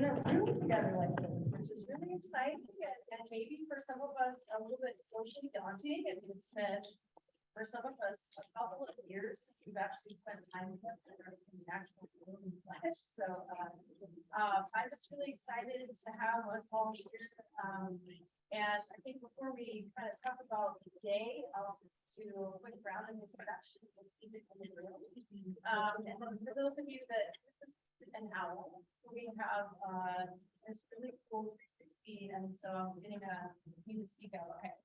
in a room together like this, which is really exciting and maybe for some of us a little bit socially daunting. And it's been for some of us a couple of years since we've actually spent time together in the actual room flesh. So I'm just really excited to have us all here. And I think before we kind of talk about the day, I'll just do a quick round of introduction. We'll see if it's in the room. And then for those of you that listen to an owl, so we have this really cool 360, and so I'm getting need to speak out. Okay.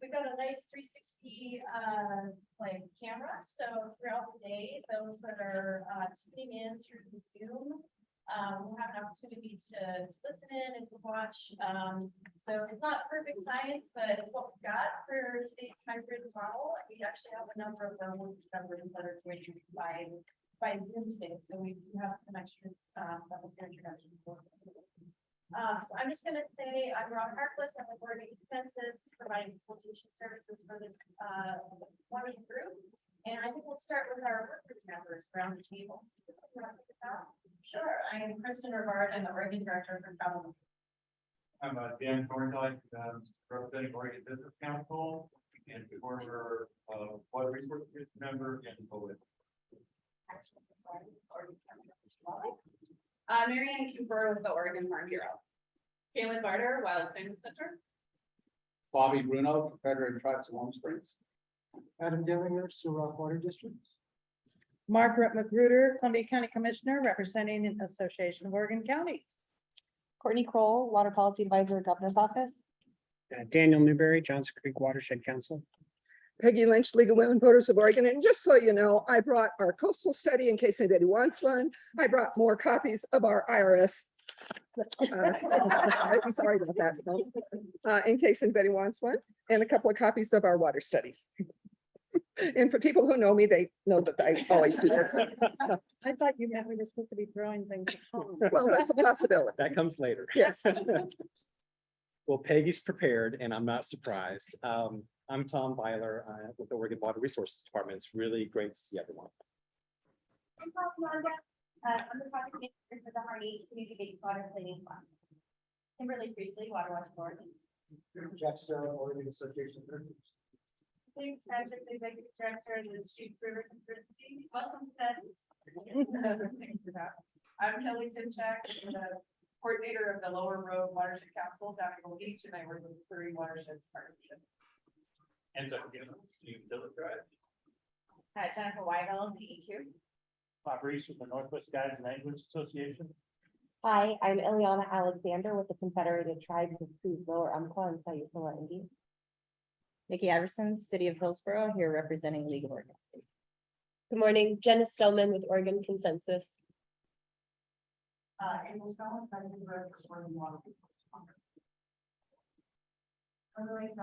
We've got a nice 360 like camera. So throughout the day, those that are tuning in through the Zoom we'll have an opportunity to listen in and to watch. So it's not perfect science, but it's what we've got for today's hybrid model. We actually have a number of our work members that are joining by Zoom today. So we do have some extras that will do introduction for. So I'm just going to say I'm Rob Harkless. I'm with Oregon Consensus, providing consultation services for this one group. And I think we'll start with our work group members around the table. Sure. I am Kristen Rivard. I'm the Oregon Director for Travel. I'm Dan Thorndike, representing Oregon Business Council and former Water Resources member and poet. Marianne Cooper with the Oregon Farm Bureau. Kaylin Barter, Wild Family Center. Bobby Bruno, Confederate Tribes of Warm Springs. Adam Dillinger, Sioux Rock Water District. Margaret Magruder, Columbia County Commissioner, representing the Association of Oregon Counties. Courtney Kroll, Water Policy Advisor, Governor's Office. Daniel Newberry, Johnson Creek Watershed Council. Peggy Lynch, League of Women Voters of Oregon. And just so you know, I brought our coastal study in case anybody wants one. I brought more copies of our IRS. I'm sorry about that. In case anybody wants one, and a couple of copies of our water studies. And for people who know me, they know that I always do this. I thought you meant we were supposed to be throwing things at home. Well, that's a possibility. That comes later. Yes. Well, Peggy's prepared and I'm not surprised. I'm Tom Byler with the Oregon Water Resources Department. It's really great to see everyone. I'm the project manager for the Hardy Community-Based Water Planning Fund. Kimberly Priestley, Water Watch Oregon. Jeff Sterling, Oregon Association. Thanks, Patrick, the Executive Director of the Shoots River Conservancy. Welcome to Feds. Thanks for that. I'm Kelly Timchak, the coordinator of the Lower Road Watershed Council down in Gold Beach, and I work with the Prairie Watersheds Partnership. And Drive. Jennifer Weigel, DEQ. Bob Reese with the Northwest Guides and Language Association. Hi, I'm Ileana Alexander with the Confederated Tribes of Sioux, Lower Umpqua, and Sayula Indian. Nikki Iverson, City of Hillsborough, here representing League of Oregon States. Good morning, Jenna Stillman with Oregon Consensus. And Stone, I'm the director of Oregon Water. Otherwise,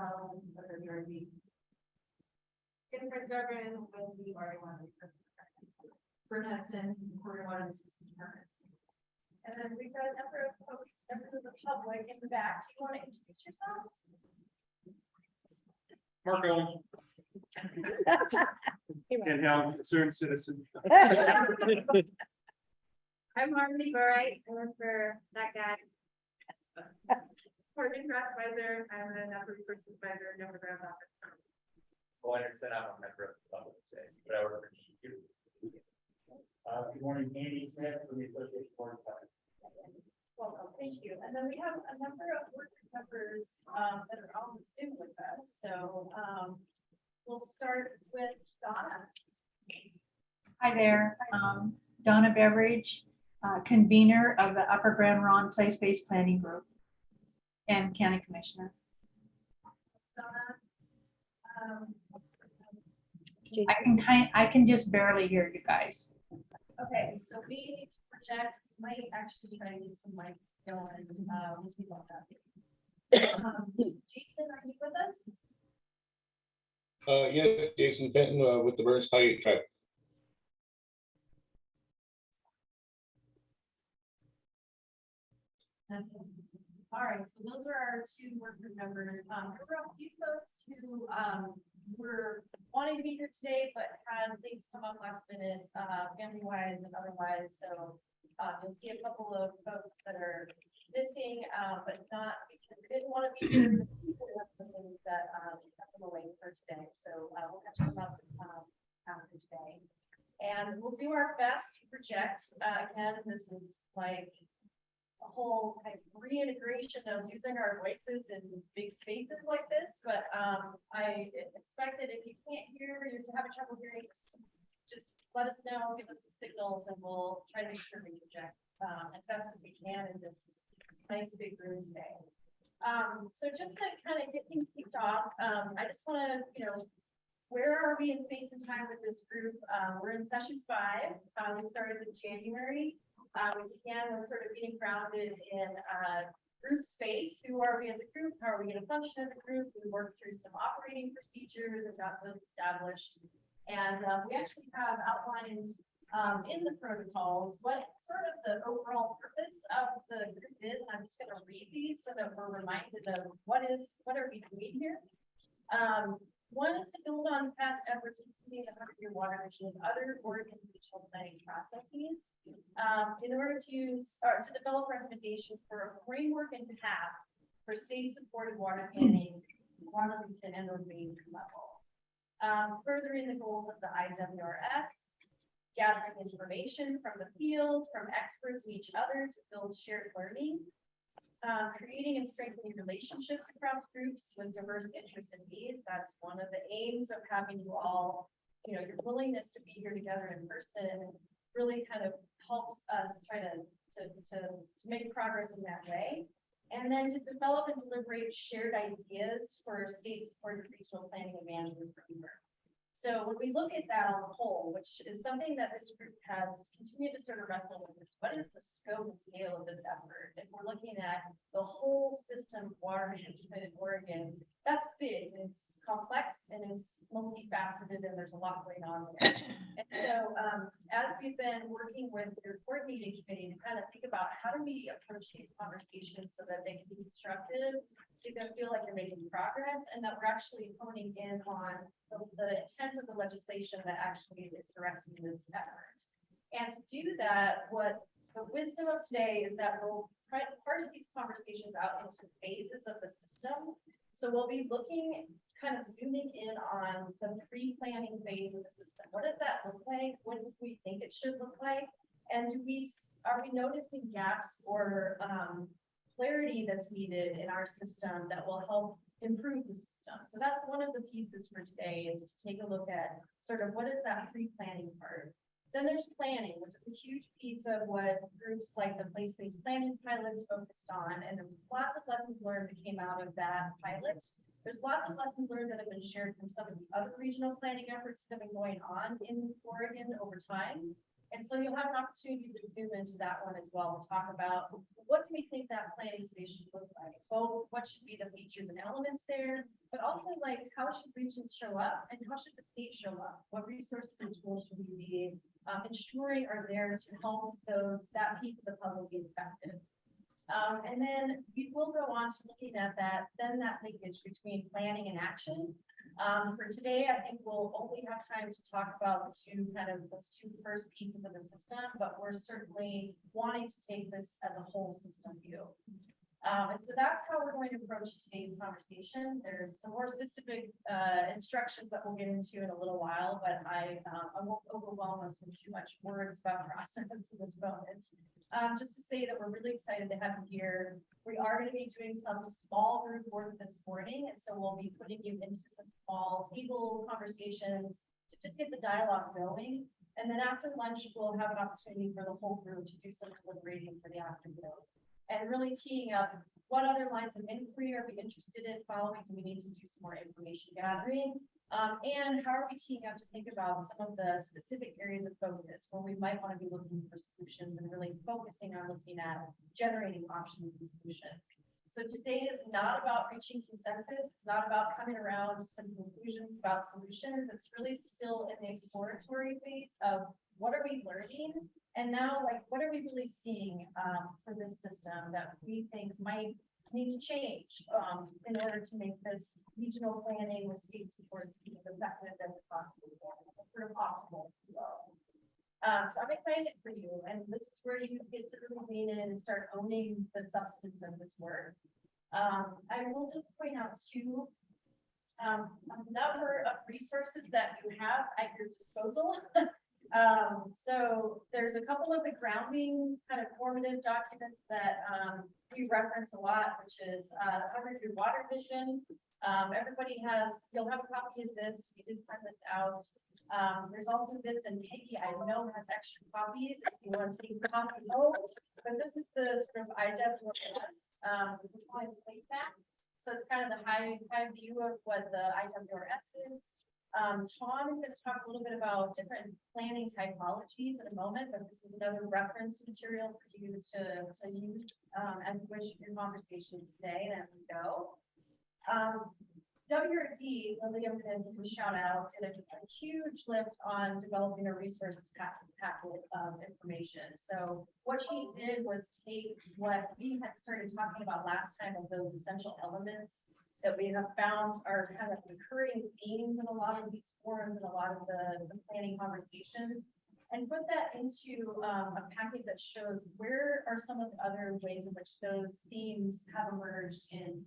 Different Durban with the Oregon Water. Burnetson, Oregon Water Resources Department. And then we've got a number of folks, members of the public in the back. Do you want to introduce yourselves? Mark Owen. Ken Helm, concerned citizen. I'm Harmony Burright. I work for that guy. Oregon Draft Advisor. I'm a natural resources advisor, Monograph office. Well, I understand I'm a member of the public today, but I work for DEQ. Good morning, Andy Smith from the Association Board of Fire. Welcome, thank you. And then we have a number of work members that are on Zoom with us. So we'll start with Donna. Hi there, Donna Beveridge, convener of the Upper Grand Ronde Place-Based Planning Group and County Commissioner. Donna, I can just barely hear you guys. okay, so we need to project. Might actually try to get some mics going. We'll see about that. Jason, are you with us? Yes, Jason Fenton with the Burns Paiute Tribe. All right, so those are our two work group members. There were a few folks who were wanting to be here today, but had things come up last minute, family wise and otherwise. So You'll see a couple of folks that are missing, but not because they didn't want to be here. Just people have some things that kept them away for today. So we'll catch them up after today. And we'll do our best to project. Again, this is like a whole kind of reintegration of using our voices in big spaces like this. But I expect that if you can't hear, you're having trouble hearing, just let us know, give us some signals, and we'll try to make sure we project as best as we can in this nice big room today. So just to kind of get things kicked off, I just want to, where are we in space and time with this group? We're in session 5. We started in January. We began with sort of being grounded in group space. Who are we as a group? How are we going to function as a group? We worked through some operating procedures and got those established. And we actually have outlined in the protocols what sort of the overall purpose of the group is. I'm just going to read these so that we're reminded of what are we doing here. One is to build on past efforts, including the 100-year water mission and other Oregon regional planning processes, in order to develop recommendations for a framework and path for state-supported water planning, water region and or basin level. Furthering the goals of the IWRS, gathering information from the field, from experts and each other to build shared learning. Creating and strengthening relationships across groups with diverse interests and needs. That's one of the aims of having you all, your willingness to be here together in person really kind of helps us try to make progress in that way. And then to develop and deliberate shared ideas for state-supported regional planning and management framework. So when we look at that on the whole, which is something that this group has continued to sort of wrestle with, is what is the scope and scale of this effort? If we're looking at the whole system of water management in Oregon, that's big, and it's complex, and it's multifaceted, and there's a lot going on there. And so as we've been working with your coordinating committee to kind of think about how do we approach these conversations so that they can be constructive, so you can feel like you're making progress, and that we're actually honing in on the intent of the legislation that actually is directing this effort. And to do that, what the wisdom of today is that we'll try to parse these conversations out into phases of the system. So we'll be looking, kind of zooming in on the pre-planning phase of the system. What does that look like? What do we think it should look like? And are we noticing gaps or clarity that's needed in our system that will help improve the system? So that's one of the pieces for today, is to take a look at sort of what is that pre-planning part. Then there's planning, which is a huge piece of what groups like the place-based planning pilots focused on. And there's lots of lessons learned that came out of that pilot. There's lots of lessons learned that have been shared from some of the other regional planning efforts that have been going on in Oregon over time. And so you'll have an opportunity to zoom into that one as well, to talk about what do we think that planning space should look like? So what should be the features and elements there, but also like how should regions show up and how should the state show up? What resources and tools should we be ensuring are there to help that piece of the puzzle be effective? And then we will go on to looking at that linkage between planning and action. For today, I think we'll only have time to talk about those two first pieces of the system, but we're certainly wanting to take this as a whole system view. And so that's how we're going to approach today's conversation. There's some more specific instructions that we'll get into in a little while, but I won't overwhelm us with too much words about process in this moment. Just to say that we're really excited to have you here. We are going to be doing some small group work this morning, and so we'll be putting you into some small table conversations to just get the dialogue going. And then after lunch, we'll have an opportunity for the whole group to do some deliberating for the afternoon. And really teeing up what other lines of inquiry are we interested in following? Do we need to do some more information gathering? And how are we teeing up to think about some of the specific areas of focus where we might want to be looking for solutions and really focusing on looking at generating options and solutions. So today is not about reaching consensus. It's not about coming around to some conclusions about solutions. It's really still in the exploratory phase of what are we learning? And now, what are we really seeing for this system that we think might need to change in order to make this regional planning with state supports be as effective as possible, sort of optimal? So I'm excited for you, and this is where you get to really lean in and start owning the substance of this work. I will just point out too, a number of resources that you have at your disposal. So there's a couple of the grounding kind of formative documents that we reference a lot, which is 100-year water vision. Everybody has, you'll have a copy of this. We did send this out. There's also this, and Peggy, I know, has extra copies if you want to take a copy. Oh, but this is the sort of IWRS, so it's kind of the high view of what the IWRS is. Tom is going to talk a little bit about different planning typologies in a moment, but this is another reference material for you to use as you wish your conversation today and as we go. WRD, Lily, I'm going to shout out, did a huge lift on developing a resources packet of information. So what she did was take what we had started talking about last time of those essential elements that we have found are kind of recurring themes in a lot of these forums and a lot of the planning conversations, and put that into a packet that shows where are some of the other ways in which those themes have emerged in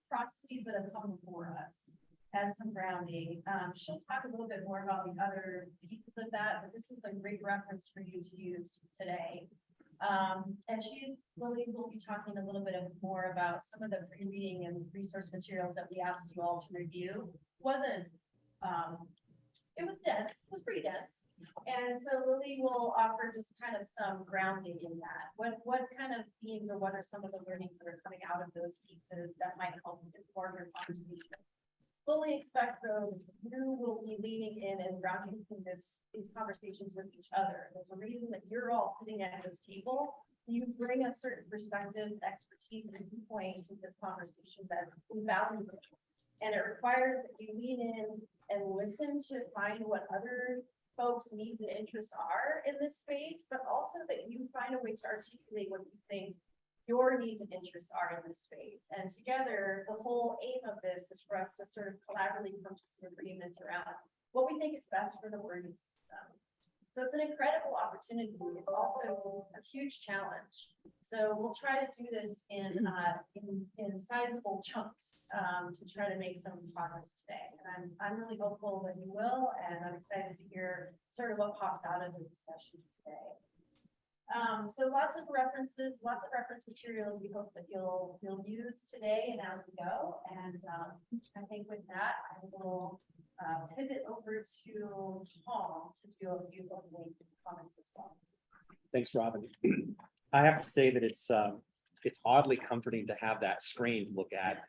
processes that have come before us as some grounding. She'll talk a little bit more about the other pieces of that, but this is a great reference for you to use today. And Lily will be talking a little bit more about some of the pre-reading and resource materials that we asked you all to review. It was dense, it was pretty dense. And so Lily will offer just kind of some grounding in that. What kind of themes or what are some of the learnings that are coming out of those pieces that might help inform your conversation? Fully expect though, you will be leaning in and grounding these conversations with each other. There's a reason that you're all sitting at this table. You bring a certain perspective, expertise, and viewpoint to this conversation that is valuable. And it requires that you lean in and listen to find what other folks' needs and interests are in this space, but also that you find a way to articulate what you think your needs and interests are in this space. And together, the whole aim of this is for us to sort of collaboratively come to some agreements around what we think is best for the Oregon system. So it's an incredible opportunity. It's also a huge challenge. So we'll try to do this in sizable chunks to try to make some progress today. And I'm really hopeful that you will, and I'm excited to hear sort of what pops out of the discussions today. So lots of reference materials we hope that you'll use today and as we go. And I think with that, I will pivot over to Tom to do a few opening comments as well. Thanks, Robin. I have to say that it's oddly comforting to have that screen to look at.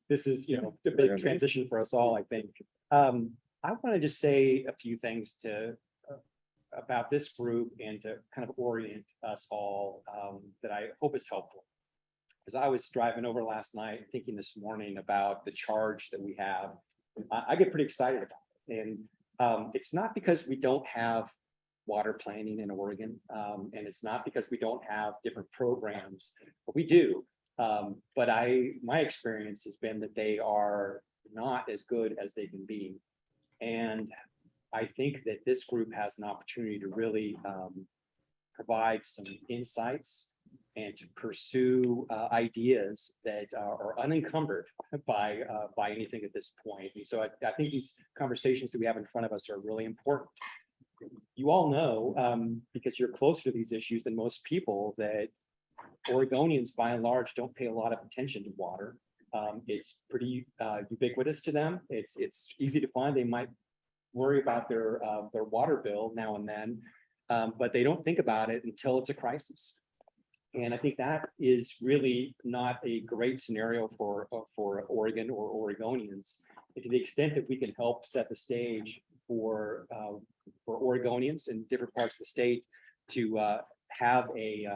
This is, a big transition for us all, I think. I want to just say a few things about this group and to kind of orient us all that I hope is helpful. As I was driving over last night, thinking this morning about the charge that we have, I get pretty excited about it. And it's not because we don't have water planning in Oregon, and it's not because we don't have different programs, but we do. But my experience has been that they are not as good as they can be. And I think that this group has an opportunity to really provide some insights and to pursue ideas that are unencumbered by anything at this point. And so I think these conversations that we have in front of us are really important. You all know, because you're closer to these issues than most people, that Oregonians by and large don't pay a lot of attention to water. It's pretty ubiquitous to them. It's easy to find. They might worry about their water bill now and then, but they don't think about it until it's a crisis. And I think that is really not a great scenario for Oregon or Oregonians. And to the extent that we can help set the stage for Oregonians in different parts of the state to have a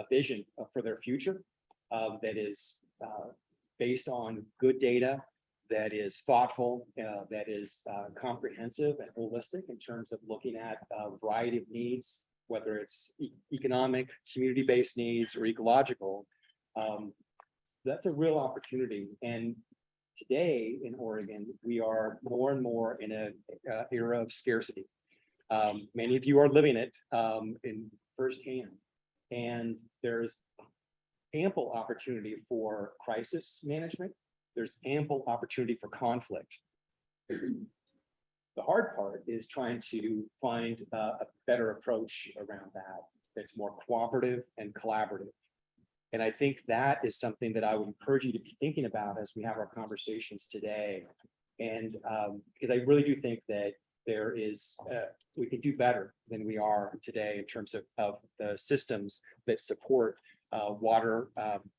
vision for their future that is based on good data, that is thoughtful, that is comprehensive and holistic in terms of looking at a variety of needs, whether it's economic, community-based needs or ecological. That's a real opportunity. And today in Oregon, we are more and more in a era of scarcity. Many of you are living it in firsthand, and there's ample opportunity for crisis management. There's ample opportunity for conflict. The hard part is trying to find a better approach around that that's more cooperative and collaborative. And I think that is something that I would encourage you to be thinking about as we have our conversations today. And because I really do think that there is, we can do better than we are today in terms of the systems that support water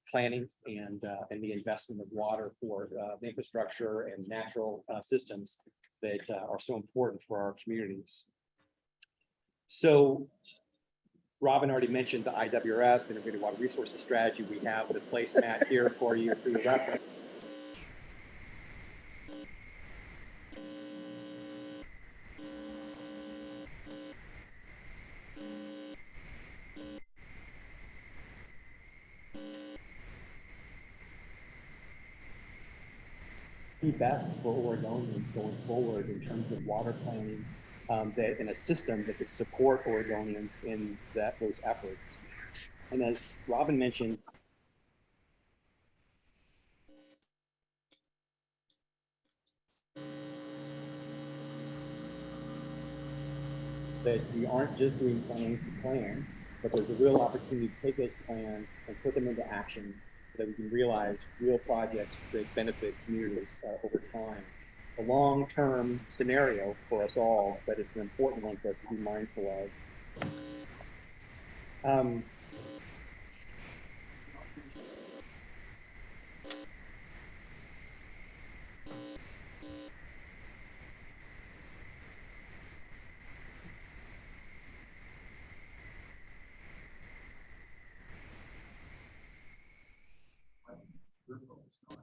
planning and the investment of water for the infrastructure and natural systems that are so important for our communities. So Robin already mentioned the IWRS, the Integrated Water Resources Strategy. We have the placemat here for you for your reference. Be best for Oregonians going forward in terms of water planning, that in a system that could support Oregonians in those efforts. And as Robin mentioned, that we aren't just doing plans to plan, but there's a real opportunity to take those plans and put them into action so that we can realize real projects that benefit communities over time. A long-term scenario for us all, but it's an important one for us to be mindful of. We're focused on.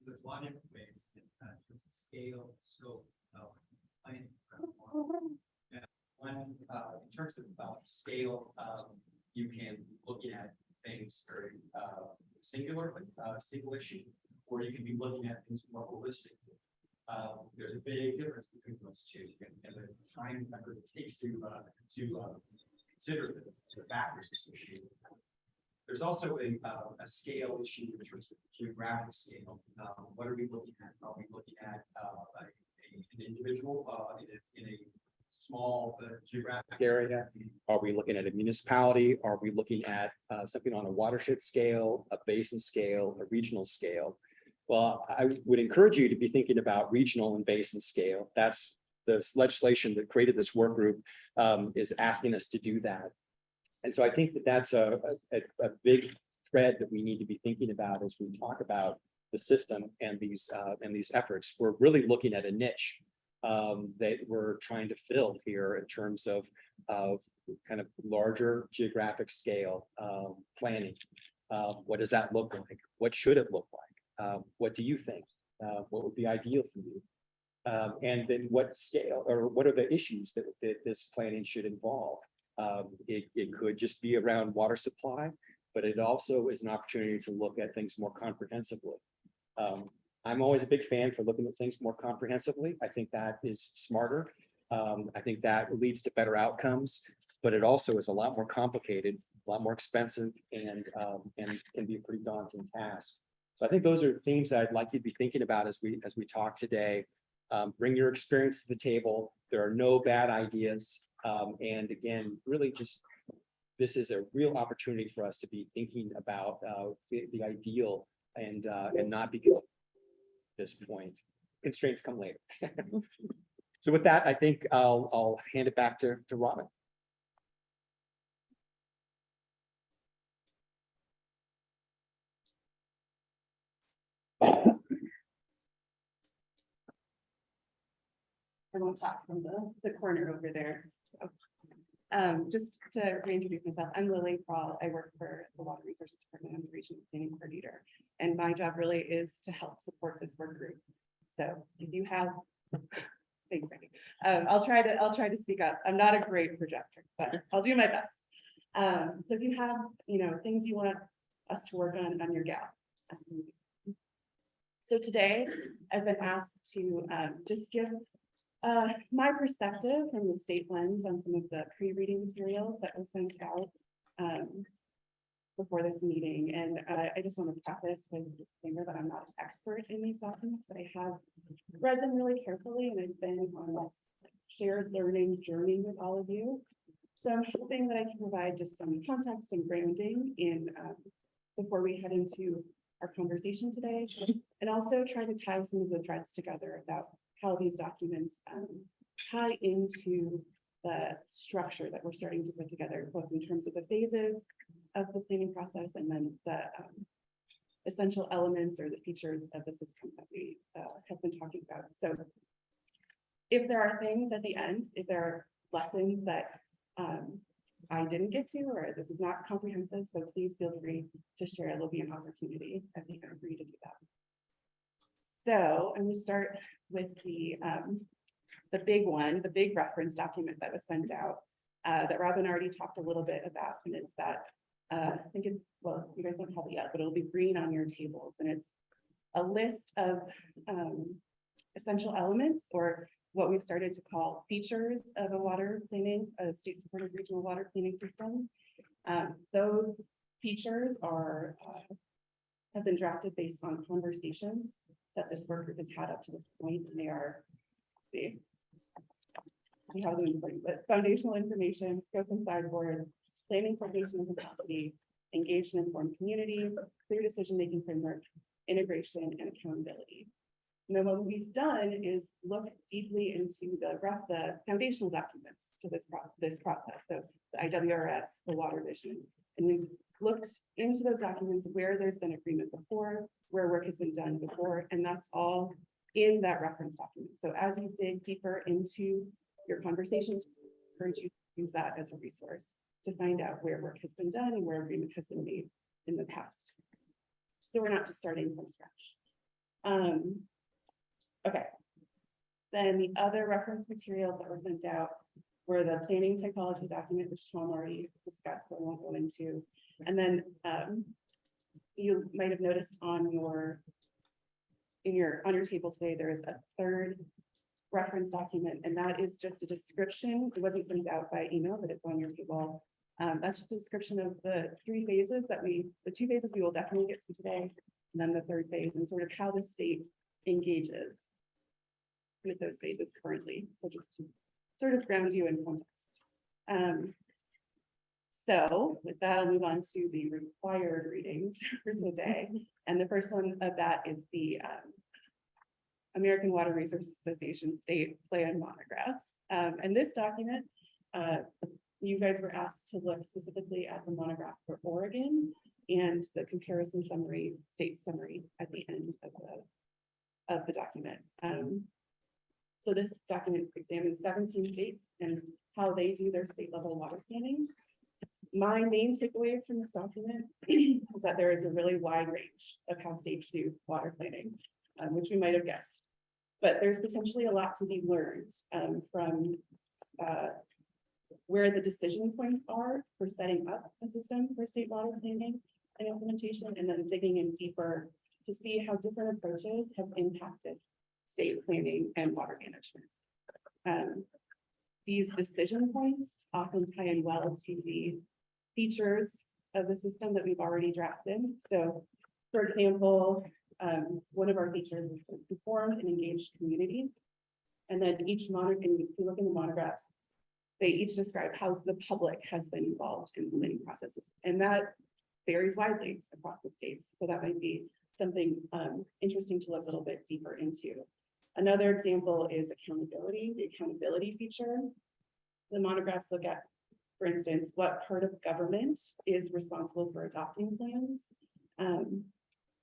There's a lot of different ways in terms of scale, scope of planning. Yeah. One, in terms of scale, you can look at things very singular, single issue, or you can be looking at things more holistically. There's a big difference between those two, and the time number it takes to consider the factors associated with that. There's also a scale issue in terms of geographic scale. What are we looking at? Are we looking at an individual in a small geographic area? Are we looking at a municipality? Are we looking at something on a watershed scale, a basin scale, a regional scale? Well, I would encourage you to be thinking about regional and basin scale. That's the legislation that created this work group is asking us to do that. And so I think that that's a big thread that we need to be thinking about as we talk about the system and these efforts. We're really looking at a niche that we're trying to fill here in terms of kind of larger geographic scale planning. What does that look like? What should it look like? What do you think? What would be ideal for you? And then what scale or what are the issues that this planning should involve? It could just be around water supply, but it also is an opportunity to look at things more comprehensively. I'm always a big fan for looking at things more comprehensively. I think that is smarter. I think that leads to better outcomes, but it also is a lot more complicated, a lot more expensive, and can be a pretty daunting task. So I think those are themes that I'd like you to be thinking about as we talk today. Bring your experience to the table. There are no bad ideas. And again, really just, this is a real opportunity for us to be thinking about the ideal and not because at this point, constraints come later. So with that, I think I'll hand it back to Robin. And we'll talk from the corner over there. So, just to reintroduce myself, I'm Lily Paul. I work for the Water Resources Department. I'm the Regional Planning Coordinator. And my job really is to help support this work group. So if you have, thanks, Becky. I'll try to speak up. I'm not a great projector, but I'll do my best. So if you have, things you want us to work on your gal. So today, I've been asked to just give my perspective from the state lens on some of the pre-reading materials that were sent out before this meeting. And I just want to preface with a disclaimer that I'm not an expert in these documents, but I have read them really carefully, and I've been on this shared learning journey with all of you. So I'm hoping that I can provide just some context and grounding in before we head into our conversation today, and also try to tie some of the threads together about how these documents tie into the structure that we're starting to put together, both in terms of the phases of the planning process and then the essential elements or the features of the system that we have been talking about. So if there are things at the end, if there are lessons that I didn't get to, or this is not comprehensive, so please feel free to share. There'll be an opportunity at the end for you to do that. So I'm going to start with the big one, the big reference document that was sent out that Robin already talked a little bit about, and it's that I think it's, well, you guys don't have it yet, but it'll be green on your tables, and it's a list of essential elements, or what we've started to call features of a water planning, a state-supported regional water planning system. Those features are have been drafted based on conversations that this work group has had up to this point, and they are we have them in place, but foundational information, scope and sideboard, planning, coordination and capacity, engaged and informed community, clear decision-making framework, integration, and accountability. And then what we've done is look deeply into the foundational documents to this process. So the IWRS, the water vision, and we've looked into those documents where there's been agreement before, where work has been done before, and that's all in that reference document. So as you dig deeper into your conversations, I encourage you to use that as a resource to find out where work has been done and where agreement has been made in the past. So we're not just starting from scratch. Okay. Then the other reference materials that were sent out were the planning technology document, which Tom already discussed, so I won't go into. And then you might have noticed on your table today, there is a third reference document, and that is just a description. It wasn't sent out by email, but it's on your table. That's just a description of the three phases the two phases we will definitely get to today, and then the third phase, and sort of how the state engages with those phases currently. So just to sort of ground you in context. So with that, I'll move on to the required readings for today. And the first one of that is the American Water Resources Association State Plan Monographs. And this document, you guys were asked to look specifically at the monograph for Oregon and the comparison summary, state summary at the end of the document. So this document examines 17 states and how they do their state level water planning. My main takeaways from this document is that there is a really wide range of how states do water planning, which we might have guessed. But there's potentially a lot to be learned from where the decision points are for setting up a system for state water planning and implementation, and then digging in deeper to see how different approaches have impacted state planning and water management. These decision points often tie in well to the features of the system that we've already drafted. So, for example, one of our features is informed and engaged community. And then each monograph, if you look in the monographs, they each describe how the public has been involved in planning processes. And that varies widely across the states. So that might be something interesting to look a little bit deeper into. Another example is accountability, the accountability feature. The monographs look at, for instance, what part of government is responsible for adopting plans.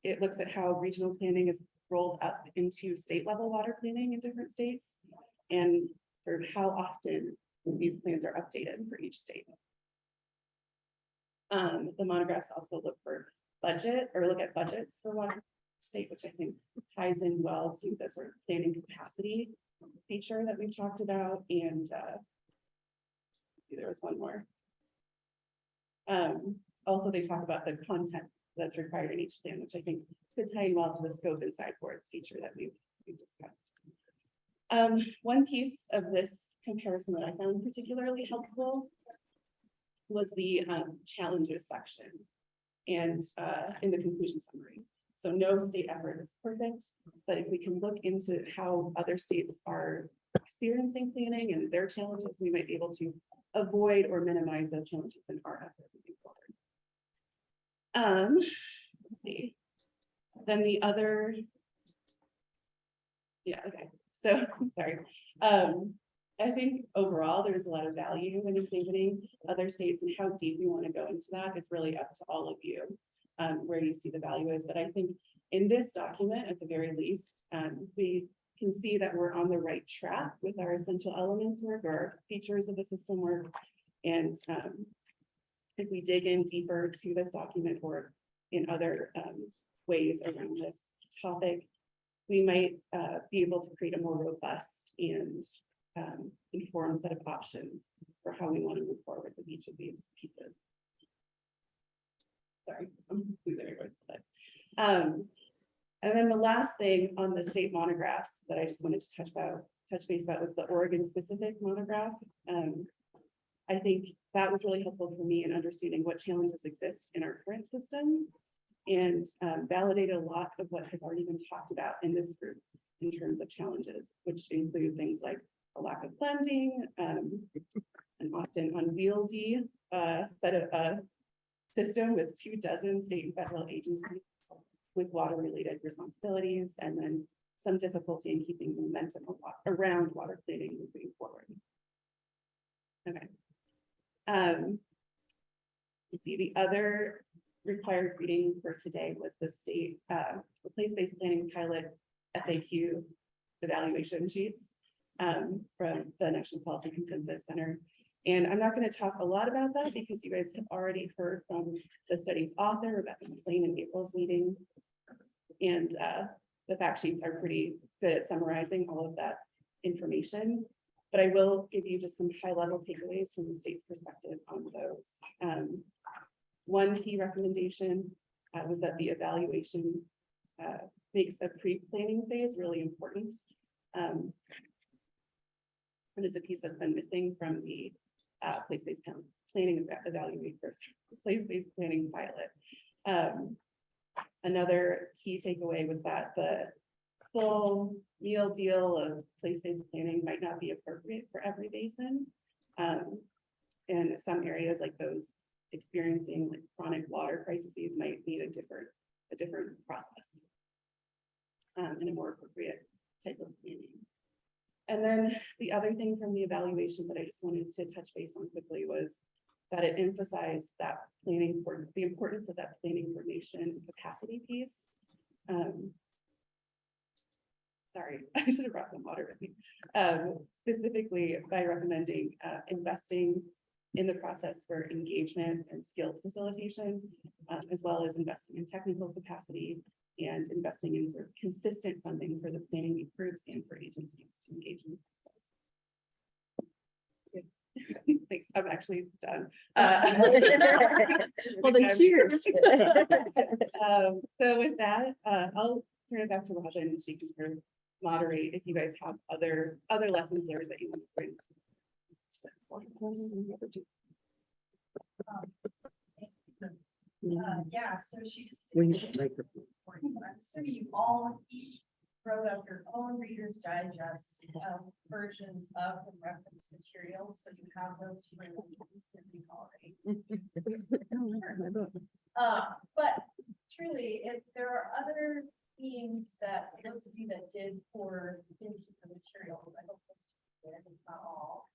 It looks at how regional planning is rolled up into state level water planning in different states, and sort of how often these plans are updated for each state. The monographs also look at budgets for one state, which I think ties in well to the sort of planning capacity feature that we've talked about. And there was one more. Also, they talk about the content that's required in each plan, which I think could tie in well to the scope and side boards feature that we've discussed. One piece of this comparison that I found particularly helpful was the challenges section and in the conclusion summary. So no state effort is perfect, but if we can look into how other states are experiencing planning and their challenges, we might be able to avoid or minimize those challenges in our effort moving forward. Let's see. Then the other, yeah, okay. So sorry. I think overall there's a lot of value in examining other states, and how deep we want to go into that is really up to all of you, where you see the value is. But I think in this document, at the very least, we can see that we're on the right track with our essential elements work or features of the system work. And if we dig in deeper to this document or in other ways around this topic, we might be able to create a more robust and informed set of options for how we want to move forward with each of these pieces. Sorry, I'm losing my voice a bit. And then the last thing on the state monographs that I just wanted to touch base about was the Oregon specific monograph. I think that was really helpful for me in understanding what challenges exist in our current system, and validated a lot of what has already been talked about in this group in terms of challenges, which include things like a lack of funding, an often unwieldy set of system with 24 state and federal agencies with water-related responsibilities, and then some difficulty in keeping momentum around water planning moving forward. Okay. Let's see, the other required reading for today was the state place-based planning pilot FAQ evaluation sheets from the National Policy Consensus Center. And I'm not going to talk a lot about that because you guys have already heard from the study's author, Rebecca McLean, in April's meeting. And the fact sheets are pretty good at summarizing all of that information. But I will give you just some high-level takeaways from the state's perspective on those. One key recommendation was that the evaluation makes a pre-planning phase really important. And it's a piece that's been missing from the place-based planning place-based planning pilot. Another key takeaway was that the full meal deal of place-based planning might not be appropriate for every basin. And some areas like those experiencing like chronic water crises might need a different process and a more appropriate type of planning. And then the other thing from the evaluation that I just wanted to touch base on quickly was that it emphasized that planning for the importance of that planning coordination capacity piece. Sorry, I should have brought some water with me. Specifically by recommending investing in the process for engagement and skilled facilitation, as well as investing in technical capacity and investing in sort of consistent funding for the planning groups and for agencies to engage in the process. Thanks, I'm actually done. Well, then cheers. So with that, I'll turn it back to Robin, and she can sort of moderate if you guys have other lessons learned that you want to bring. Yeah, so she just. We need a microphone. So you all each wrote up your own Reader's Digest versions of the reference materials, so you have those for your instantly already. But truly, if there are other themes that those of you that did pour into the materials, I hope most of you did, if not all.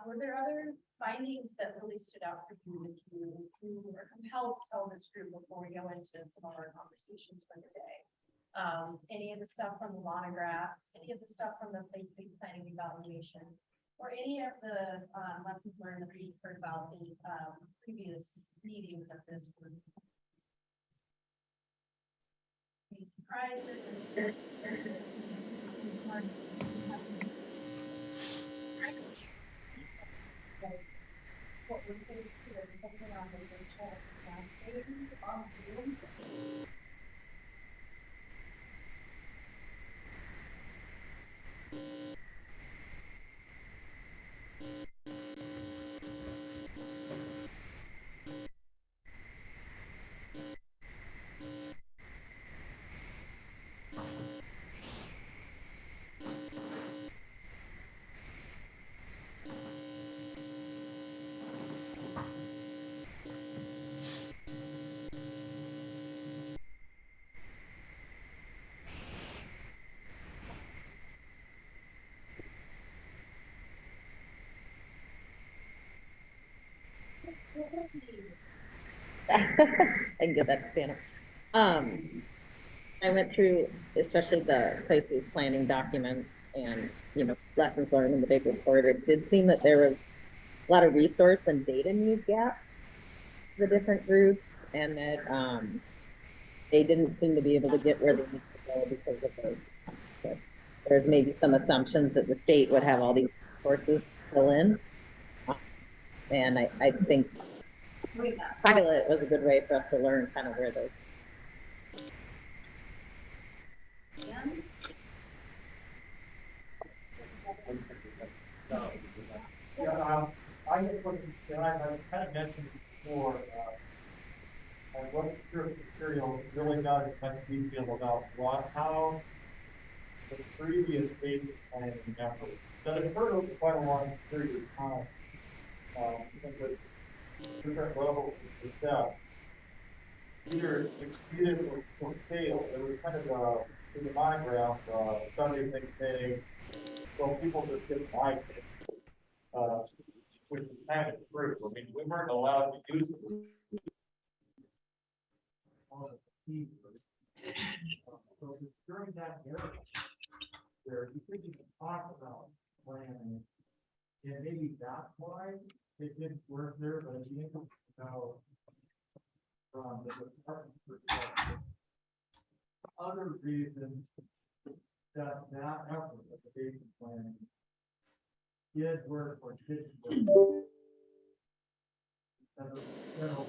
Were there other findings that really stood out for you that you were compelled to tell this group before we go into some of our conversations for the day? Any of the stuff from the monographs, any of the stuff from the place-based planning evaluation, or any of the lessons learned that we've heard about in previous meetings of this group? Any surprises? What we're saying here is something on the virtual things on Zoom I can get that to Santa. I went through, especially the place-based planning document and, lessons learned in the big report. It did seem that there was a lot of resource and data need gaps, for the different groups, and that, they didn't seem to be able to get where they need to go because of those. But there's maybe some assumptions that the state would have all these sources fill in. And I think pilot was a good way for us to learn kind of where those. I just want to, I kind of mentioned before, I wasn't sure if the material really got as much detail about how the previous basic planning efforts that occurred over quite a long period of time. With different levels of success, either succeeded or failed. There was kind of in the monograph, somebody saying, well, people just didn't like it. Which is kind of true. I mean, we weren't allowed to use it. So during that era, where you think you can talk about planning, and maybe that's why it didn't work there, but if you think about from the department's perspective, other reasons that effort of the basic plan did work or didn't work. As a general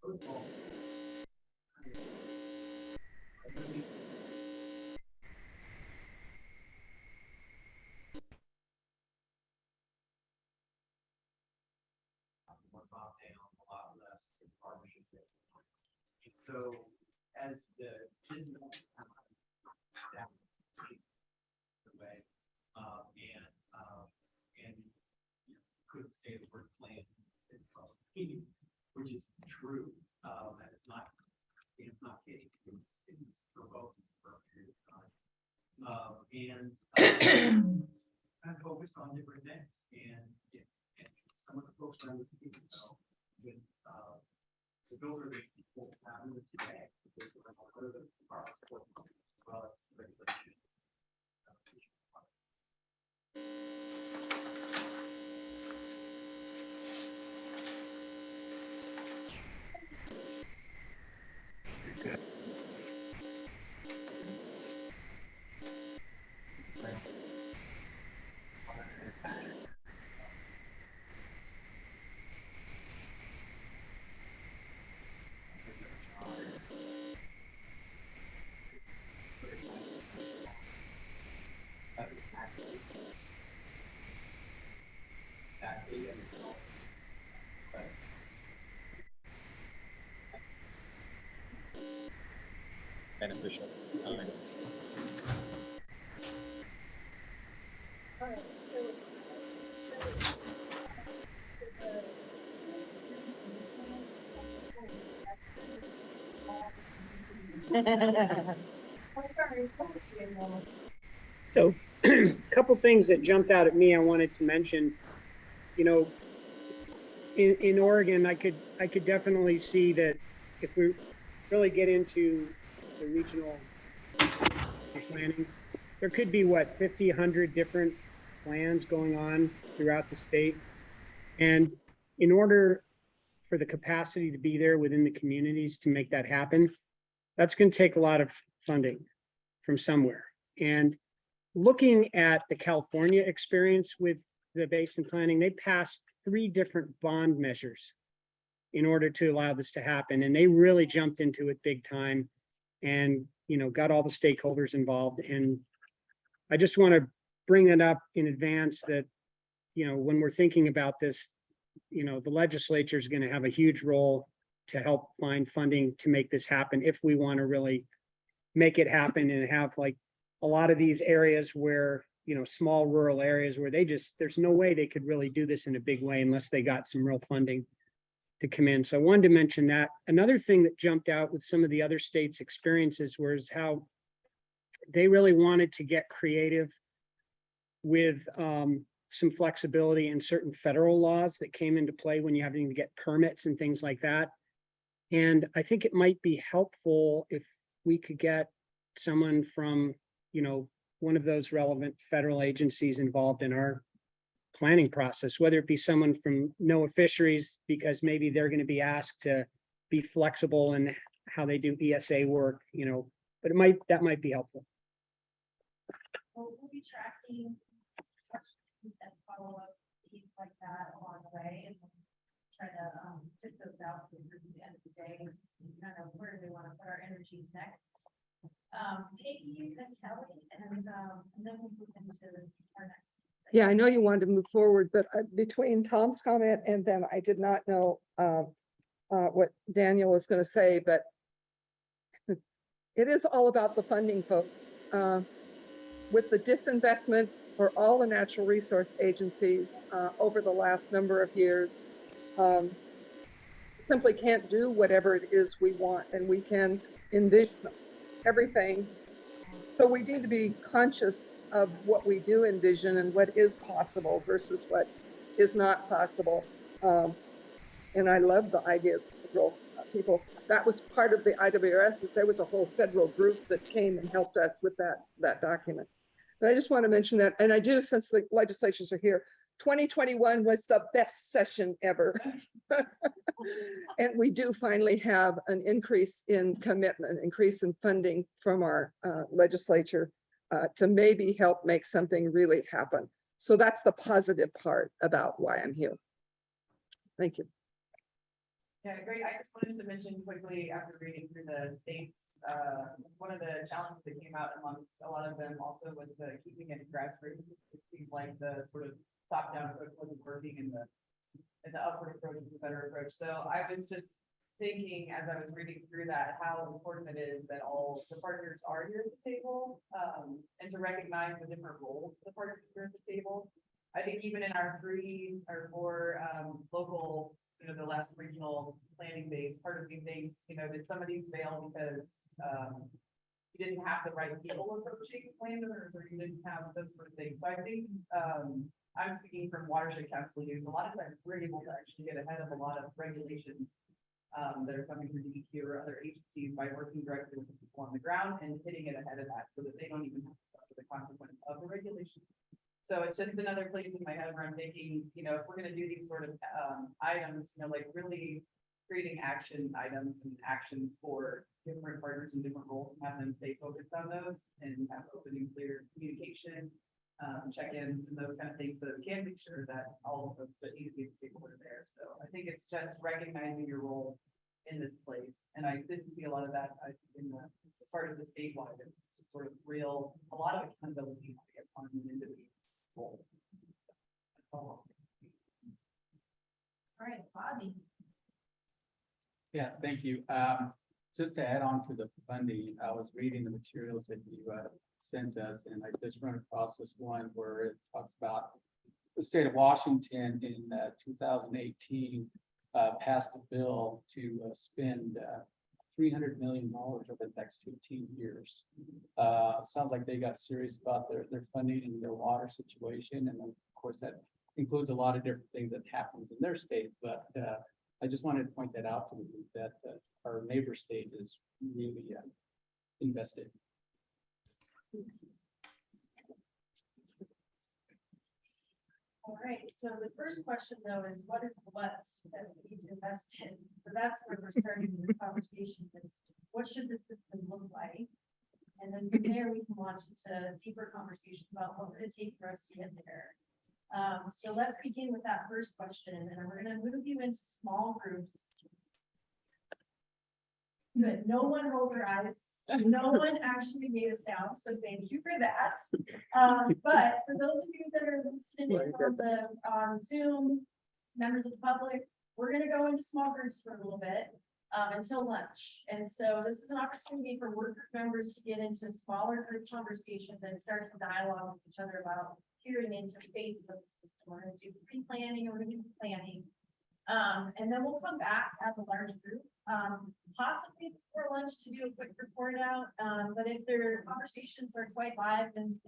there was more top down, a lot less in partnership. So as the business that way, and could say the word plan, which is true, and it's not kidding. It's provoking for a period of time, and focused on different things, and some of the folks that I was thinking about with the builder that people have today, because of the parts, well, it's regulation. That data is all beneficial. So a couple things that jumped out at me I wanted to mention. In Oregon, I could definitely see that if we really get into the regional planning, there could be 50, 100 different plans going on throughout the state. And in order for the capacity to be there within the communities to make that happen, that's going to take a lot of funding from somewhere. And looking at the California experience with the basin planning, they passed 3 different bond measures in order to allow this to happen. And they really jumped into it big time and, you know, got all the stakeholders involved. And I just want to bring it up in advance that, you know, when we're thinking about this, you know, the legislature is going to have a huge role to help find funding to make this happen if we want to really make it happen and have like a lot of these areas where, you know, small rural areas where there's no way they could really do this in a big way unless they got some real funding to come in. So I wanted to mention that. Another thing that jumped out with some of the other states' experiences was how they really wanted to get creative with some flexibility in certain federal laws that came into play when you having to get permits and things like that. And I think it might be helpful if we could get someone from, you know, one of those relevant federal agencies involved in our planning process, whether it be someone from NOAA Fisheries, because maybe they're going to be asked to be flexible in how they do ESA work, you know, but that might be helpful. We'll be tracking questions and follow-up needs like that along the way, and try to tip those out at the end of the day and see kind of where do we want to put our energies next. Peggy and Kelly, and then we'll move into our next. Yeah, I know you wanted to move forward, but between Tom's comment and then I did not know what Daniel was going to say, but it is all about the funding, folks. With the disinvestment for all the natural resource agencies over the last number of years, simply can't do whatever it is we want, and we can envision everything. So we need to be conscious of what we do envision and what is possible versus what is not possible. And I love the idea of federal people. That was part of the IWRS, is there was a whole federal group that came and helped us with that document. But I just want to mention that, and I do, since the legislatures are here, 2021 was the best session ever. And we do finally have an increase in commitment, increase in funding from our legislature to maybe help make something really happen. So that's the positive part about why I'm here. Thank you. Yeah, great. I just wanted to mention quickly, after reading through the states, one of the challenges that came out amongst a lot of them also was the keeping it grassroots. It seems like the sort of top-down approach wasn't working, and the upward approach is a better approach. So I was just thinking, as I was reading through that, how important it is that all the partners are here at the table, and to recognize the different roles the partners here at the table. I think even in our 3 or 4 local, you know, the last regional planning base, part of me thinks, you know, did some of these fail because you didn't have the right people approaching landowners, or you didn't have those sort of things. So I think I'm speaking from watershed council use. A lot of times we're able to actually get ahead of a lot of regulations that are coming from DEQ or other agencies by working directly with the people on the ground and hitting it ahead of that, so that they don't even have to suffer the consequence of the regulation. So it's just another place in my head where I'm thinking, you know, if we're going to do these sort of items, you know, like really creating action items and actions for different partners and different roles, and have them stay focused on those and have open and clear communication, check-ins and those kind of things, so that we can make sure that all of those that need to be people are there. So I think it's just recognizing your role in this place. And I didn't see a lot of that in the as part of the statewide. It's sort of real, a lot of accountability, I guess, on an individual role. All right, Bobby. Yeah, thank you. Just to add on to the funding, I was reading the materials that you sent us, and I just run across this one where it talks about the state of Washington in 2018 passed a bill to spend $300 million over the next 15 years. Sounds like they got serious about their funding and their water situation, and of course that includes a lot of different things that happens in their state. But I just wanted to point that out to you, that our neighbor state is really invested. All right, so the first question though is what is the what that we need to invest in? So that's where we're starting the conversation is what should the system look like? And then from there, we can launch into deeper conversation about what would it take for us to get there. So let's begin with that first question, and we're gonna move you into small groups. Good, no one rolled their eyes, no one actually made a sound, so thank you for that. But for those of you that are listening in on Zoom, members of the public, we're gonna go into small groups for a little bit. Until lunch. And so this is an opportunity for work group members to get into smaller group conversations and start to dialogue with each other about peering into phases of the system. We're gonna do pre-planning, we're gonna do planning. And then we'll come back as a large group, possibly before lunch to do a quick report out. But if their conversations are quite live and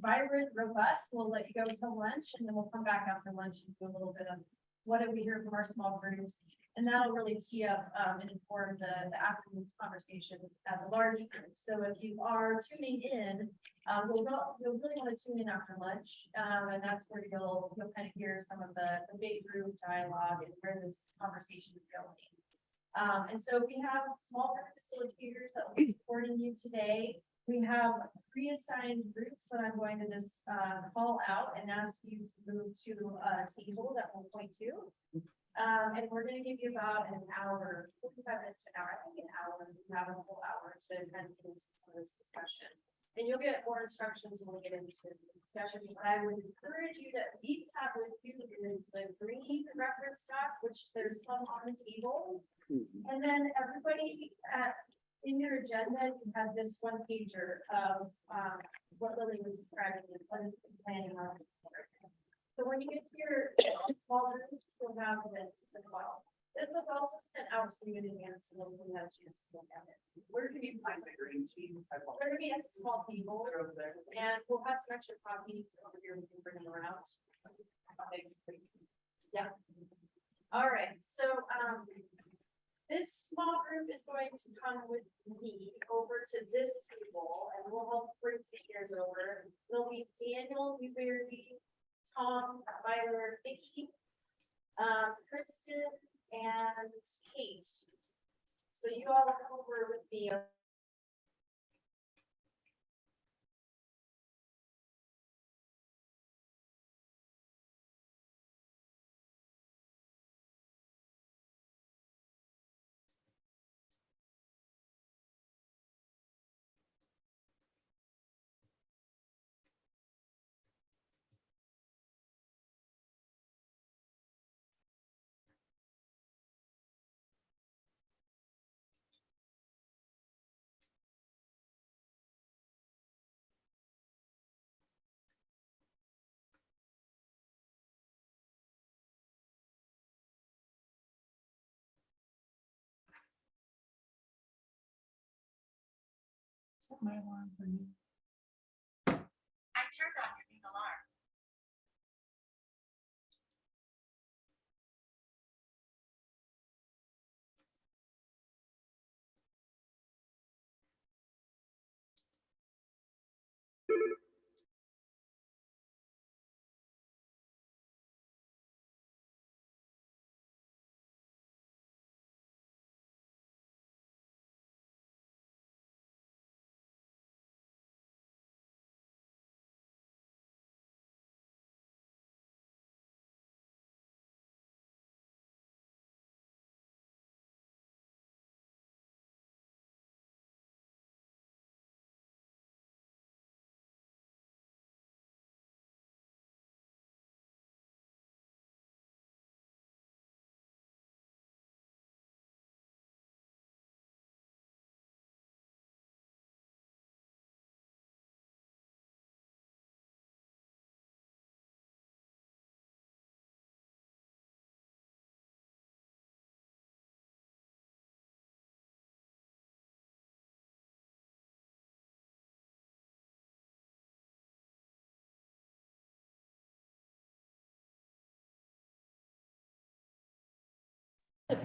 vibrant, robust, we'll let you go until lunch, and then we'll come back after lunch and do a little bit of what did we hear from our small groups. And that'll really tee up and inform the afternoon's conversations as a large group. So if you are tuning in, you'll really want to tune in after lunch. And that's where you'll kind of hear some of the big group dialogue and where this conversation is going. And so we have small group facilitators that will be supporting you today. We have pre-assigned groups that I'm going to just call out and ask you to move to a table that we'll point to. And we're going to give you about an hour, 45 minutes to an hour, I think an hour, we have a whole hour to kind of get into some of this discussion. And you'll get more instructions when we get into the discussion. But I would encourage you to at least have with you is the green reference doc, which there's some on the table. And then everybody in your agenda, you have this one pager of what Lily was describing and what is planning on. So when you get to your small groups, you'll have this as well. This was also sent out to you in advance, so we had a chance to look at it. Where can you find the green sheet? We're going to be at a small table, and we'll have some extra copies over here. We can bring them around. Yeah. All right. So this small group is going to come with me over to this table, and we'll help bring some chairs over. There'll be Daniel, Newberry, Tom, Byler, Vicky, Kristen, and Kate. So you all come over with me. Set my alarm for you. I turned on your main alarm.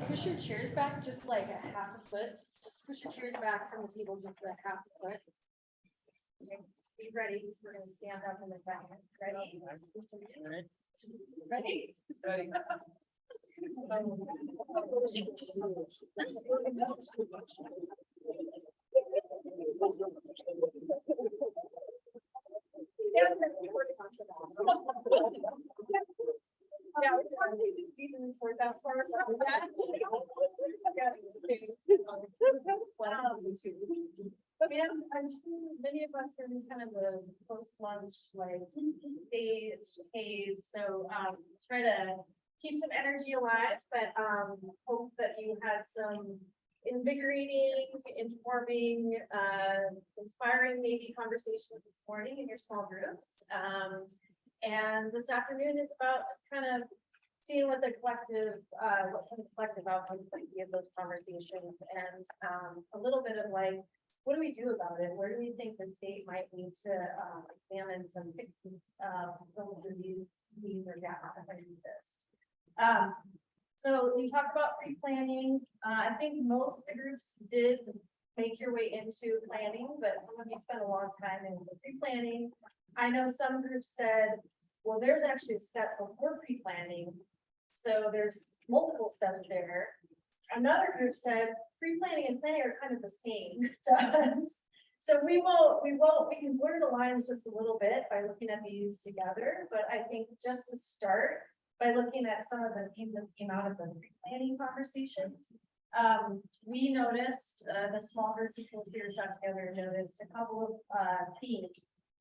Push your chairs back just like a half a foot. Just push your chairs back from the table just a half a foot. Okay, just be ready because we're going to stand up in a second. Ready? Ready? Ready. Yeah, we're trying to even for that part. I'm sure many of us are in kind of the post-lunch, like, phase, so, try to keep some energy alive, but, hope that you had some invigorating, informing, inspiring maybe conversations this morning in your small groups. And this afternoon is about just kind of seeing what the collective, what some collective outcomes might be of those conversations, and a little bit of like, what do we do about it? Where do we think the state might need to examine some fixes, these needs or gaps that might exist? So we talked about pre-planning. I think most of the groups did make your way into planning, but some of you spent a long time in the pre-planning. I know some groups said, well, there's actually a step before pre-planning. So there's multiple steps there. Another group said pre-planning and planning are kind of the same to us. So we can blur the lines just a little bit by looking at these together, but I think just to start by looking at some of the themes that came out of the pre-planning conversations. We noticed, the small groups of facilitators got together and noticed a couple of themes,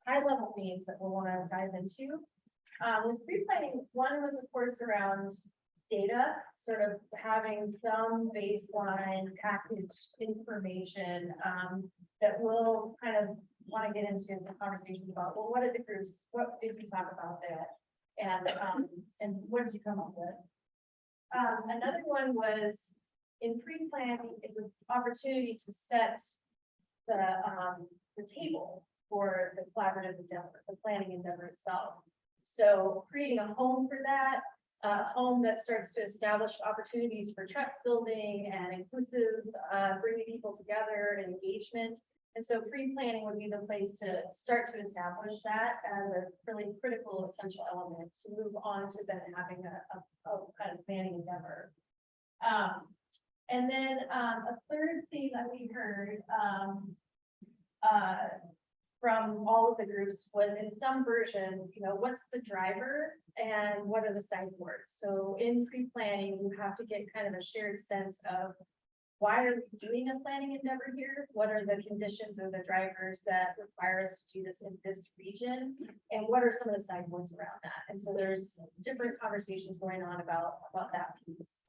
high-level themes that we'll want to dive into. With pre-planning, one was of course around data, sort of having some baseline packaged information that we'll kind of want to get into the conversation about, well, what did we talk about that? And what did you come up with? Another one was in pre-planning, it was opportunity to set the table for the collaborative endeavor, the planning endeavor itself. So creating a home for that, a home that starts to establish opportunities for trust building and inclusive, bringing people together and engagement. And so pre-planning would be the place to start to establish that as a really critical, essential element to move on to then having a kind of planning endeavor. And then a third thing that we heard from all of the groups was in some version, what's the driver and what are the sideboards? So in pre-planning, you have to get kind of a shared sense of why are we doing a planning endeavor here? What are the conditions or the drivers that require us to do this in this region? And what are some of the sideboards around that? And so there's different conversations going on about that piece.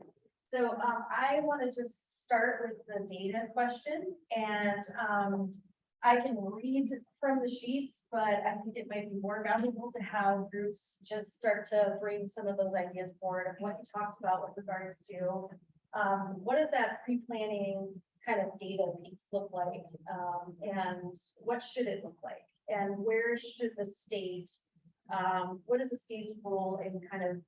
So I want to just start with the data question, and I can read from the sheets, but I think it might be more valuable to have groups just start to bring some of those ideas forward of what you talked about with regards to what does that pre-planning kind of data piece look like, and what should it look like, and where should the state, what is the state's role in kind of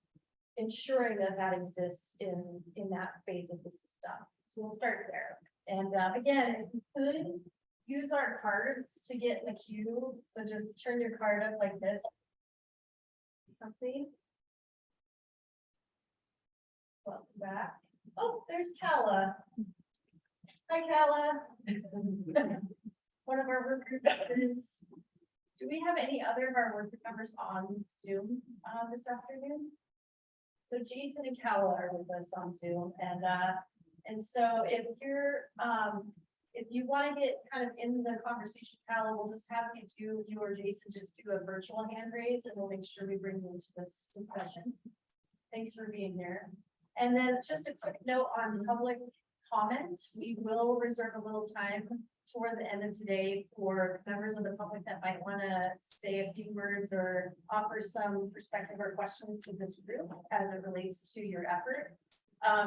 ensuring that that exists in that phase of the system? So we'll start there. And again, if you could use our cards to get in the queue. So just turn your card up like this. Something. Welcome back. Oh, there's Kala. Hi, Kala. One of our work group members. Do we have any other of our work group members on Zoom this afternoon? So Jason and Kala are with us on Zoom, and so if you're if you want to get kind of in the conversation, Kala, we'll just have you or Jason just do a virtual hand raise, and we'll make sure we bring you into this discussion. Thanks for being here. And then just a quick note on public comment. We will reserve a little time toward the end of today for members of the public that might want to say a few words or offer some perspective or questions to this group as it relates to your effort.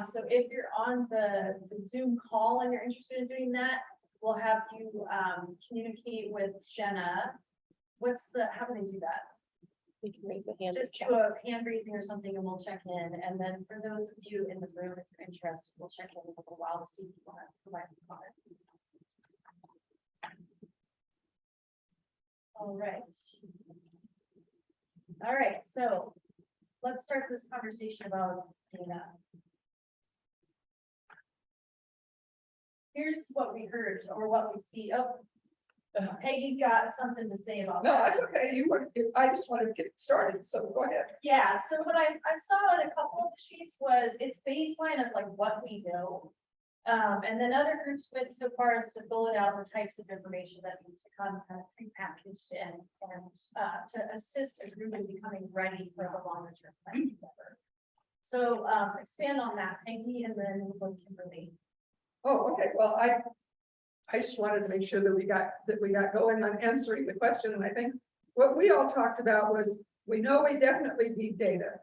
So if you're on the Zoom call and you're interested in doing that, we'll have you communicate with Jenna. How do they do that? We can raise a hand. Just do a hand raising or something and we'll check in. And then for those of you in the room, if you're interested, we'll check in in a little while to see if you want to provide some comment. All right. So let's start this conversation about data. Here's what we heard or what we see. Oh, Peggy's got something to say about No, that. that's okay. I just wanted to get it started, so go ahead. Yeah, so what I saw in a couple of the sheets was it's baseline of like what we know. And then other groups went so far as to bullet out the types of information that needs to come kind of prepackaged and to assist a group in becoming ready for the longer term plan together. So expand on that, Peggy, and then we'll go to Kimberly. Oh, okay. Well, I just wanted to make sure that we got going on answering the question. And I think what we all talked about was, we know we definitely need data.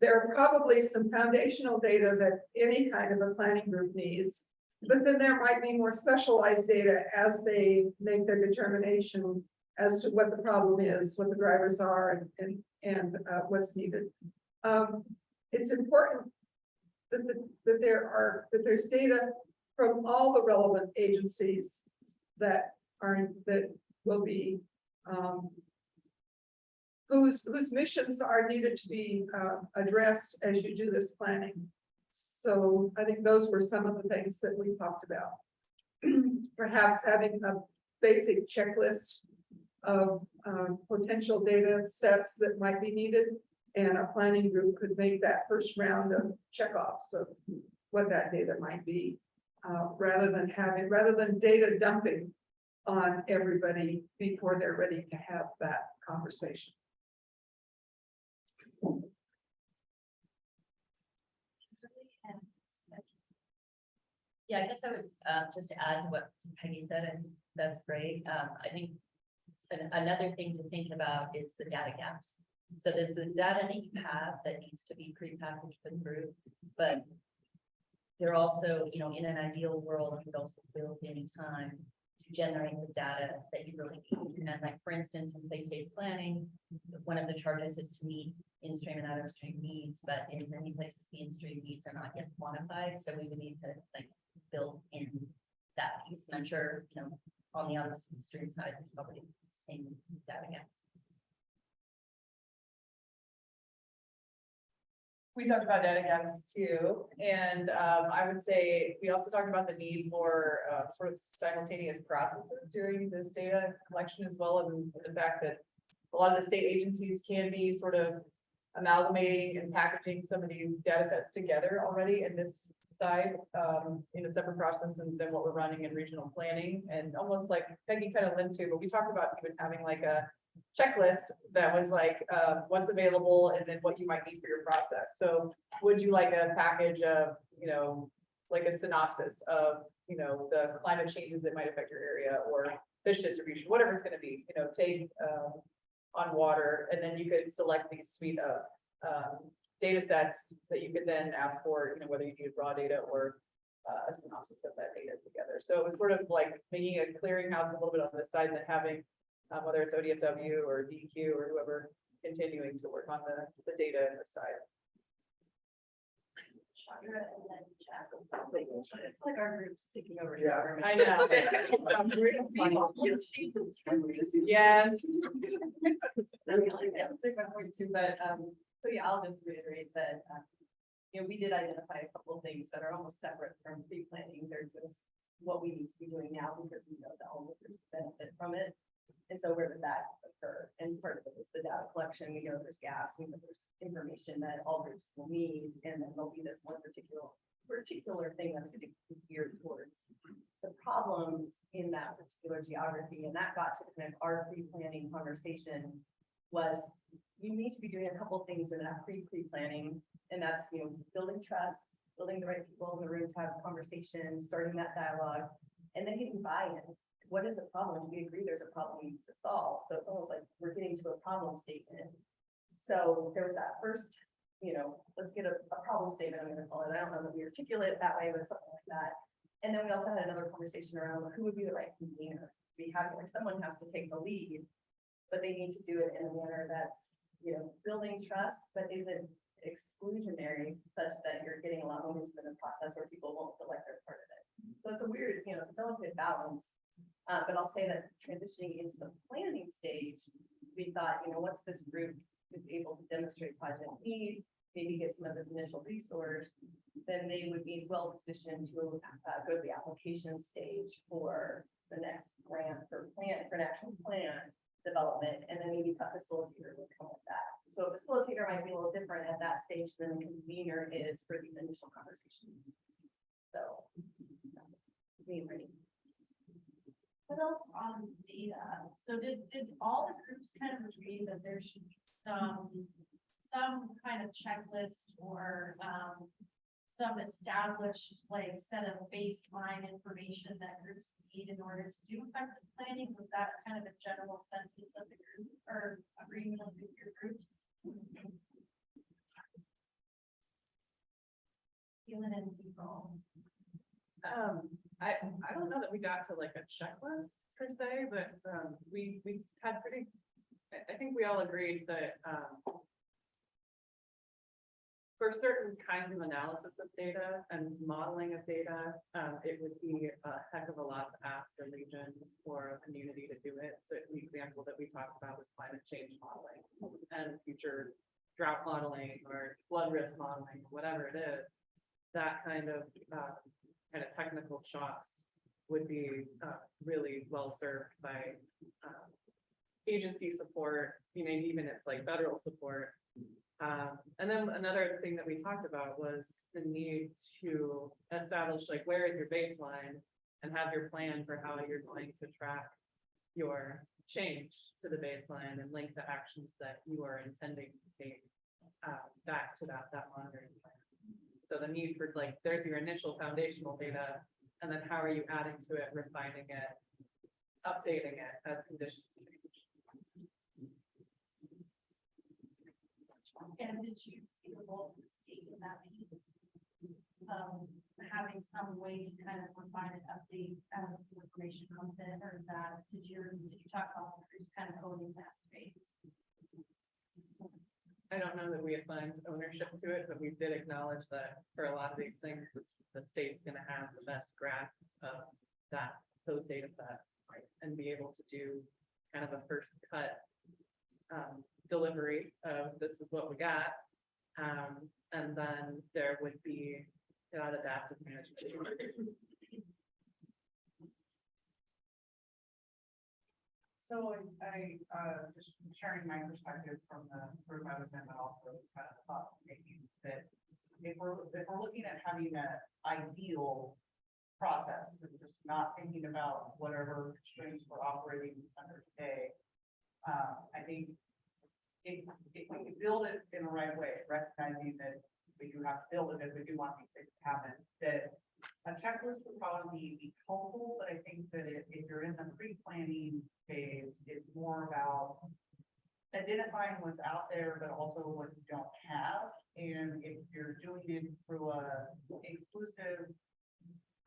There are probably some foundational data that any kind of a planning group needs, but then there might be more specialized data as they make their determination as to what the problem is, what the drivers are, and what's needed. It's important that there's data from all the relevant agencies that will be whose missions are needed to be addressed as you do this planning. So I think those were some of the things that we talked about. Perhaps having a basic checklist of potential data sets that might be needed, and a planning group could make that first round of checkoffs of what that data might be, rather than data dumping on everybody before they're ready to have that conversation. Yeah, I guess I would just add to what Peggy said, and that's great. I think another thing to think about is the data gaps. So there's the data that you have that needs to be prepackaged for the group, but they're also, you know, in an ideal world, you would also build in time to generate the data that you really need. And then, like, for instance, in place-based planning, one of the charges is to meet in-stream and out-of-stream needs, but in many places, the in-stream needs are not yet quantified. So we would need to like build in that piece. And I'm sure, you know, on the out-of-stream side, there's probably the same data gaps. We talked about data gaps too, and I would say we also talked about the need for sort of simultaneous processes during this data collection as well, and the fact that a lot of the state agencies can be sort of amalgamating and packaging some of these data sets together already in this side in a separate process than what we're running in regional planning, and almost like Peggy kind of linked to, but we talked about even having like a checklist that was like what's available and then what you might need for your process. So would you like a package of, you know, like a synopsis of, you know, the climate changes that might affect your area, or fish distribution, whatever it's going to be, you know, take on water, and then you could select these suite of data sets that you could then ask for, you know, whether you need raw data or a synopsis of that data together. So it was sort of like making a clearinghouse a little bit on this side, and then having whether it's ODFW or DQ or whoever continuing to work on the data in the side. Like our group's taking over. Yeah. I know. Yes. Take my point too, but so yeah, I'll just reiterate that you know, we did identify a couple of things that are almost separate from pre-planning. They're just what we need to be doing now because we know that all of us benefit from it. And so where did that occur? And part of it was the data collection. We know there's gaps, we know there's information that all groups will need, and then there'll be this one particular thing that's going to be geared towards the problems in that particular geography. And that got to kind of our pre-planning conversation was you need to be doing a couple of things in that pre-planning, and that's, you know, building trust, building the right people in the room to have conversations, starting that dialogue, and then getting buy-in. What is the problem? We agree there's a problem we need to solve. So it's almost like we're getting to a problem statement. So there was that first, you know, let's get a problem statement, I'm going to call it. I don't know that we articulate it that way, but something like that. And then we also had another conversation around who would be the right convener. We have like someone has to take the lead, but they need to do it in a manner that's, you know, building trust, but isn't exclusionary, such that you're getting a lot more into the process where people won't feel like they're part of it. So it's a weird, you know, it's a delicate balance. But I'll say that transitioning into the planning stage, we thought, you know, what's this group is able to demonstrate project need, maybe get some of this initial resource, then they would be well positioned to go to the application stage for the next grant for an actual plan development, and then maybe a facilitator would come with that. So a facilitator might be a little different at that stage than the convener is for these initial conversations. So. Being ready. What else on data? So did all the groups kind of agree that there should be some kind of checklist or some established like set of baseline information that groups need in order to do effective planning? Was that kind of a general census of the group or agreement of your groups? Feeling in people. I don't know that we got to like a checklist per se, but we had pretty, I think we all agreed that for certain kinds of analysis of data and modeling of data, it would be a heck of a lot to ask a region or a community to do it. So the example that we talked about was climate change modeling and future drought modeling or flood risk modeling, whatever it is. That kind of technical chops would be really well served by agency support, even it's like federal support. And then another thing that we talked about was the need to establish like where is your baseline and have your plan for how you're going to track your change to the baseline and link the actions that you are intending to take back to that monitoring plan. So the need for like, there's your initial foundational data, and then how are you adding to it, refining it, updating it as conditions change. And did you see the role of the state in that piece? Having some way to kind of refine and update as the information comes in, or is that, did you talk about who's kind of owning that space? I don't know that we assigned ownership to it, but we did acknowledge that for a lot of these things, the state's going to have the best grasp of those data sets, right, and be able to do kind of a first cut delivery of this is what we got. And then there would be that adaptive management. So I just sharing my perspective from the group I was in, but also kind of thought making that if we're looking at having an ideal process and just not thinking about whatever constraints we're operating under today, I think if we can build it in the right way, recognizing that we do have to build it if we do want these things to happen, that a checklist would probably be helpful, but I think that if you're in the pre-planning phase, it's more about identifying what's out there, but also what you don't have. And if you're doing it through a inclusive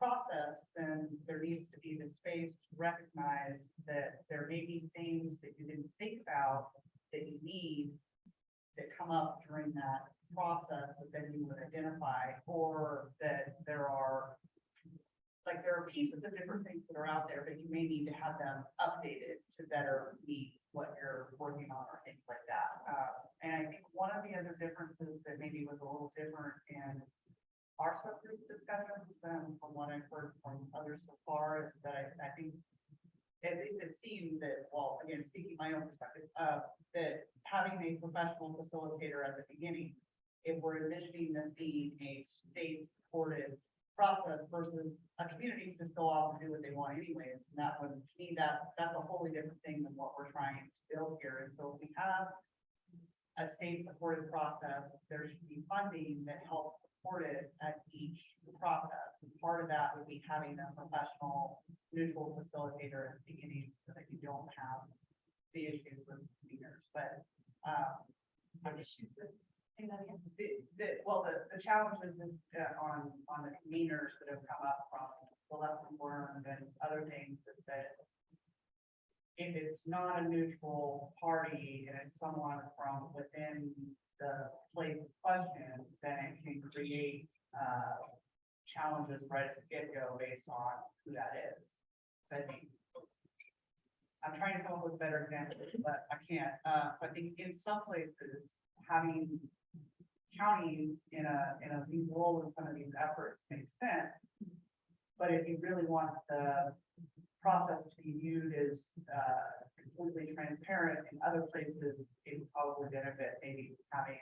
process, then there needs to be the space to recognize that there may be things that you didn't think about that you need that come up during that process that then you would identify, or that there are pieces of different things that are out there, but you may need to have them updated to better meet what you're working on or things like that. And I think one of the other differences that maybe was a little different in our subgroup discussions than from what I've heard from others so far is that I think at least it seemed that, well, again, speaking my own perspective, that having a professional facilitator at the beginning, if we're envisioning this being a state-supported process versus a community can just go off and do what they want anyways, and that would, to me, that's a wholly different thing than what we're trying to build here. And so if we have a state-supported process, there should be funding that helps support it at each process. And part of that would be having a professional, neutral facilitator at the beginning so that you don't have the issues with leaders. But the challenges on the conveners that have come up from the lessons learned and other things is that if it's not a neutral party and it's someone from within the place of question, then it can create challenges right at the get-go based on who that is. I think I'm trying to come up with better examples, but I can't. So I think in some places, having counties in a lead role in some of these efforts makes sense. But if you really want the process to be viewed as completely transparent in other places, it would probably benefit maybe having,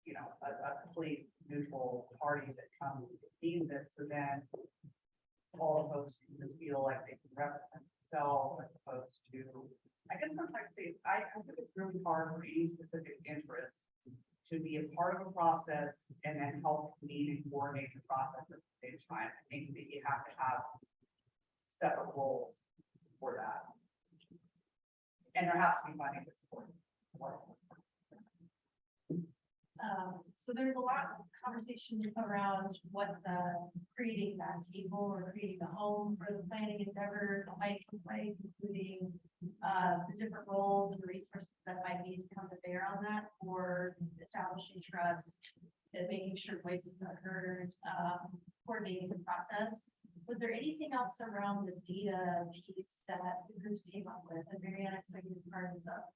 you know, a complete neutral party that comes and deems it, so then all of those can just feel like they can represent themselves as opposed to, I guess what I'm trying to say, I think it's really hard for any specific interest to be a part of a process and then help lead and coordinate the process at the same time. I think that you have to have separate roles for that. And there has to be funding to support. So there's a lot of conversation around what the creating that table or creating the home for the planning endeavor might look like, including the different roles and resources that might need to come to bear on that, for establishing trust and making sure voices are heard, coordinating the process. Was there anything else around the data piece that the groups came up with? And Marianne, so you part this up.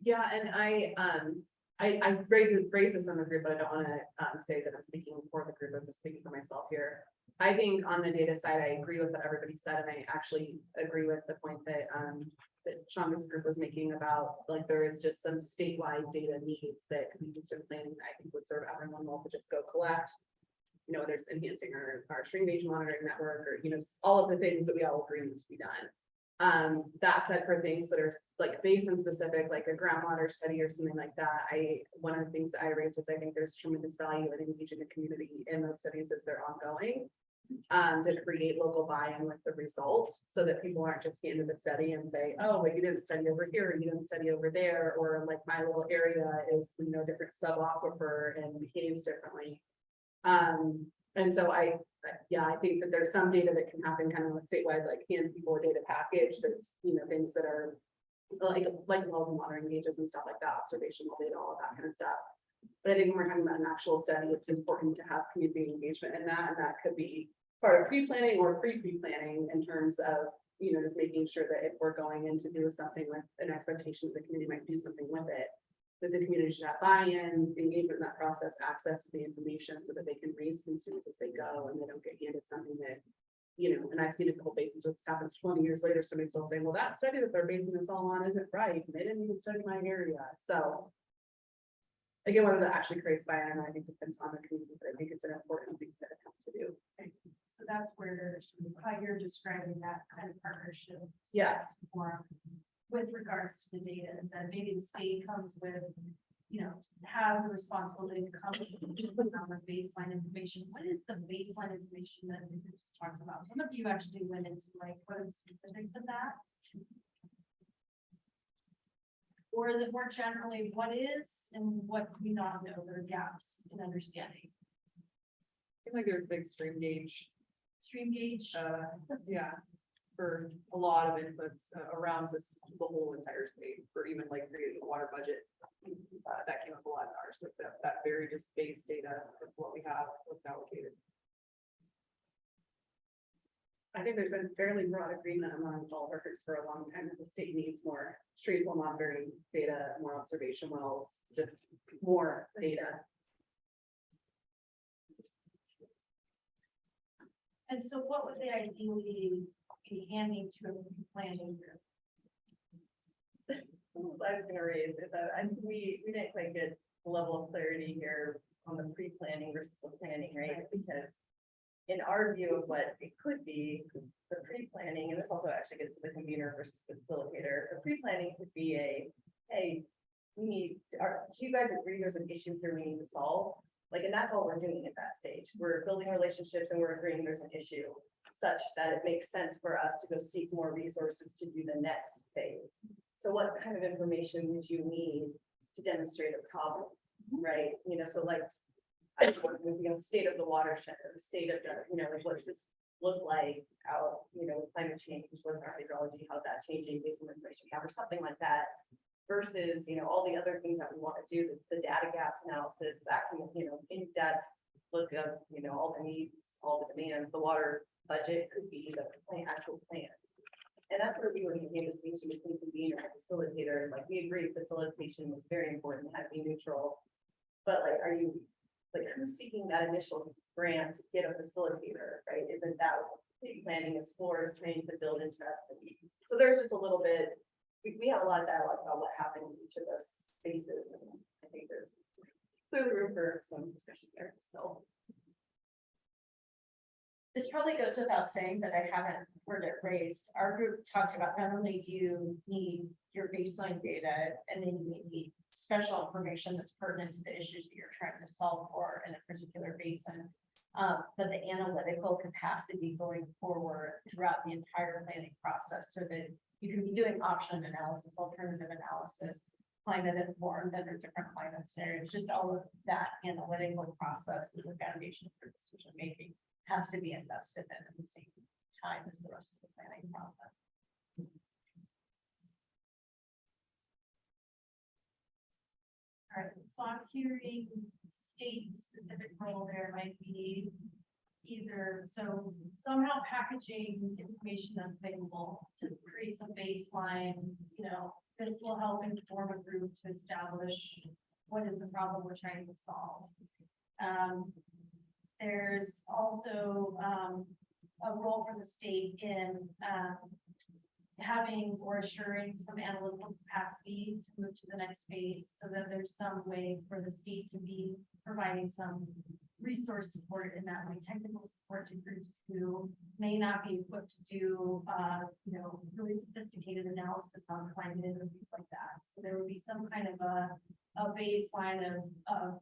Yeah, and I raised this in the group, but I don't want to say that I'm speaking for the group. I'm just speaking for myself here. I think on the data side, I agree with what everybody said, and I actually agree with the point that Chandra's group was making about, like, there is just some statewide data needs that could be used in planning that I think would serve everyone well to just go collect. You know, there's enhancing our stream gauge monitoring network, or, you know, all of the things that we all agree need to be done. That said, for things that are like basin specific, like a groundwater study or something like that, one of the things that I raised is I think there's tremendous value in engaging the community in those studies as they're ongoing, to create local buy-in with the result, so that people aren't just getting into the study and say, oh, but you didn't study over here, you didn't study over there, or like my little area is, you know, different sub-aquifer and behaves differently. And so I think that there's some data that can happen kind of like statewide, like hand people a data package that's, you know, things that are like local monitoring gauges and stuff like that, observational data, all of that kind of stuff. But I think when we're talking about an actual study, it's important to have community engagement in that, and that could be part of pre-planning or pre-planning in terms of, you know, just making sure that if we're going in to do something with an expectation that the community might do something with it, that the community should have buy-in, engagement in that process, access to the information so that they can raise concerns as they go, and they don't get handed something that, you know, and I've seen a couple basins where this happens 20 years later, somebody's still saying, well, that study that they're basing this all on isn't right, and they didn't even study my area. So again, whether that actually creates buy-in, I think depends on the community, but I think it's an important thing to attempt to do. So that's where how you're describing that kind of partnership. Yes. With regards to the data, and then maybe the state comes with, you know, has a responsibility to come with baseline information. What is the baseline information that the groups talked about? Some of you actually went into like, what are the specifics of that? Or is it more generally what is and what do we not know? There are gaps in understanding. I feel like there's big stream gauge. Stream gauge. Yeah, for a lot of inputs around this, the whole entire state, for even like creating a water budget. That came up a lot in ours, like that very just base data of what we have, what's allocated. I think there's been fairly broad agreement among all workers for a long time that the state needs more streamflow monitoring data, more observation wells, just more data. And so what would they ideally be handing to a planning group? I was gonna raise it, and we didn't quite get the level of clarity here on the pre-planning versus the planning, right? Because in our view of what it could be, the pre-planning, and this also actually gets to the convener versus facilitator, the pre-planning could be hey, do you guys agree there's an issue here we need to solve? Like, and that's all we're doing at that stage. We're building relationships and we're agreeing there's an issue such that it makes sense for us to go seek more resources to do the next phase. So what kind of information would you need to demonstrate a problem, right? You know, so like, I don't know, the state of the watershed, or the state of the, you know, like, what's this look like out, you know, with climate change, what's our hydrology, how's that changing based on the information we have, or something like that. Versus, you know, all the other things that we want to do, the data gaps analysis, that can, you know, in-depth look of, you know, all the needs, all the demands, the water budget could be the actual plan. And that's where we were making a distinction between convener and facilitator, and like, we agree facilitation was very important, had to be neutral. But like, are you, like, who's seeking that initial grant to get a facilitator, right? Isn't that what planning explores, trying to build interest? And so there's just a little bit, we had a lot of dialogue about what happened in each of those spaces, and I think there's clearly room for some discussion there still. This probably goes without saying, but I haven't heard it raised. Our group talked about not only do you need your baseline data, and then you need special information that's pertinent to the issues that you're trying to solve for in a particular basin. But the analytical capacity going forward throughout the entire planning process, so that you can be doing option analysis, alternative analysis, climate informed under different climate scenarios. Just all of that analytical process is a foundation for decision making, has to be invested in at the same time as the rest of the planning process. All right, so I'm hearing state specific role there might be either, so somehow packaging information that's available to create some baseline, this will help inform a group to establish what is the problem we're trying to solve. There's also a role for the state in having or assuring some analytical capacity to move to the next phase, so that there's some way for the state to be providing some resource support in that way, technical support to groups who may not be equipped to do, really sophisticated analysis on climate and things like that. So there would be some kind of a baseline of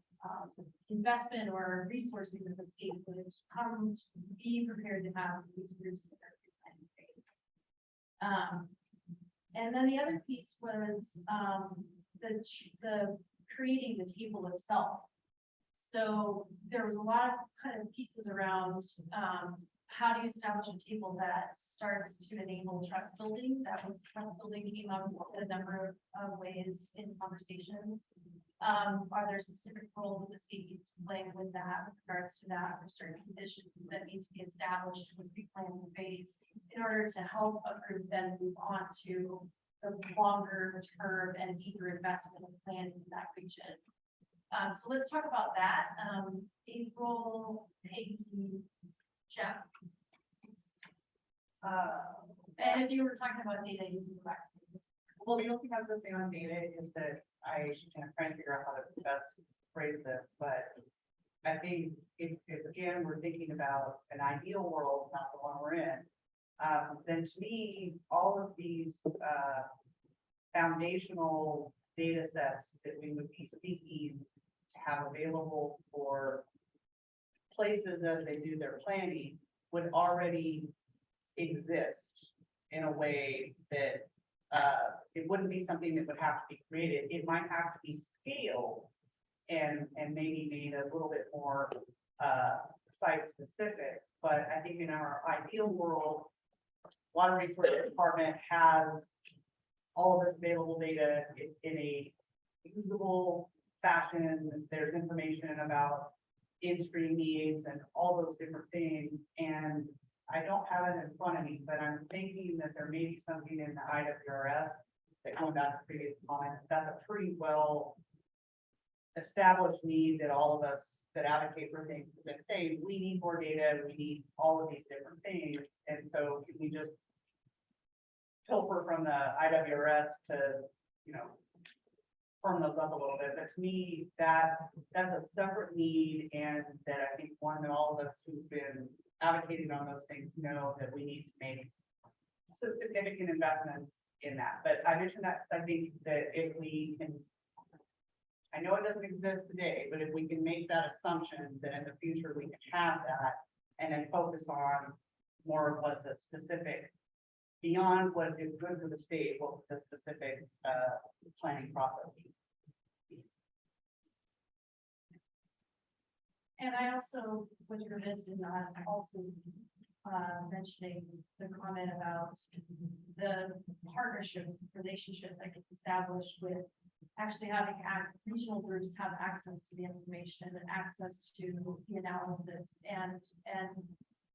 investment or resources that the state would come to be prepared to have these groups in their planning phase. And then the other piece was the creating the table itself. So there was a lot of kind of pieces around how do you establish a table that starts to enable trust building. That was trust building came up in a number of ways in conversations. Are there specific roles that the state needs to play with that, with regards to that, or certain conditions that need to be established with pre-planning phase in order to help a group then move on to the longer term and deeper investment of planning in that region. So let's talk about that. April, Peggy, Jeff. And if you were talking about data, you can go back to this. Well, the only thing I was gonna say on data is that I am trying to figure out how to best phrase this, but I think if again, we're thinking about an ideal world, not the one we're in, then to me, all of these foundational data sets that we would be seeking to have available for places as they do their planning would already exist in a way that it wouldn't be something that would have to be created. It might have to be scaled and maybe made a little bit more site specific. But I think in our ideal world, Water Resources Department has all of this available data. It's in a usable fashion. There's information about in-stream needs and all those different things. And I don't have it in front of me, but I'm thinking that there may be something in the IWRS that, going back to previous comments, that's a pretty well established need that all of us that advocate for things that say we need more data, we need all of these different things. And so can we just pilfer from the IWRS to, firm those up a little bit? But to me, that's a separate need, and that I think one that all of us who've been advocating on those things know that we need to make some significant investments in that. But I mentioned that I think that if we can, I know it doesn't exist today, but if we can make that assumption that in the future we can have that, and then focus on more of what the specific, beyond what is good for the state, what the specific planning process is. And I also was remiss in not also mentioning the comment about the partnership relationship that gets established with actually having regional groups have access to the information and access to the analysis and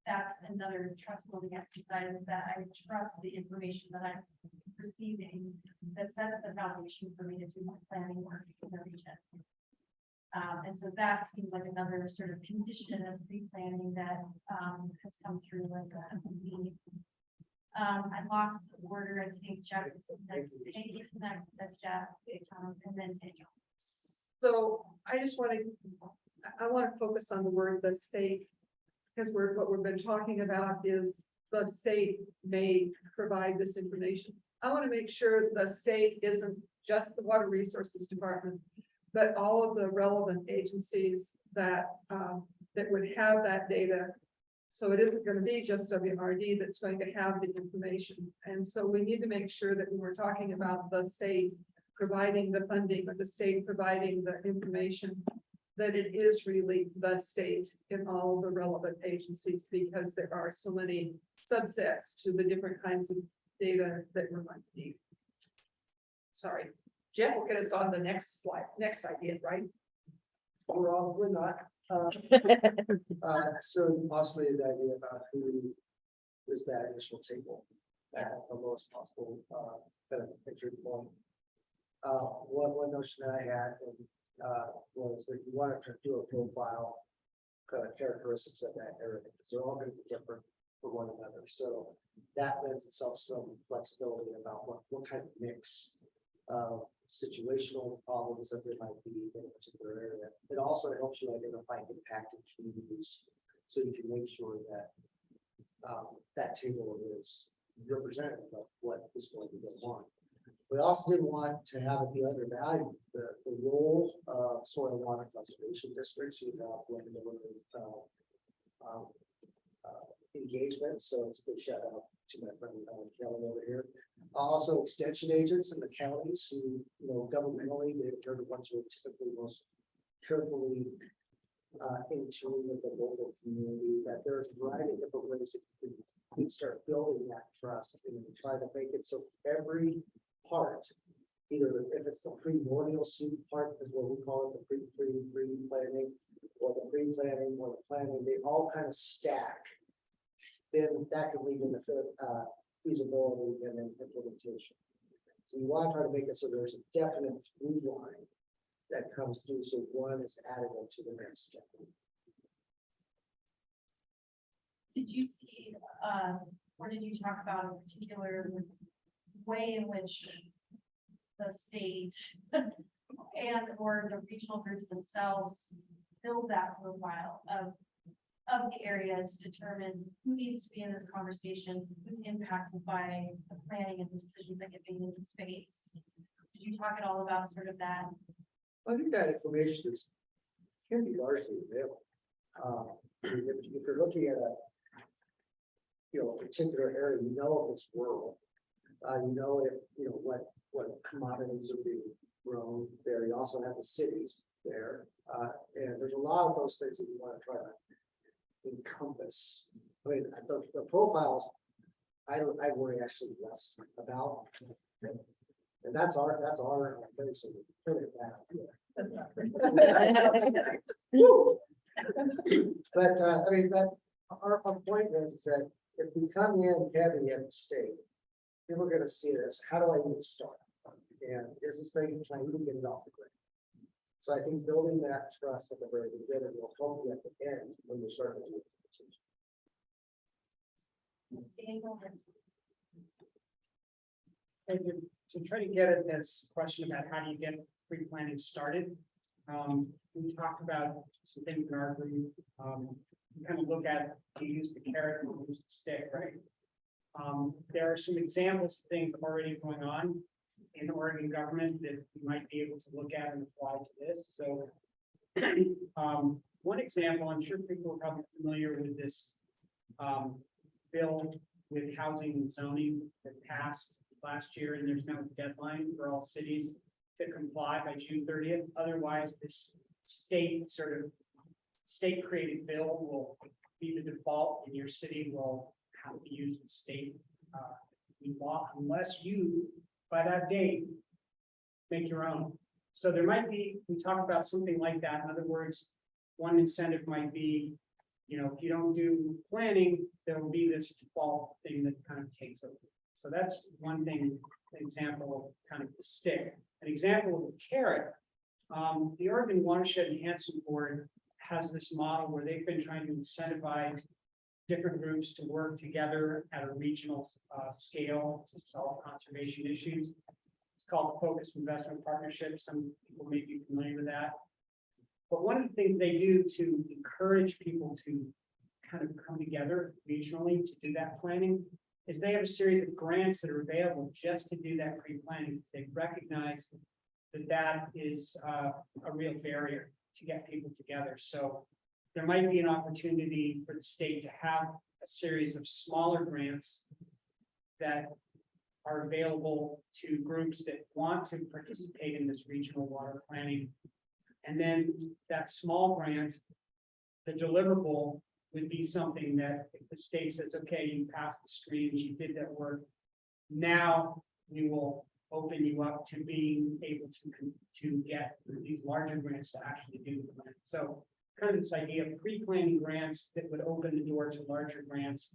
that's another trust building exercise, that I trust the information that I'm receiving that sets the foundation for me to do my planning work in the region. And so that seems like another sort of condition of pre-planning that has come through as a need. I lost the order, I think Jeff was next, Peggy was next, that's Jeff, and then Daniel. So I just want to, I want to focus on the word the state. Because what we've been talking about is the state may provide this information. I want to make sure the state isn't just the Water Resources Department, but all of the relevant agencies that, that would have that data. So it isn't going to be just WRD that's going to have the information. And so we need to make sure that when we're talking about the state providing the funding or the state providing the information, that it is really the state in all the relevant agencies, because there are so many subsets to the different kinds of data that we're going to need. Sorry, Jeff will get us on the next slide, next idea, right? Probably not. So possibly the idea about who is that initial table at the lowest possible benefit entry point. One notion that I had was that you wanted to do a profile characteristics of that area, because they're all going to be different for one another. So that lends itself some flexibility about what kind of mix of situational problems that there might be in a particular area. It also helps you identify impacted communities, so you can make sure that that table is representative of what is going to go on. We also didn't want to have it be undervalued. The role of soil and water conservation districts, you have engagement. So it's a big shout out to my friend Kelly over here. Also, extension agents in the counties who, governmentally, they're the ones who are typically most carefully in tune with the local community. That there's a variety of different ways that you can start building that trust and try to make it so every part, either if it's the primordial seed part, is what we call it, the pre-planning, or the pre-planning, or the planning, they all kind of stack. Then that can lead into feasibility and then implementation. So you want to try to make it so there's a definite through line that comes through, so one is additive to the next step. Did you see, or did you talk about a particular way in which the state and or the regional groups themselves build that profile of the area to determine who needs to be in this conversation, who's impacted by the planning and the decisions that get made into space? Did you talk at all about sort of that? I think that information can be largely available. If you're looking at a particular area, if it's rural, if what commodities are being grown there. You also have the cities there, and there's a lot of those things that you want to try to encompass. I mean, the profiles I worry actually less about, and that's our place. But I mean, that our point is that if we come in heavy at the state, people are going to see this. How do I even start? And is this thing trying to get it off the grid? So I think building that trust at the very beginning will help you at the end when you start to do it. And to try to get at this question about how do you get pre-planning started, we talked about some things in our group. You kind of look at, you use the carrot and use the stick, right? There are some examples of things already going on in the Oregon government that you might be able to look at and apply to this. So one example, I'm sure people are probably familiar with this bill with housing and zoning that passed last year, and there's now a deadline for all cities to comply by June 30th. Otherwise, this state created bill will be the default, and your city will have to use the state law unless you, by that date, make your own. So there might be, we talk about something like that. In other words, one incentive might be you know, if you don't do planning, there will be this default thing that kind of takes over. So that's one thing, example of kind of the stick. An example of the carrot, the Oregon Watershed Enhancement Board has this model where they've been trying to incentivize different groups to work together at a regional scale to solve conservation issues. It's called the Focused Investment Partnership. Some people may be familiar with that. But one of the things they do to encourage people to kind of come together regionally to do that planning is they have a series of grants that are available just to do that pre-planning. They recognize that that is a real barrier to get people together. So there might be an opportunity for the state to have a series of smaller grants that are available to groups that want to participate in this regional water planning. And then that small grant, the deliverable would be something that if the state says, okay, you passed the streams, you did that work. Now we will open you up to being able to get these larger grants to actually do the plan. So kind of this idea of pre-planning grants that would open the door to larger grants.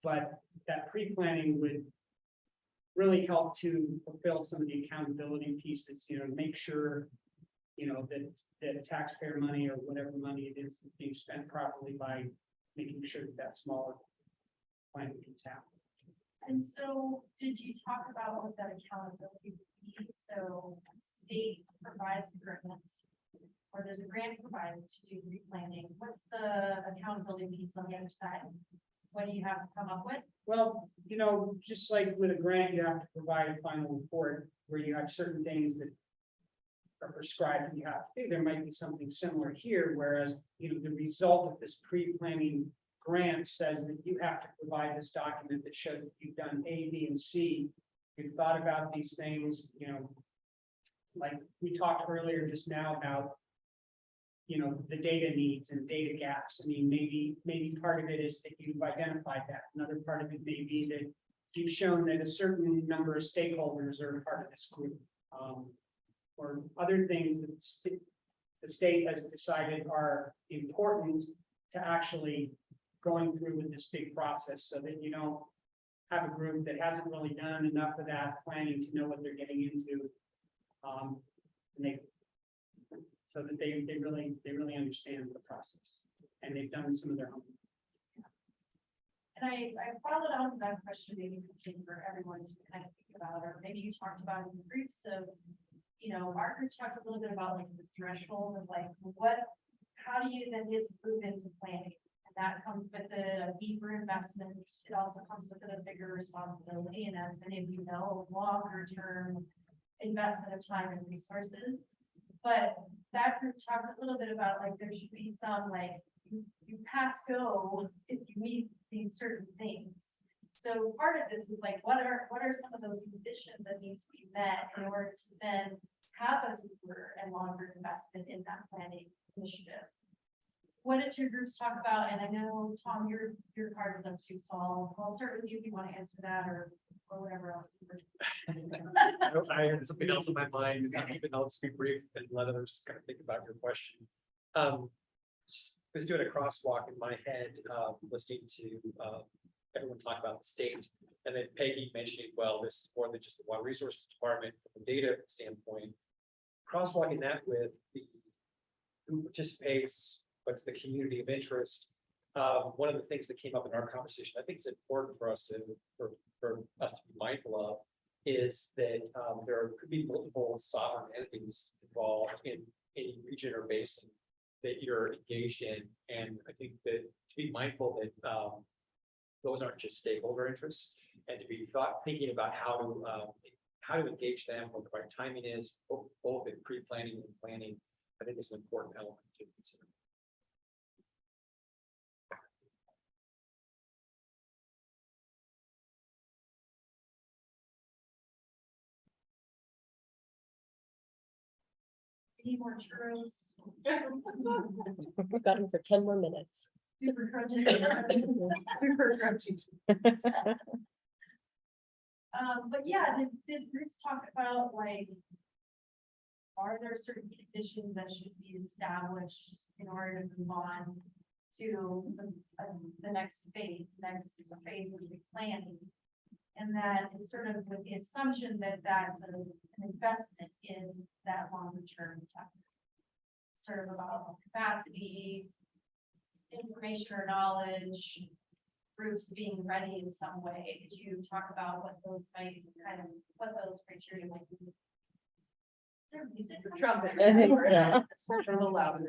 But that pre-planning would really help to fulfill some of the accountability pieces, you know, make sure, you know, that taxpayer money or whatever money it is being spent properly by making sure that that smaller plan can tap. And so did you talk about what that accountability would be? So state provides the grants, or there's a grant provided to do replanning. What's the accountability piece on the other side? What do you have to come up with? Well, you know, just like with a grant, you have to provide a final report where you have certain things that are prescribed and you have to do. There might be something similar here, whereas, you know, the result of this pre-planning grant says that you have to provide this document that shows that you've done A, B, and C. You've thought about these things, you know, like we talked earlier just now about, you know, the data needs and data gaps. I mean, maybe part of it is that you've identified that. Another part of it may be that you've shown that a certain number of stakeholders are part of this group. Or other things that the state has decided are important to actually going through with this big process, so that you don't have a group that hasn't really done enough of that planning to know what they're getting into. So that they really understand the process and they've done some of their homework. And I followed on to that question, maybe something for everyone to kind of think about, or maybe you talked about in groups of, you know, our group talked a little bit about like the threshold of like how do you then get to move into planning? And that comes with a deeper investment. It also comes with a bigger responsibility. And as many of you know, longer term investment of time and resources. But that group talked a little bit about like there should be some like you pass go if you meet these certain things. So part of this is like what are some of those conditions that need to be met in order to then have a deeper and longer investment in that planning initiative? What did your groups talk about? And I know Tom, your card is up too, so I'll start with you if you want to answer that or whatever else. I had something else in my mind, even I'll just be brief and let others kind of think about your question. Just was doing a crosswalk in my head, listening to everyone talk about the state, and then Peggy mentioning, well, this is more than just the Water Resources Department from a data standpoint. Crosswalking that with the who participates, what's the community of interest. One of the things that came up in our conversation, I think it's important for us to be mindful of, is that there could be multiple sovereign entities involved in any region or basin that you're engaged in, and I think that to be mindful that those aren't just stakeholder interests, and to be thinking about how to engage them, what the right timing is, both in pre-planning and planning. I think is an important element to consider. Any more churros? We've got them for 10 more minutes. Super crunchy. Super crunchy. But yeah, did groups talk about like, are there certain conditions that should be established in order to move on the next phase, which would be planning. And that is sort of with the assumption that that's an investment in that longer term chapter. Sort of about capacity, information or knowledge, groups being ready in some way. Could you talk about what those might what those criteria might be? Is there music? Trumpet. Yeah. From a loud.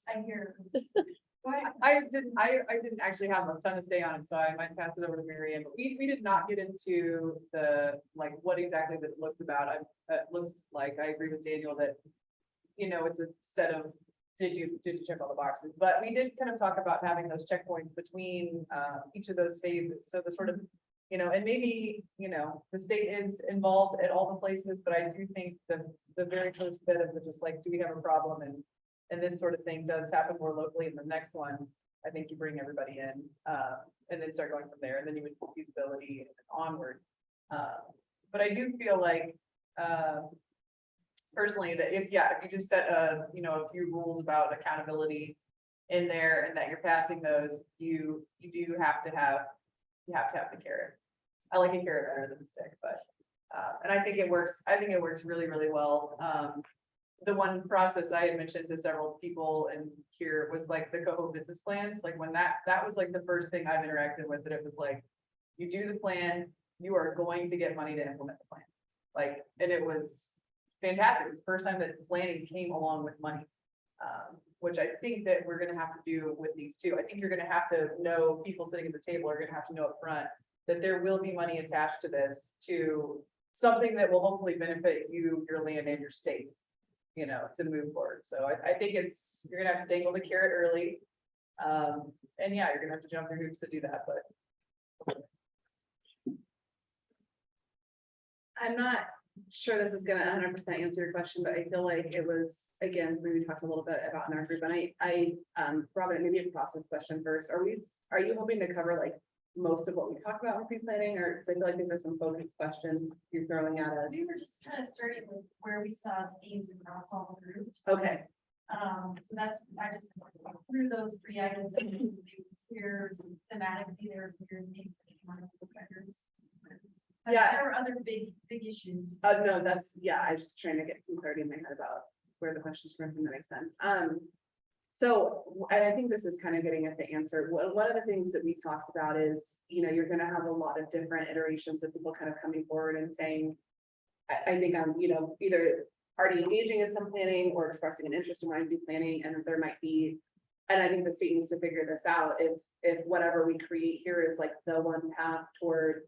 I hear. I didn't actually have a ton to say on it, so I might pass it over to Mary Ann, but we did not get into the, like, what exactly this looks about. It looks like, I agree with Daniel that, it's a set of, did you check all the boxes? But we did kind of talk about having those checkpoints between, each of those phases, so the sort of, and maybe, the state is involved at all the places, but I do think the very first bit of the, just like, do we have a problem, and this sort of thing does happen more locally in the next one. I think you bring everybody in, and then start going from there, and then you would feasibility and onward. But I do feel like, personally, that if you just set a few rules about accountability in there, and that you're passing those, you do have to have the carrot. I like a carrot better than a stick, but and I think it works. I think it works really, really well. The one process I had mentioned to several people and here was like the Coho business plans. Like when that was like the first thing I've interacted with, that it was like, you do the plan, you are going to get money to implement the plan. Like, and it was fantastic. It was the first time that planning came along with money. Which I think that we're gonna have to do with these two. I think you're gonna have to know, people sitting at the table are gonna have to know up front that there will be money attached to this, to something that will hopefully benefit you, your land, and your state, to move forward. So I think you're gonna have to dangle the carrot early. And yeah, you're gonna have to jump through hoops to do that, but. I'm not sure this is gonna 100% answer your question, but I feel like it was, again, we talked a little bit about in our group, and Robin, maybe a process question first. Are you hoping to cover like most of what we talked about in pre-planning, or because I feel like these are some focused questions you're throwing at us? We were just kind of starting with where we saw themes across all the groups. Okay. So that's, I just went through those 3 items and here's thematically there are things that you want to look at groups. But Yeah. there are other big issues. No, I was just trying to get some clarity in my head about where the questions come from. That makes sense. So, and I think this is kind of getting at the answer. One of the things that we talked about is, you're gonna have a lot of different iterations of people kind of coming forward and saying, I think I'm, either already engaging in some planning or expressing an interest in wanting to do planning, and there might be, and I think the state needs to figure this out, if whatever we create here is like the one path toward,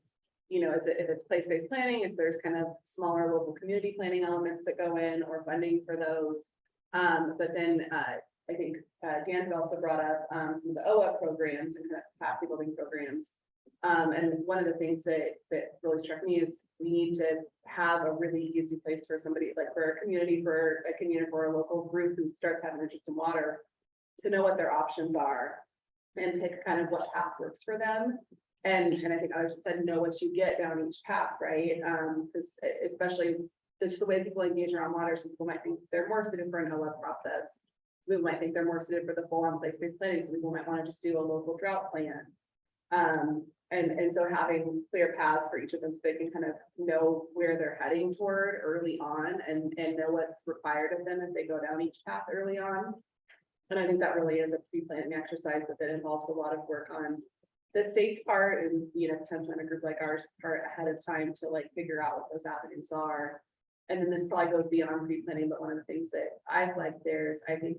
if it's place-based planning, if there's kind of smaller local community planning elements that go in, or funding for those. But then I think Dan had also brought up some of the OEP programs and kind of capacity building programs. And one of the things that really struck me is we need to have a really easy place for somebody, like for a community, for a local group who starts having interest in water, to know what their options are and pick kind of what path works for them. And I think I just said, know what you get down each path, right? Because especially just the way people engage around water, some people might think they're more suited for an OEP process. Some people might think they're more suited for the full-on place-based planning. Some people might want to just do a local drought plan. And so having clear paths for each of them, so they can kind of know where they're heading toward early on, and know what's required of them if they go down each path early on. And I think that really is a pre-planning exercise that involves a lot of work on the state's part, and potentially on a group like ours part ahead of time to like figure out what those avenues are. And then this probably goes beyond pre-planning, but one of the things that I've liked there is I think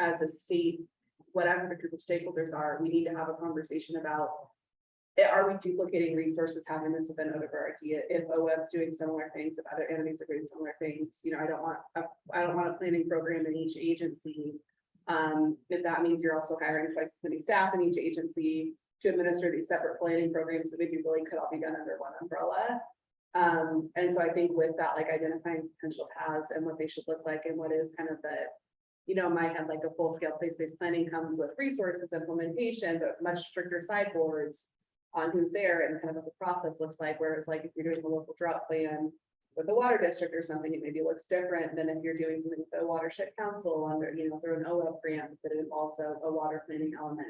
as a state, whatever the group of stakeholders are, we need to have a conversation about, are we duplicating resources, having this within OWRD, if OEP's doing similar things, if other entities are doing similar things, I don't want a planning program in each agency. If that means you're also hiring twice as many staff in each agency to administer these separate planning programs that maybe really could all be done under one umbrella. And so I think with that, like identifying potential paths and what they should look like, and what is kind of the, in my head, like a full-scale place-based planning comes with resources, implementation, but much stricter sideboards on who's there and kind of what the process looks like. Whereas like if you're doing a local drought plan, with the water district or something, it maybe looks different than if you're doing something with the watershed council under, through an OLEP grant that involves a water planning element.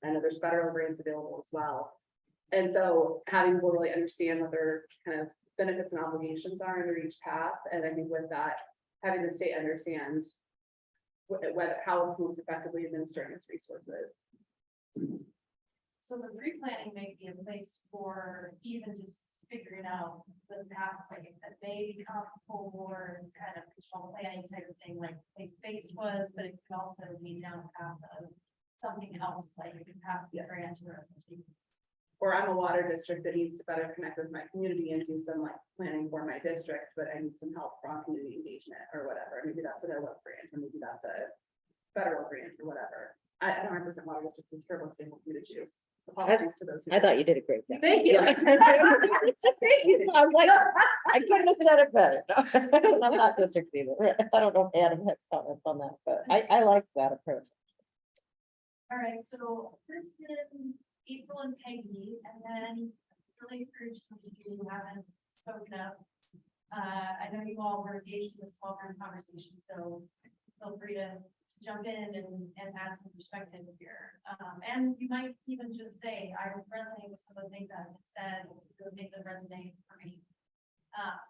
I know there's federal grants available as well. And so having people really understand what their kind of benefits and obligations are under each path, and I think with that, having the state understand how it's most effectively administering its resources. So the pre-planning may be a place for even just figuring out the pathway that may become for kind of control planning type of thing, like space was, but it could also be down the path of something else, like a capacity grant or something. Or I'm a water district that needs to better connect with my community and do some like planning for my district, but I need some help from community engagement or whatever. Maybe that's an OLEP grant, or maybe that's a federal grant or whatever. I don't represent water districts, it's a terrible example for me to choose. Apologies to those. I thought you did a great job. Thank you. Thank you. I was like, I couldn't have said it better. No, I'm not district either. I don't know if Adam had comments on that, but I like that approach. All right, so Kristen, April and Peggy, and then really encourage some of you who haven't spoken up. I know you all were engaged in the small group conversation, so feel free to jump in and add some perspective here. And you might even just say, I resonate with some of the things that have been said, so make them resonate for me.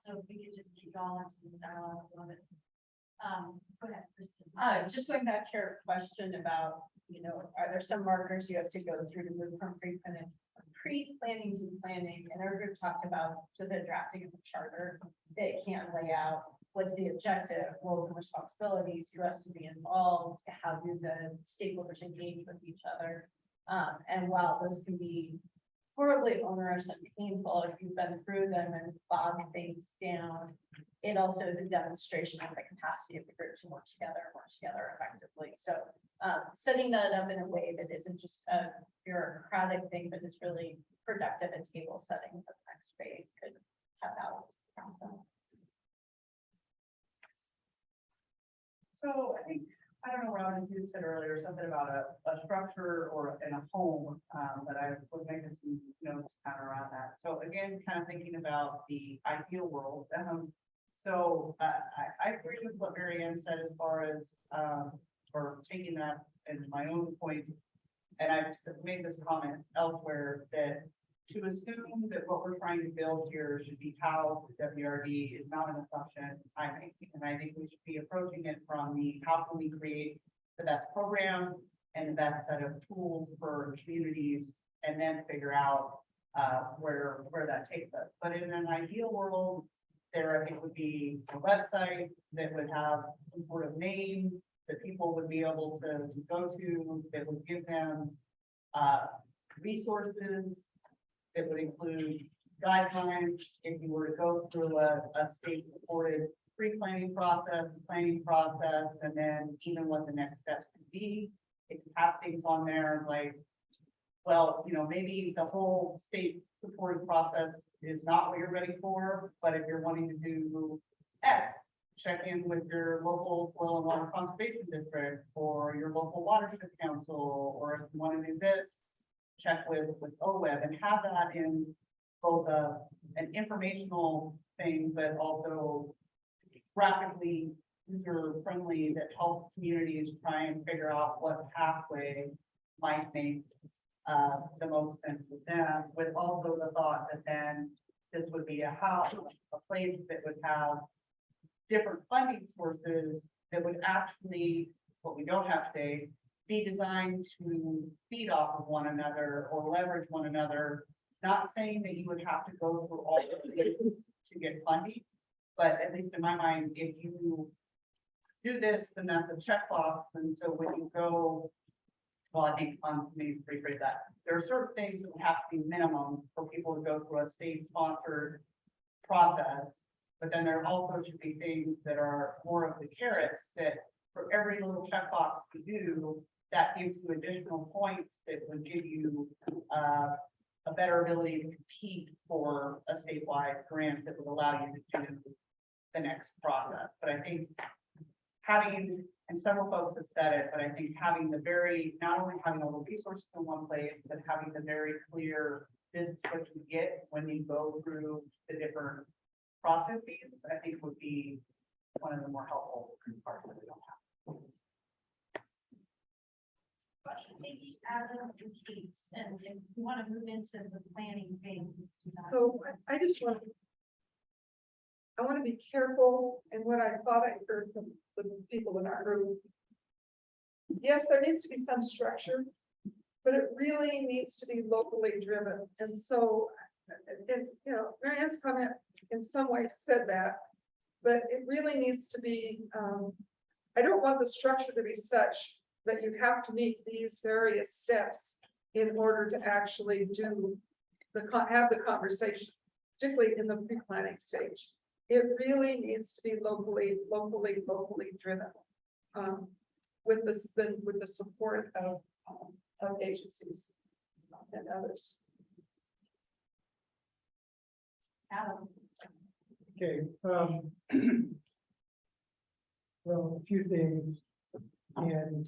So if we could just keep all into this dialogue a little bit. Go ahead, Kristen. Just going back to your question about, are there some markers you have to go through to move from pre-planning to planning? And our group talked about to the drafting of the charter, they can lay out what's the objective, roles and responsibilities, who has to be involved, how do the stakeholders engage with each other. And while those can be horribly onerous and painful if you've been through them and bogged things down, it also is a demonstration of the capacity of the group to work together effectively. So setting that up in a way that isn't just a bureaucratic thing, but is really productive and table setting for the next phase could have out. So I think, I don't know, Robin, you said earlier something about a structure or in a home, but I was making some notes kind of around that. So again, kind of thinking about the ideal world. So I agree with what Mary Ann said as far as, or taking that as my own point. And I've made this comment elsewhere that to assume that what we're trying to build here should be housed at WRD is not an assumption, I think. And I think we should be approaching it from the how can we create the best program and the best set of tools for communities, and then figure out where that takes us. But in an ideal world, there I think would be a website that would have some sort of name that people would be able to go to, that would give them resources, that would include guidelines if you were to go through a state-supported pre-planning process, planning process, and then even what the next steps could be. It could have things on there like, well, maybe the whole state-supported process is not what you're ready for, but if you're wanting to do X, check in with your local soil and water conservation district or your local watershed council, or if you want to do this, check with OWEB, and have that in both an informational thing, but also graphically user-friendly that helps communities try and figure out what pathway might make the most sense with them, with also the thought that then this would be a house, a place that would have different funding sources that would actually, what we don't have today, be designed to feed off of one another or leverage one another. Not saying that you would have to go through all of it to get funding, but at least in my mind, if you do this, then that's a checkbox. And so when you go, well, I think let me rephrase that. There are certain things that would have to be minimum for people to go through a state-sponsored process, but then there also should be things that are more of the carrots that for every little checkbox you do, that gives you additional points that would give you a better ability to compete for a statewide grant that would allow you to do the next process. But I think having, and several folks have said it, but I think having the very, not only having all the resources in one place, but having the very clear, this is what you get when you go through the different processes, but I think it would be one of the more helpful parts that we don't have. Maybe Adam and Kate, and if you want to move into the planning phase. So I just I want to be careful in what I thought I heard from the people in our group. Yes, there needs to be some structure, but it really needs to be locally driven. And so, and, you know, Marianne's comment in some ways said that, but it really needs to be, I don't want the structure to be such that you have to meet these various steps in order to actually have the conversation, particularly in the pre-planning stage. It really needs to be locally driven, with the support of agencies and others. Adam. Okay, well, a few things, and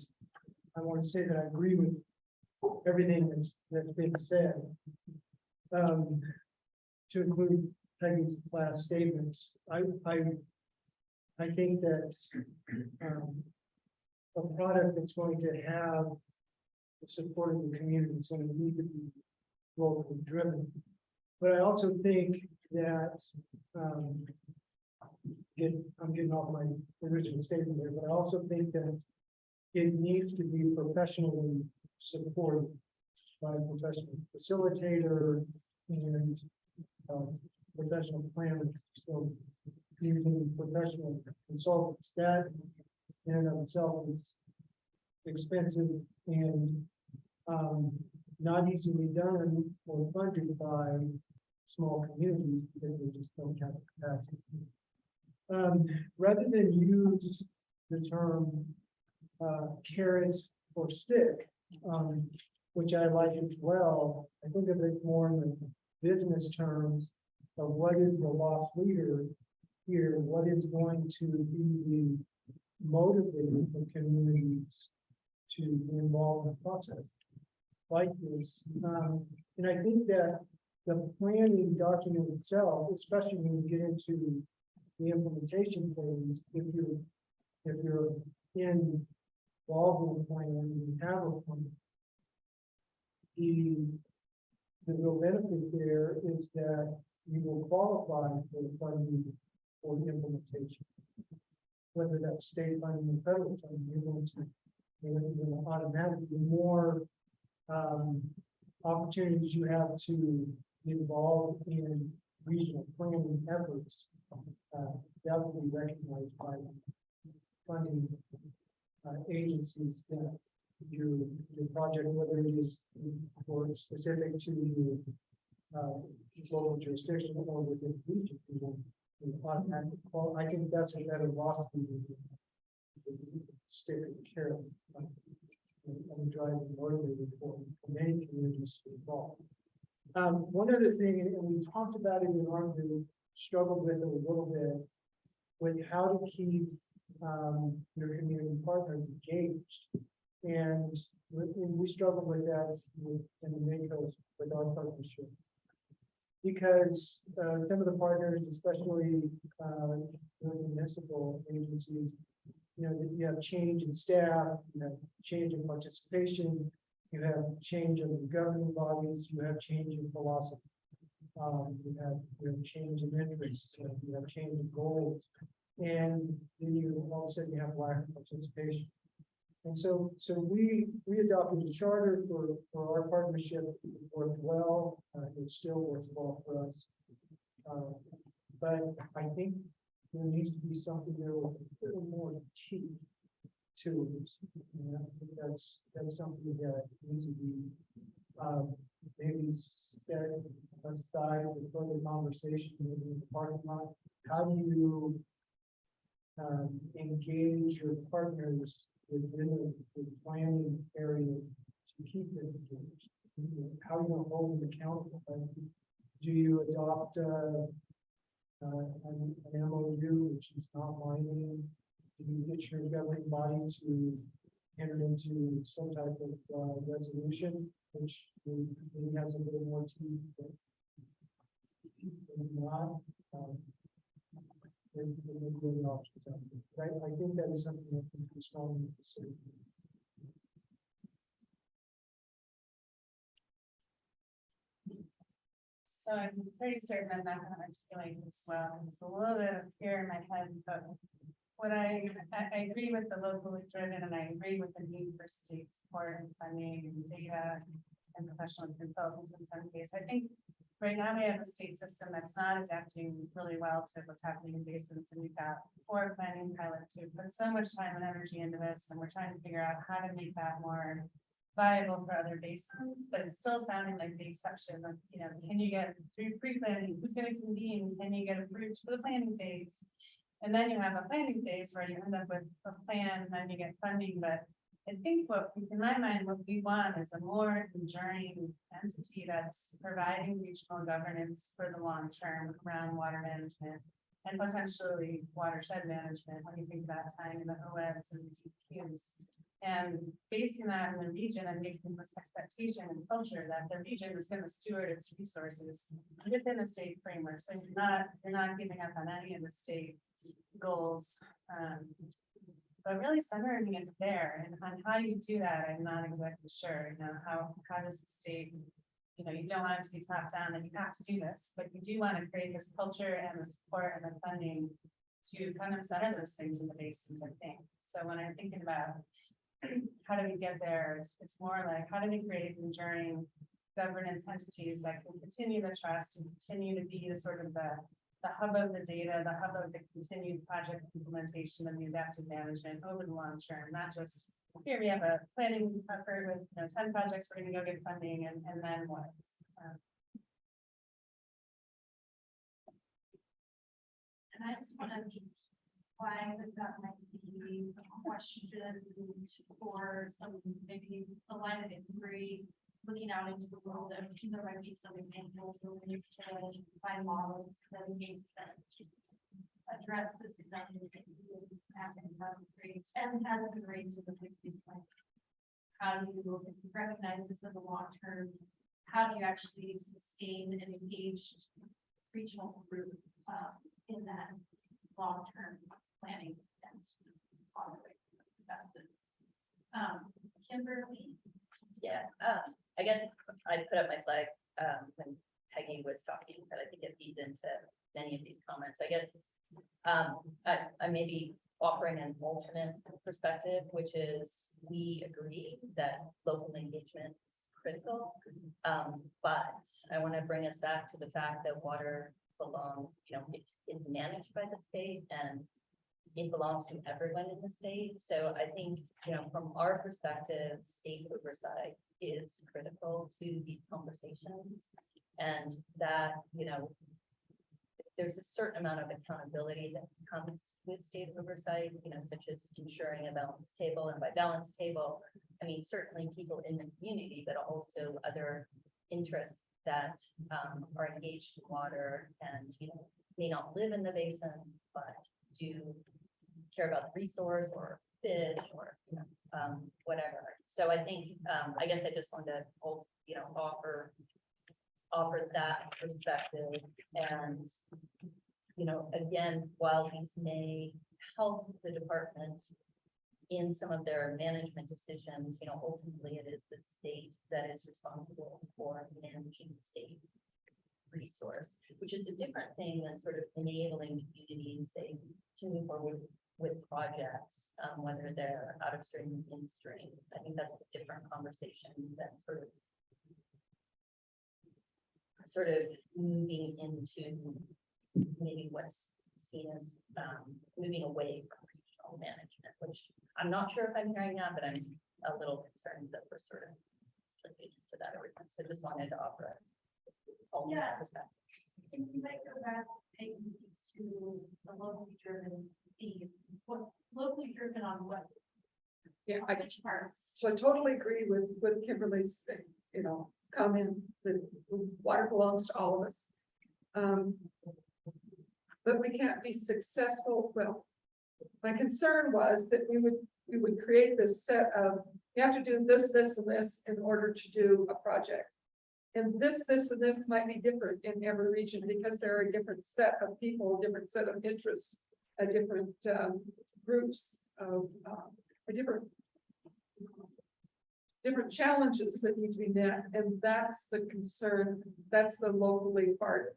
I want to say that I agree with everything that's been said. To include Peggy's last statements, I think that a product that's going to have the support of the community is going to need to be locally driven. But I also think that I'm getting off my original statement there, but I also think that it needs to be professionally supported by a professional facilitator and professional planners. So using professional consultants, that in and of itself is expensive and not easily done or funded by small communities because they just don't have the capacity. Rather than use the term carrot or stick, which I like as well, I think of it more in the business terms of what is the loss leader here, what is going to be the motivator for communities to be involved in the process like this. And I think that the planning document itself, especially when you get into the implementation phase, if you're involved in a plan and you have a plan, the real benefit there is that you will qualify for the funding for the implementation. Whether that's state funding or federal funding, you're going to automatically more opportunities you have to be involved in regional planning efforts. That will be recognized by funding agencies that your project, whether it is for specific to your local jurisdiction or within the region, well, I think that's a better loss than stick and carrot and driving motivated for many communities to be involved. One other thing, and we talked about it in our group, struggled with it a little bit, with how to keep your community partners engaged. And we struggle with that in the Midcoast with our partnership. Because some of the partners, especially municipal agencies, you know, you have change in staff, you have change in participation, you have change in the governing bodies, you have change in philosophy, you have change in interests, you have change in goals, and then you all of a sudden you have lack of participation. And so we adopted a charter for our partnership. It worked well. It still works well for us. But I think there needs to be something there with a little more teeth to it. And I think that's something that needs to be maybe set aside for further conversation, maybe in the parking lot. How do you engage your partners within the planning area to keep them engaged? How are you going to hold them accountable? Do you adopt an MOU, which is not binding? Do you get your governing body to enter into some type of resolution, which maybe has a little more teeth, but not? Right, I think that is something that can be strong. So I'm pretty certain I'm not gonna articulate this well, it's a little bit of fear in my head, but what I agree with the locally driven, and I agree with the need for state support and funding and data and professional consultants in some case. I think right now we have a state system that's not adapting really well to what's happening in basins, and we've got 4 planning pilots who put so much time and energy into this, and we're trying to figure out how to make that more viable for other basins, but it's still sounding like the exception of, you know, can you get through pre-planning, who's gonna convene, can you get approved for the planning phase? And then you have a planning phase where you end up with a plan, and then you get funding, but I think what, in my mind, what we want is a more enduring entity that's providing regional governance for the long term around water management and potentially watershed management, when you think about tying in the OEDs and the DQs. And basing that in the region and making this expectation and culture that the region is going to steward its resources within the state framework. So you're not giving up on any of the state goals. But really centering it there, and on how you do that, I'm not exactly sure. You know, how does the state, you know, you don't want it to be top down and you have to do this, but you do want to create this culture and the support and the funding to kind of center those things in the basins, I think. So when I'm thinking about how do we get there, it's more like, how do we create enduring governance entities that can continue the trust and continue to be the sort of the hub of the data, the hub of the continued project implementation and the adaptive management over the long term, not just here we have a planning effort with, you know, 10 projects, we're going to go get funding and then what? And I just want to flag that might be a question for some maybe a line of inquiry looking out into the world. I mean, there might be some examples of ways to find models that address this exactly and has been raised with the place-based plan. How do you recognize this as a long term? How do you actually sustain an engaged regional group in that long-term planning and investment? Kimberly? Yeah, I guess I put up my flag when Peggy was talking, but I think it feeds into many of these comments. I guess I may be offering an alternate perspective, which is we agree that local engagement is critical, but I want to bring us back to the fact that water belongs, you know, it's managed by the state and it belongs to everyone in the state. So I think, you know, from our perspective, state oversight is critical to these conversations, and that, you know, there's a certain amount of accountability that comes with state oversight, you know, such as ensuring a balanced table. And by balanced table, I mean, certainly people in the community, but also other interests that are engaged in water and, you know, may not live in the basin, but do care about the resource or fish or, you know, whatever. So I think, I guess I just wanted to, you know, offer that perspective. And, you know, again, while these may help the department in some of their management decisions, you know, ultimately it is the state that is responsible for managing the state resource, which is a different thing than sort of enabling communities, say, to move forward with projects, whether they're out of stream or in stream. I think that's a different conversation than sort of moving into maybe what's seen as moving away from regional management, which I'm not sure if I'm hearing that, but I'm a little concerned that we're sort of slipping into that arena. So just wanted to offer a perspective. If you might go back to the locally driven theme, what locally driven on what? Yeah, Which parts? So I totally agree with Kimberly's, you know, comment that water belongs to all of us. But we can't be successful. Well, my concern was that we would create this set of, you have to do this, this, and this in order to do a project. And this, and this might be different in every region because there are a different set of people, different set of interests different groups of different challenges that need to be met, and that's the concern. That's the locally part.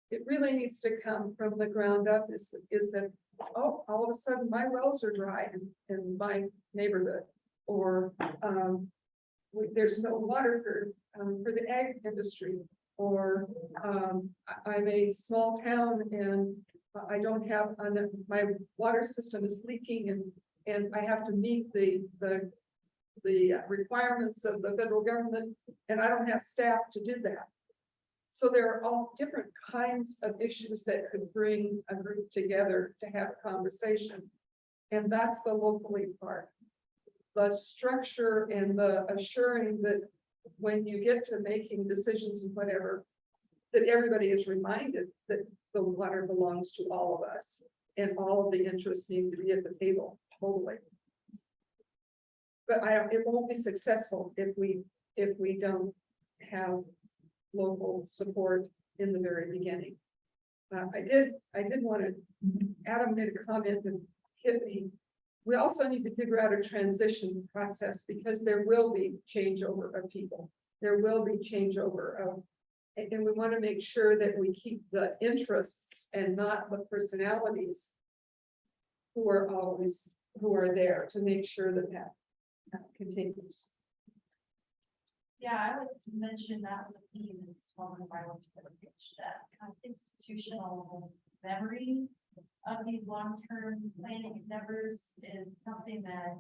It really needs to come from the ground up. Is that, oh, all of a sudden my wells are dry in my neighborhood, or there's no water for the ag industry, or I'm a small town and I don't have, my water system is leaking and I have to meet the requirements of the federal government, and I don't have staff to do that. So there are all different kinds of issues that could bring a group together to have a conversation. And that's the locally part. The structure and the assuring that when you get to making decisions and whatever, that everybody is reminded that the water belongs to all of us and all of the interests need to be at the table, totally. But it won't be successful if we don't have local support in the very beginning. I did want to, Adam made a comment that hit me. We also need to figure out a transition process because there will be changeover of people. There will be changeover of, and we want to make sure that we keep the interests and not the personalities who are there to make sure that that continues. Yeah, I would mention that was a theme in this one of my page, that kind of institutional memory of these long-term planning endeavors is something that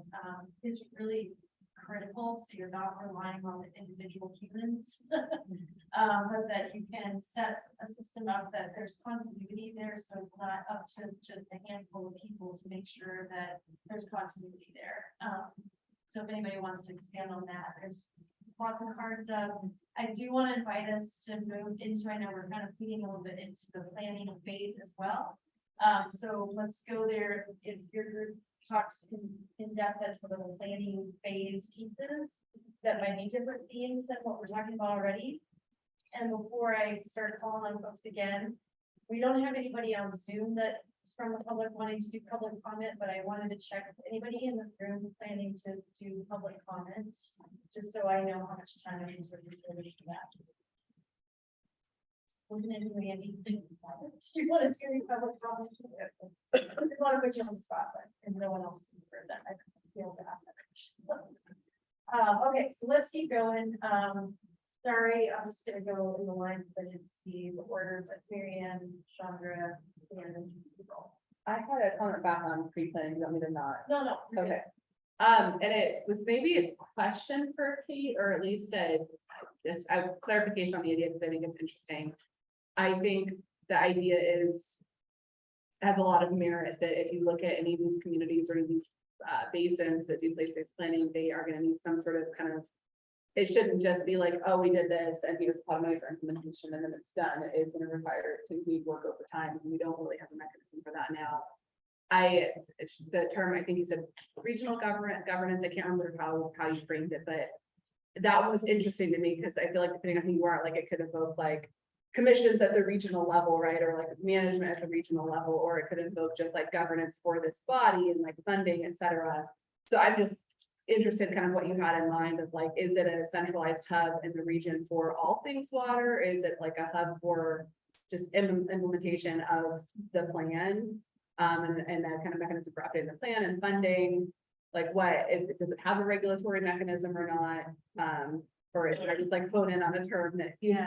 is really critical. So you're not relying on the individual humans, but that you can set a system up that there's continuity there. So it's not up to just a handful of people to make sure that there's continuity there. So if anybody wants to expand on that, there's lots of cards up. I do want to invite us to move into, I know we're kind of feeding a little bit into the planning phase as well. So let's go there. If your group talks in depth at some of the planning phase pieces that might be different themes than what we're talking about already. And before I start calling on folks again, we don't have anybody on Zoom that from the public wanting to do public comment, but I wanted to check if anybody in the room planning to do public comment, just so I know how much time I need to reserve for that. Looking into Randy, do you want to do any public comment? I just want to put you on the spot, and no one else heard that. I feel to ask that question. Okay, so let's keep going. Sorry, I'm just gonna go in the line because I didn't see the order, but Marianne, Chandra, and I had a comment back on pre-planning. You want me to not? no. Okay. And it was maybe a question for Kate, or at least a clarification on the idea, because I think it's interesting. I think the idea has a lot of merit that if you look at any of these communities or these basins that do place-based planning, they are going to need some sort of kind of, it shouldn't just be like, oh, we did this and here's a lot of money for implementation and then it's done. It is going to require continued work over time. And we don't really have a mechanism for that now. The term, I think you said regional governance, I can't remember how you framed it, but that was interesting to me because I feel like depending on who you are, like it could evoke like commissions at the regional level, right? Or like management at the regional level, or it could invoke just like governance for this body and like funding, et cetera. So I'm just interested kind of what you had in mind of like, is it a centralized hub in the region for all things water? Is it like a hub for just implementation of the plan? And that kind of mechanism for updating the plan and funding, like does it have a regulatory mechanism or not? Or is it just like phone in on a term that you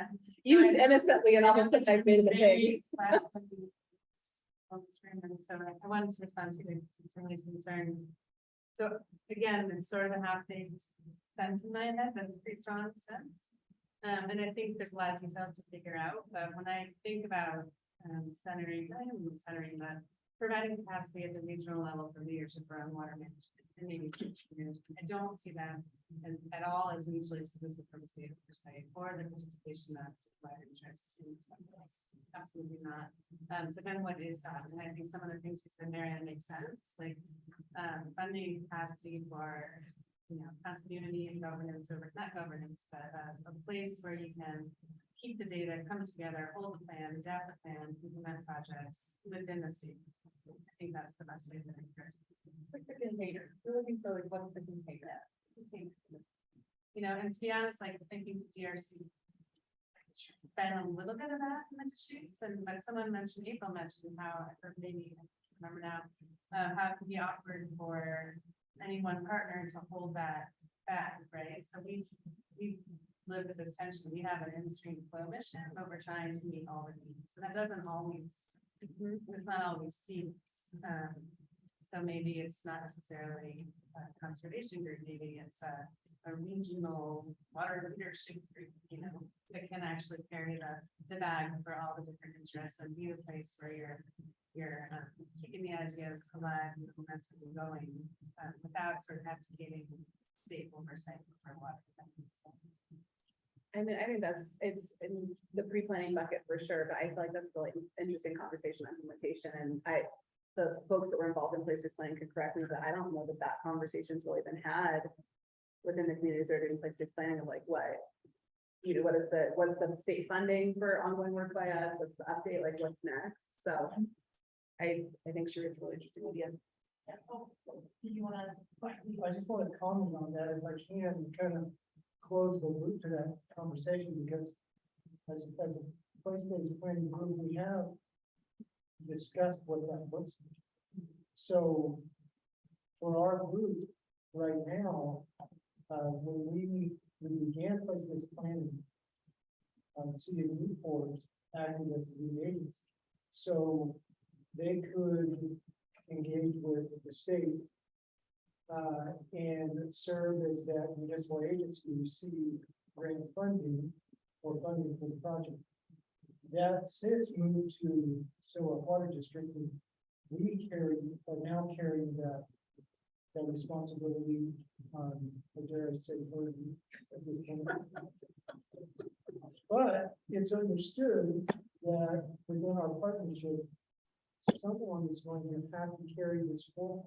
used innocently and all of a sudden I've made it a thing. So I wanted to respond to Charlie's concern. So again, it's sort of a half-baked sense in my head, that's a pretty strong sense. And I think there's a lot of details to figure out, but when I think about centering that, providing capacity at the regional level for leadership around water management and maybe management, I don't see that at all as mutually exclusive from the state per se, or the participation of provider interests in this. Absolutely not. So kind of what is that? And I think some of the things you said, Marianne, make sense, like funding capacity for continuity and governance over not governance, but a place where you can keep the data, come together, hold the plan, adapt the plan, implement projects within the state. I think that's the best way to express it. Like the container, we're looking for like, what's the container? Container. You know, and to be honest, like, I think DRC's been a little bit of that in the Deschutes, and but someone mentioned, April mentioned how, or maybe, I can't remember now, how it can be awkward for any one partner to hold that back, right? So we live with this tension. We have an in-stream flow mission, but we're trying to meet all the needs. So that doesn't always, it's not always seamless. So maybe it's not necessarily a conservation group, maybe it's a regional water leadership group, you know, that can actually carry the bag for all the different interests and be the place where you're keeping the ideas alive and momentum going without sort of abdicating state oversight for water. I mean, I think it's in the pre-planning bucket for sure, but I feel like that's a really interesting conversation on implementation, and the folks that were involved in place-based planning could correct me, but I don't know that conversation's really been had within the communities that are doing place-based planning of like, what, you know, what's the state funding for ongoing work by us, what's the update, like what's next, so I think she was really interesting idea. Yeah. Oh, do you wanna? I just want to comment on that if I can, kind of close the loop to that conversation, because as a place-based planning group, we have discussed what that looks like. So for our group right now, when we began place-based planning, the city of Newport acted as the lead agency, so they could engage with the state and serve as that municipal agency to receive grant funding or funding for the project. That since moved to Silver Water District, and we are now carrying that responsibility on the dare I say burden. But it's understood that within our partnership, someone is going to have to carry this forward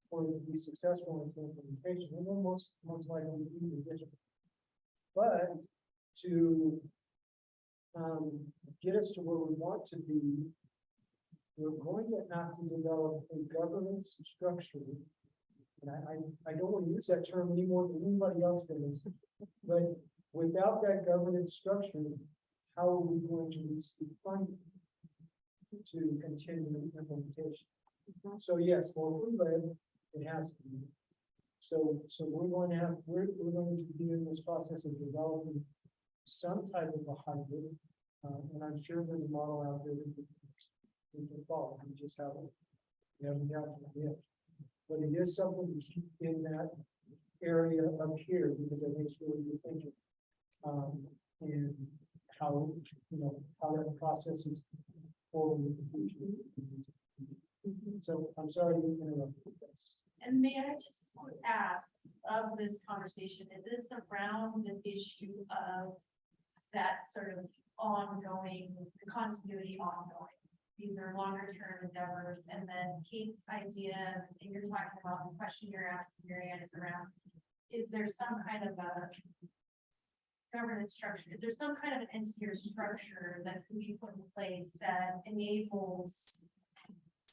for it to be successful in its implementation, and then most likely be the district. But to get us to where we want to be, we're going to have to develop a governance structure. And I don't want to use that term any more than anybody else does, but without that governance structure, how are we going to receive funding to continue the implementation? So yes, for food-led, it has to be. So we're going to be in this process of developing some type of a hybrid, and I'm sure there's a model out there that we can follow. We just haven't gotten it yet. But it is something to keep in that area up here, because I think it's really good thinking. And how, how that process is forward in the future. So I'm sorry to interrupt this. And may I just ask of this conversation, is this around the issue of that sort of ongoing, the continuity ongoing? These are longer term endeavors, and then Kate's idea, and you're talking about the question you're asking, Marianne, is around, is there some kind of a governance structure? Is there some kind of an entity or structure that can be put in place that enables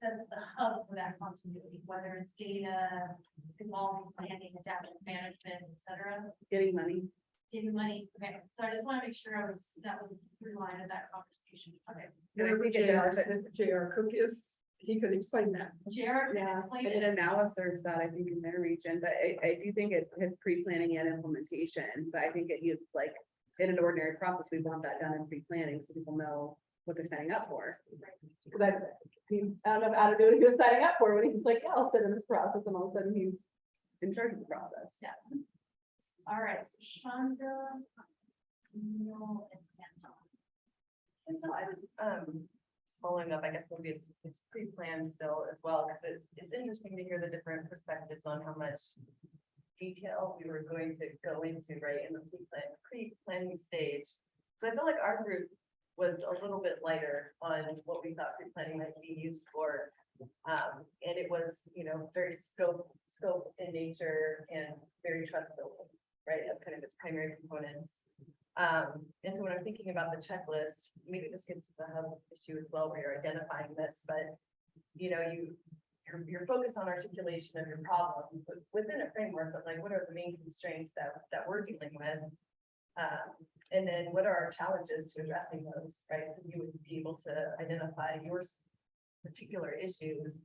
the hub for that continuity, whether it's data, evolving planning, adaptive management, et cetera? Getting money. Okay, so I just want to make sure that was a through line of that conversation. Okay. Whatever JR Cook is, he could explain that. JR Yeah, can explain I did it. a NAWA serves that, I think, in their region, but I do think it's pre-planning and implementation, but I think you like, in an ordinary process, we want that done in pre-planning, so people know what they're signing up for. Because I don't know how to do what he was signing up for, when he's like, yeah, I'll sit in this process, and all of a sudden he's in charge of the process. Yeah. All right, so Chandra, Neil, and Anton. And so I was following up, I guess maybe it's pre-planned still as well, because it's interesting to hear the different perspectives on how much detail we were going to go into, right, in the pre-planning stage. So I feel like our group was a little bit lighter on what we thought pre-planning might be used for. And it was, very scope in nature and very trust building, right, as kind of its primary components. And so when I'm thinking about the checklist, maybe this gets to the hub issue as well, where you're identifying this, but you're focused on articulation of your problem within a framework, but like, what are the main constraints that we're dealing with? And then what are our challenges to addressing those, right? So you would be able to identify your particular issues.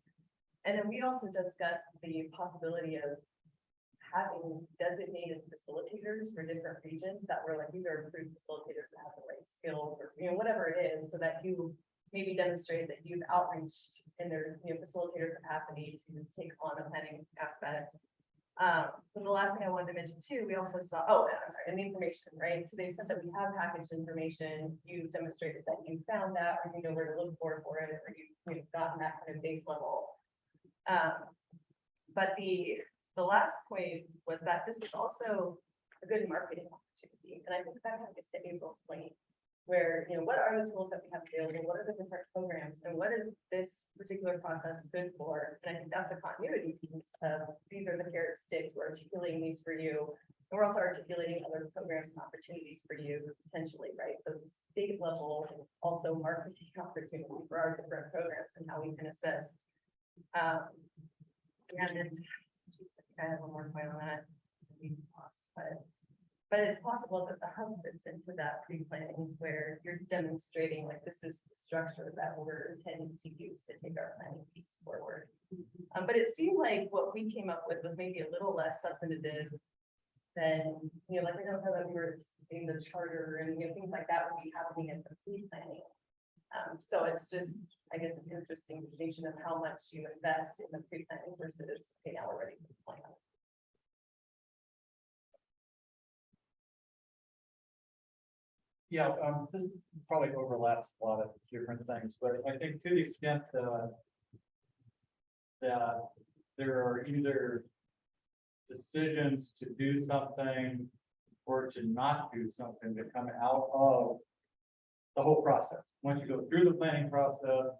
And then we also discussed the possibility of having designated facilitators for different regions that were like, these are approved facilitators that have the right skills or, whatever it is, so that you maybe demonstrate that you've outreached and there's, facilitator capacity to take on a planning aspect. So the last thing I wanted to mention too, we also saw, I'm sorry, and the information, right? To the extent that we have packaged information, you've demonstrated that you found that, or you know where to look for it, or you've gotten that kind of base level. But the last point was that this is also a good marketing opportunity. And I think that kind of gets to April's point, where, what are the tools that we have available? What are the different programs? And what is this particular process good for? And I think that's a continuity piece of, these are the carrot sticks, we're articulating these for you. And we're also articulating other programs and opportunities for you potentially, right? So it's state level, and also marketing opportunity for our different programs and how we can assist. And then, I have one more point on that. But it's possible that the hub fits into that pre-planning where you're demonstrating like this is the structure that we're intending to use to take our planning piece forward. But it seemed like what we came up with was maybe a little less substantive than, like I don't know that we were in the charter and things like that would be happening in the pre-planning. So it's just, I guess, an interesting distinction of how much you invest in the pre-planning versus, okay, now we're ready for the plan. Yeah, this probably overlaps a lot of different things, but I think to the extent that there are either decisions to do something or to not do something that come out of the whole process. Once you go through the planning process,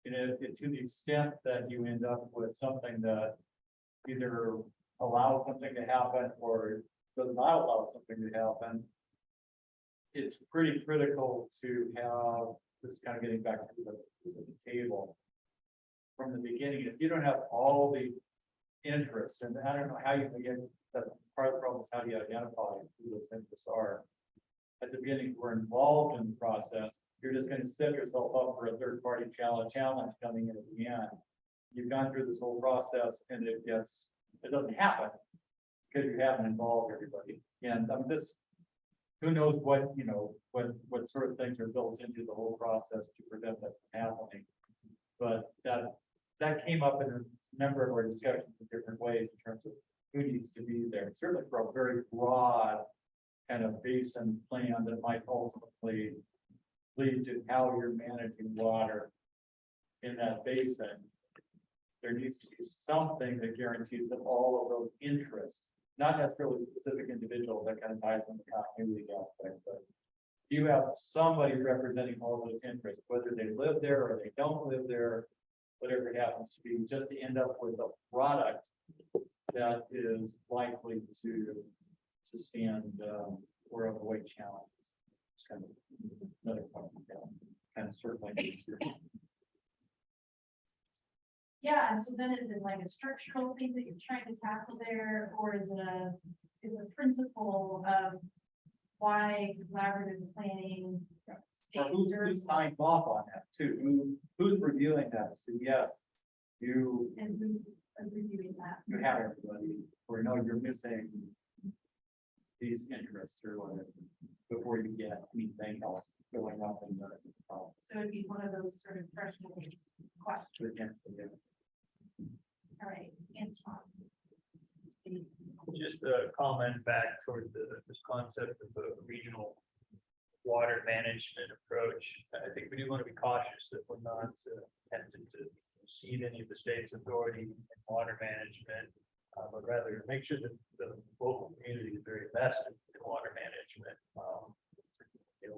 to the extent that you end up with something that either allows something to happen or does not allow something to happen, it's pretty critical to have this kind of getting back to the table from the beginning. If you don't have all the interests, and I don't know how you can get that, part of the problem is how do you identify who those interests are. At the beginning, we're involved in the process. You're just going to set yourself up for a third-party challenge coming in at the end. You've gone through this whole process, and it doesn't happen because you haven't involved everybody. And who knows what what sort of things are built into the whole process to prevent that from happening. But that came up in a number of our discussions in different ways in terms of who needs to be there. Certainly for a very broad kind of basin plan that might ultimately lead to how you're managing water in that basin. There needs to be something that guarantees that all of those interests, not necessarily specific individuals, that kind of ties in the continuity aspect, but you have somebody representing all those interests, whether they live there or they don't live there, whatever it happens to be, just to end up with a product that is likely to stand or avoid challenges. It's kind of another point, kind of circling. Yeah, and so then is it like a structural thing that you're trying to tackle there, or is it a principle of why collaborative planning? Or who's signed off on that too? Who's reviewing that? So yes, you. And who's reviewing that? You have everybody, or no, you're missing these interests or whatever before you get anything else going up in the problem. So it'd be one of those sort of threshold questions. Against the All right, Antoine. Just a comment back toward this concept of a regional water management approach. I think we do want to be cautious that we're not tempted to cede any of the state's authority in water management, but rather make sure that the local community is very vested in water management.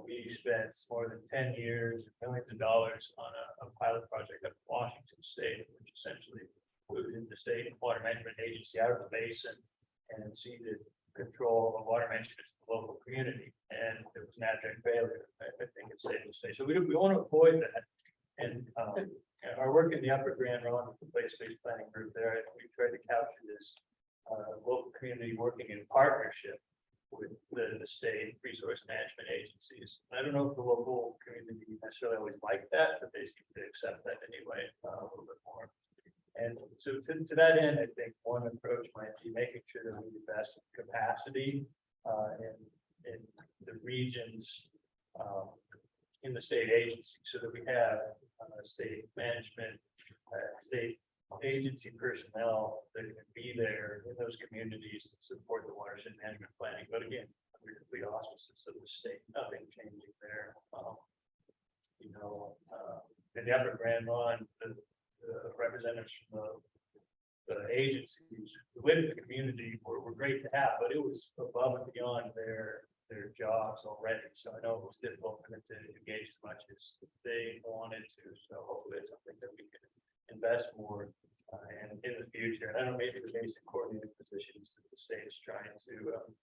We spent more than 10 years and millions of dollars on a pilot project up in Washington State, which essentially included the state water management agency out of the basin and ceded control of water management to the local community. And it was an abject failure, I think it's safe to say. So we want to avoid that. And our work in the Upper Grand Ronde with the place-based planning group there, we tried to capture this local community working in partnership with the state resource management agencies. I don't know if the local community necessarily always like that, but they seem to accept that anyway, a little bit more. And so to that end, I think one approach might be making sure that we invest in capacity in the regions, in the state agency, so that we have state management, state agency personnel that can be there in those communities and support the watershed management planning. But again, under complete auspices of the state, nothing changing there. In the Upper Grand Ronde, the representatives from the agencies who live in the community were great to have, but it was above and beyond their jobs already. So I know it was difficult for them to engage as much as they wanted to. So hopefully it's something that we can invest more and in the future. And I don't know, maybe the basic coordinated positions that the state is trying to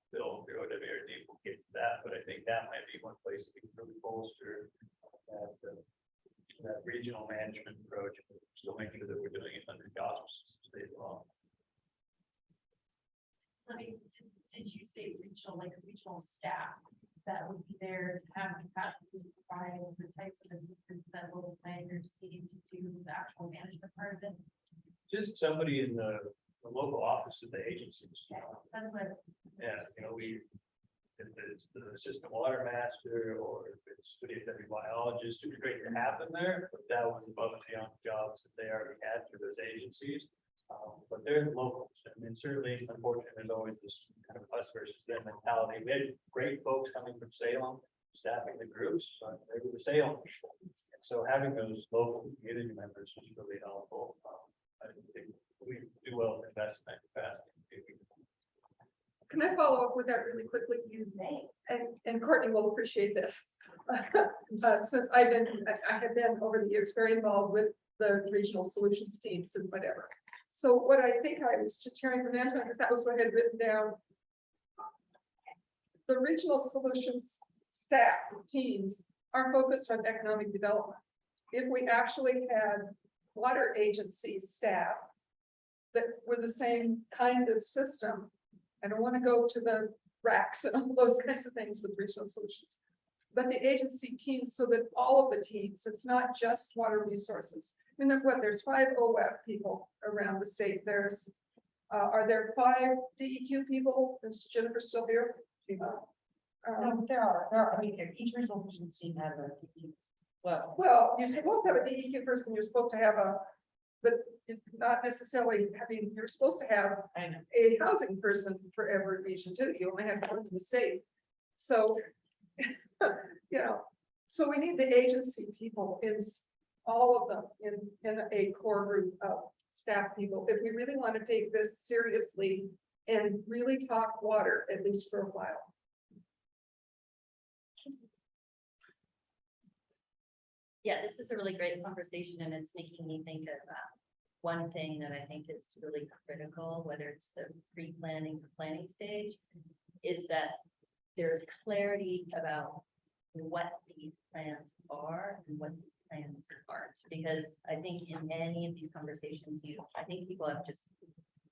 build through OWRD will get to that, but I think that might be one place that we can really bolster that regional management approach, still making sure that we're doing it under the auspices of state law. Let me, did you say regional, like a regional staff that would be there to have capacity to provide the types of assistance that local planners need to do the actual management part of it? Just somebody in the local office of the agencies. That's what. Yeah, if it's the assistant water master or if it's studious biologist, it'd be great to have them there, but that was above and beyond the jobs that they already had through those agencies. But they're locals. I mean, certainly, unfortunately, there's always this kind of us versus them mentality. We had great folks coming from Salem, staffing the groups, but they were the Salem people. So having those local community members was really helpful. I think we do well to invest in that capacity. Can I follow up with that really quickly? You may. And Courtney will appreciate this. Since I have been over the years very involved with the regional solutions teams and whatever. So what I think I was just hearing from Anton, because that was what I had written down. The regional solutions staff teams are focused on economic development. If we actually had water agency staff that were the same kind of system, I don't want to go to the racks and all those kinds of things with regional solutions, but the agency teams, so that all of the teams, it's not just water resources. I mean, there's 5 OWAP people around the state. There's, are there 5 DEQ people? Is Jennifer still here? No, there are, I mean, each regional solutions team has a DEQ. Well, you're supposed to have a DEQ person, you're supposed to have but it's not necessarily having, you're supposed to have a housing person for every region too. You only have one in the state. So, so we need the agency people all of them in a core group of staff people. If we really want to take this seriously and really talk water, at least for a while. Yeah, this is a really great conversation and it's making me think of one thing that I think is really critical, whether it's the pre-planning or planning stage, is that there's clarity about what these plans are and what these plans aren't. Because I think in any of these conversations, I think people have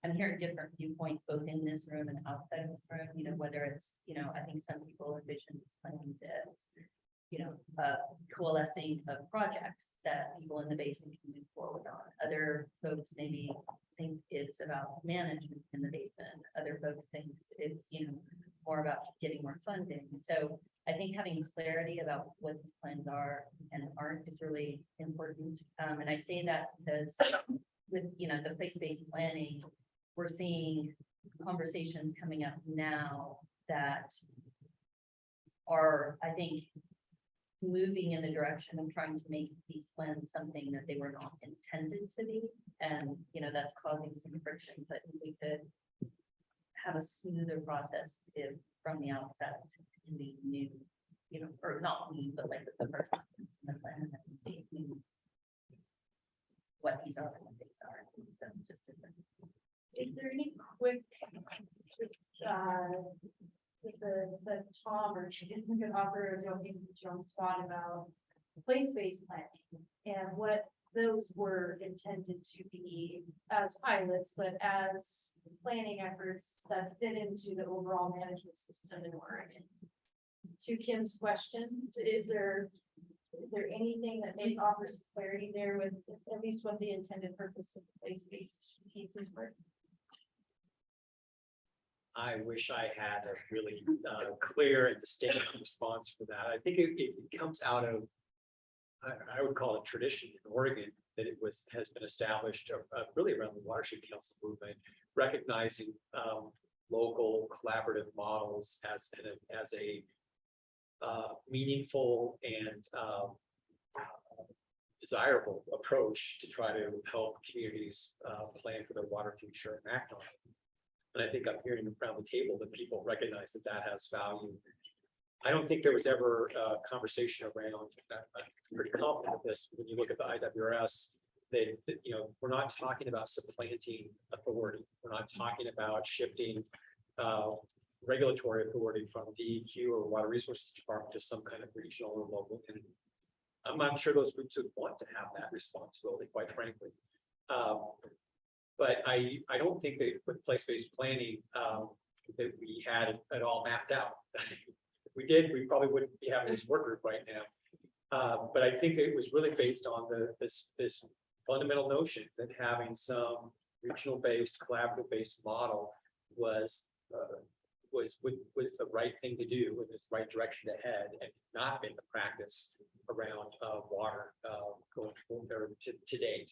I'm hearing different viewpoints, both in this room and outside of this room, whether it's, I think some people envision these plans as, coalescing of projects that people in the basin can move forward on. Other folks maybe think it's about management in the basin. Other folks think it's, more about getting more funding. So I think having clarity about what these plans are and aren't is really important. And I say that because with, the place-based planning, we're seeing conversations coming up now that are, I think, moving in the direction of trying to make these plans something that they were not intended to be. And, that's causing some friction. So I think we could have a smoother process if from the outset in the new, or not new, but like the participants in the plan and the state knew what these are and what these are. So just as Is there any quick with the Tom or she didn't get offer or don't even put you on the spot about place-based planning and what those were intended to be as pilots, but as planning efforts that fit into the overall management system in Oregon. To Kim's question, is there anything that may offer some clarity there with at least what the intended purpose of the place-based pieces were? I wish I had a really clear and distinct response for that. I think it comes out of, I would call it tradition in Oregon, that has been established really around the watershed council movement, recognizing local collaborative models as a meaningful and desirable approach to try to help communities plan for their water future and act on it. And I think I'm hearing around the table that people recognize that that has value. I don't think there was ever a conversation around, I'm pretty confident of this, when you look at the IWRS, that, we're not talking about supplanting authority. We're not talking about shifting regulatory authority from DEQ or Water Resources Department to some kind of regional or local entity. I'm not sure those groups would want to have that responsibility, quite frankly. But I don't think that with place-based planning that we had it all mapped out. If we did, we probably wouldn't be having this work group right now. But I think it was really based on this fundamental notion that having some regional-based, collaborative-based model was the right thing to do, and this right direction to head, and not been the practice around water going forward to date.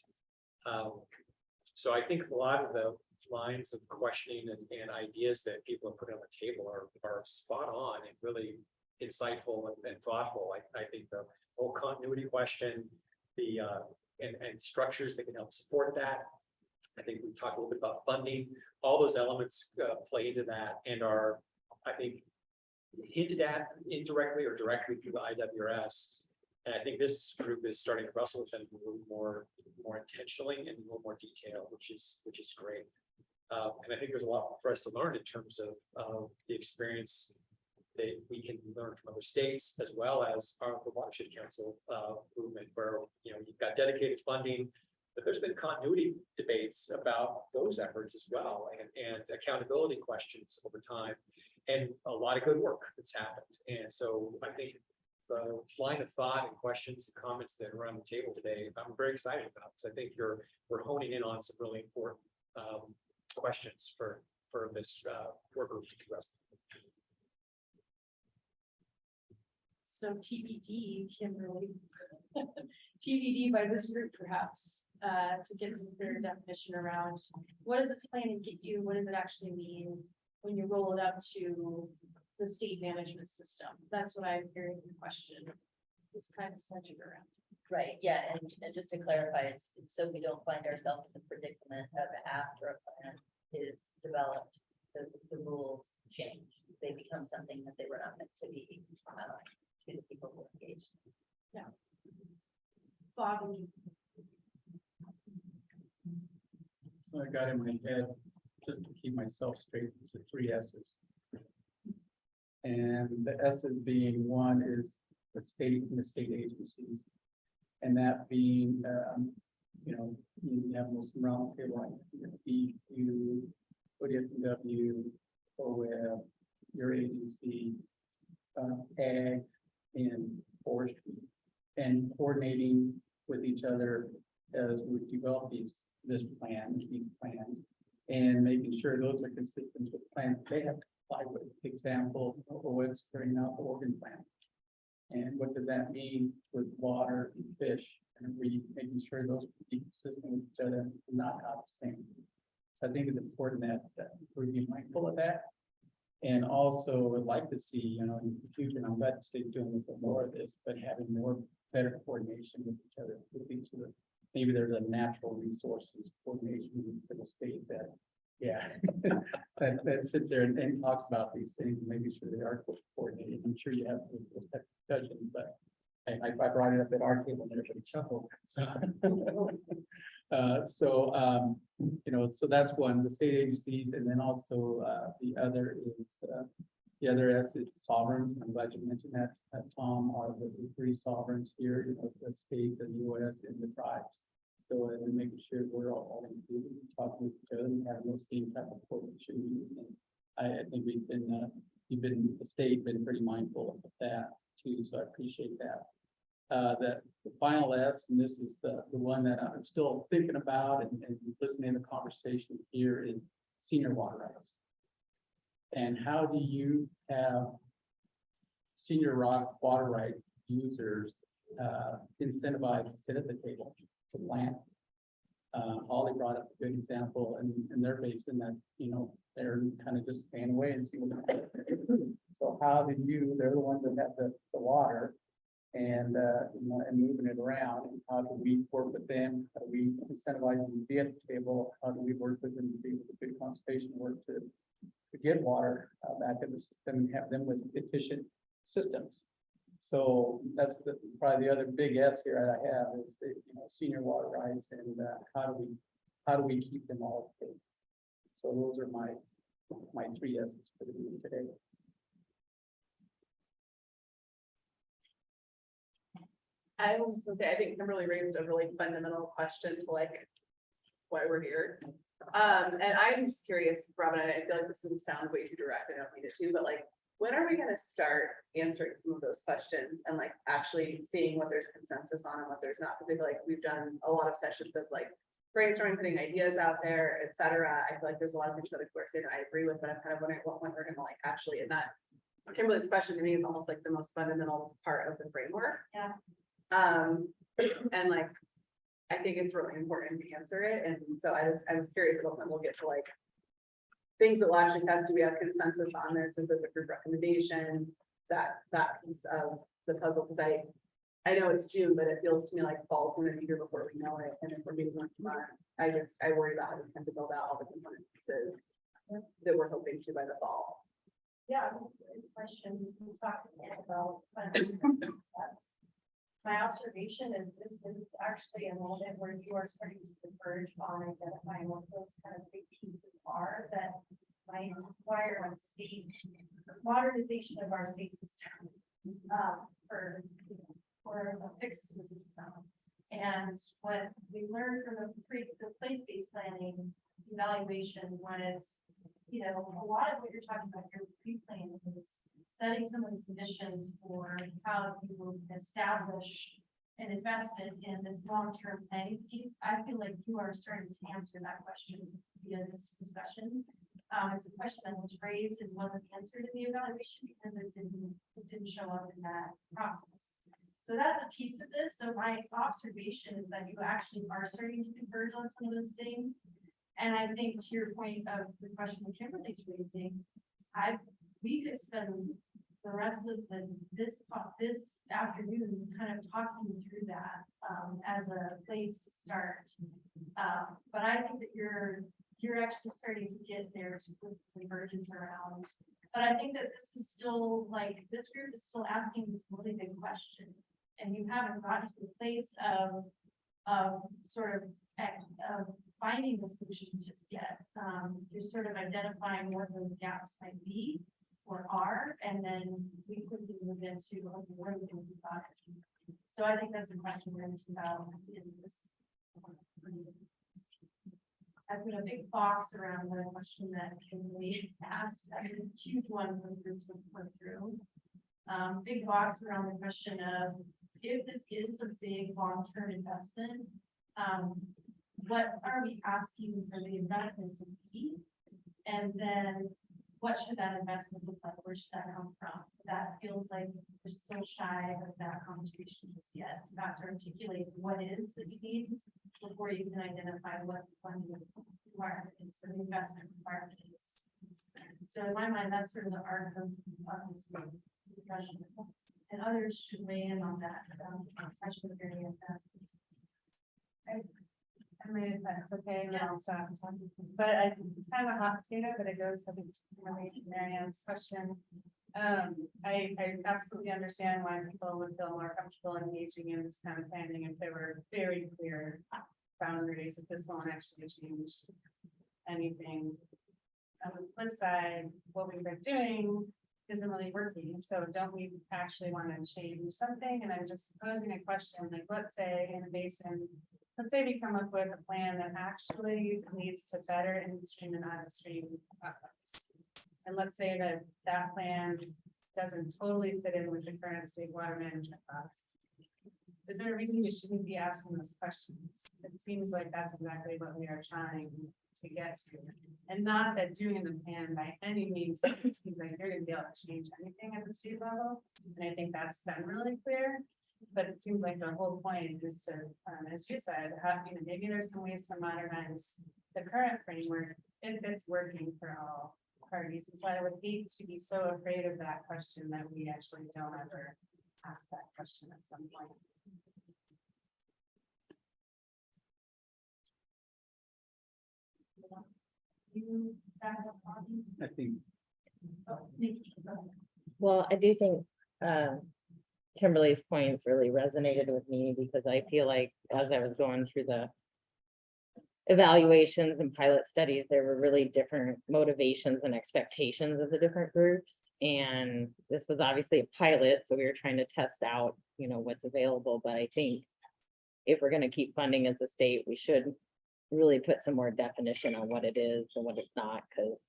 So I think a lot of the lines of questioning and ideas that people have put on the table are spot on and really insightful and thoughtful. I think the whole continuity question, and structures that can help support that. I think we've talked a little bit about funding. All those elements play into that and are, I think, hinted at indirectly or directly through the IWRS. And I think this group is starting to wrestle with them a little more intentionally and a little more detail, which is great. And I think there's a lot for us to learn in terms of the experience that we can learn from other states, as well as the Watershed Council movement, where you've got dedicated funding, but there's been continuity debates about those efforts as well, and accountability questions over time, and a lot of good work that's happened. And so I think the line of thought and questions and comments that are on the table today, I'm very excited about, because I think we're honing in on some really important questions for this work group to address. So TBD, Kimberly, TBD by this group perhaps, to get some clear definition around what does this planning get you? What does it actually mean when you roll it up to the state management system? That's what I'm hearing the question. It's kind of centered around. Right, yeah, and just to clarify, it's so we don't find ourselves in the predicament of after a plan is developed, the rules change. They become something that they were not meant to be to the people who are engaged. Yeah. Bobby. So I got in my head, just to keep myself straight, to 3 S's. And the S's being, one is the state and the state agencies. And that being, you have most round table, like DEQ, ODFW, OWEB, your agency, ag, and forestry, and coordinating with each other as we develop these plans, and making sure those are consistent with plans they have to comply with. Example, OWEB's carrying out the Oregon plan. And what does that mean with water and fish? And we making sure those are consistent with each other and not out the same. So I think it's important that we be mindful of that. And also would like to see, in the future, and I'm glad the state's doing a little bit more of this, but having better coordination with each other, Maybe there's a natural resources coordination for the state that, that sits there and talks about these things, and making sure they are coordinated. I'm sure you have those type of discussions, but I brought it up at our table and everybody chuckled. So, so that's one, the state agencies, and then also the other is The other S is sovereigns. I'm glad you mentioned that, Tom, are the three sovereigns here, you know, the state, the US, and the tribes. So we're making sure we're all included, talking with each other, and having those same type of coordination. And I think the state been pretty mindful of that too, so I appreciate that. The final S, and this is the one that I'm still thinking about and listening to the conversation here, is senior water rights. And how do you have senior water right users incentivized to sit at the table to plan? Holly brought up a good example, and they're based in that, you know, they're kind of just staying away and see what they're doing. So how do you, they're the ones that have the water and, you know, and moving it around, and how do we work with them? How do we incentivize them to be at the table? How do we work with them to do the big conservation work to get water back in the system and have them with efficient systems? So that's probably the other big S here that I have is the, you know, senior water rights, and how do we keep them all safe? So those are my three S's for the meeting today. I was just gonna say, I think Kimberly raised a really fundamental question to like why we're here. And I'm just curious, Robin, and I feel like this doesn't sound way too direct, I don't mean it to, but like, when are we gonna start answering some of those questions and like actually seeing what there's consensus on and what there's not? Because I feel like we've done a lot of sessions of like brainstorming, putting ideas out there, et cetera. I feel like there's a lot of things that people are saying that I agree with, but I'm kind of wondering what when we're gonna like actually, and that Kimberly's question to me is almost like the most fundamental part of the framework. Yeah. And like, I think it's really important to answer it. And so I was curious about when we'll get to like things that will actually test, do we have consensus on this? If there's a group recommendation, that piece of the puzzle, because I know it's June, but it feels to me like fall's gonna be here before we know it. And if we're meeting once a month, I worry about how we tend to build out all the component pieces that we're hoping to by the fall. Yeah, that's a good question. We talked about. My observation is this is actually a moment where you are starting to converge on identifying what those kind of big pieces are that might require a state modernization of our state system for a fixed system. And what we learned from the place-based planning evaluation was, you know, a lot of what you're talking about here, pre-planning is setting some of the conditions for how you will establish an investment in this long-term planning piece. I feel like you are starting to answer that question via this discussion. It's a question that was raised and wasn't answered in the evaluation because it didn't show up in that process. So that's a piece of this. So my observation is that you actually are starting to converge on some of those things. And I think to your point of the question that Kimberly's raising, we could spend the rest of this afternoon kind of talking through that as a place to start. But I think that you're actually starting to get there to put convergence around. But I think that this is still like, this group is still asking this really big question. And you haven't gotten to the place of sort of finding the solutions just yet. You're sort of identifying what those gaps might be or are, and then we quickly move into what we can do about it. So I think that's a question we're going to about in this. I put a big box around the question that Kimberly asked. I mean, a huge one to put through. Big box around the question of if this is a big long-term investment, what are we asking for the investment to be? And then what should that investment look like? Where should that come from? That feels like we're still shy of that conversation just yet. Not to articulate what it is that you need before you can identify what the funding requirement is, or the investment requirement is. So in my mind, that's sort of the art of this discussion. And others should weigh in on that. Question very interesting. I mean, if that's okay, then I'll stop. But it's kind of a hot potato, but it goes to Marianne's question. I absolutely understand why people would feel more comfortable engaging in this kind of planning if there were very clear boundaries, if this won't actually change anything. On the flip side, what we've been doing isn't really working. So don't we actually want to change something? And I'm just posing a question, like, let's say in a basin, let's say we come up with a plan that actually leads to better in-stream and out-of-stream outcomes. And let's say that that plan doesn't totally fit in with the current state water management process. Is there a reason we shouldn't be asking those questions? It seems like that's exactly what we are trying to get to. And not that doing the plan by any means, seems like you're gonna be able to change anything at the state level. And I think that's been really clear. But it seems like the whole point is to, as you said, have, you know, maybe there's some ways to modernize the current framework if it's working for all parties. And so I would hate to be so afraid of that question that we actually don't ever ask that question at some point. I think, Well, I do think Kimberly's points really resonated with me because I feel like as I was going through the evaluations and pilot studies, there were really different motivations and expectations of the different groups. And this was obviously a pilot, so we were trying to test out, you know, what's available. But I think if we're going to keep funding as a state, we should really put some more definition on what it is and what it's not, because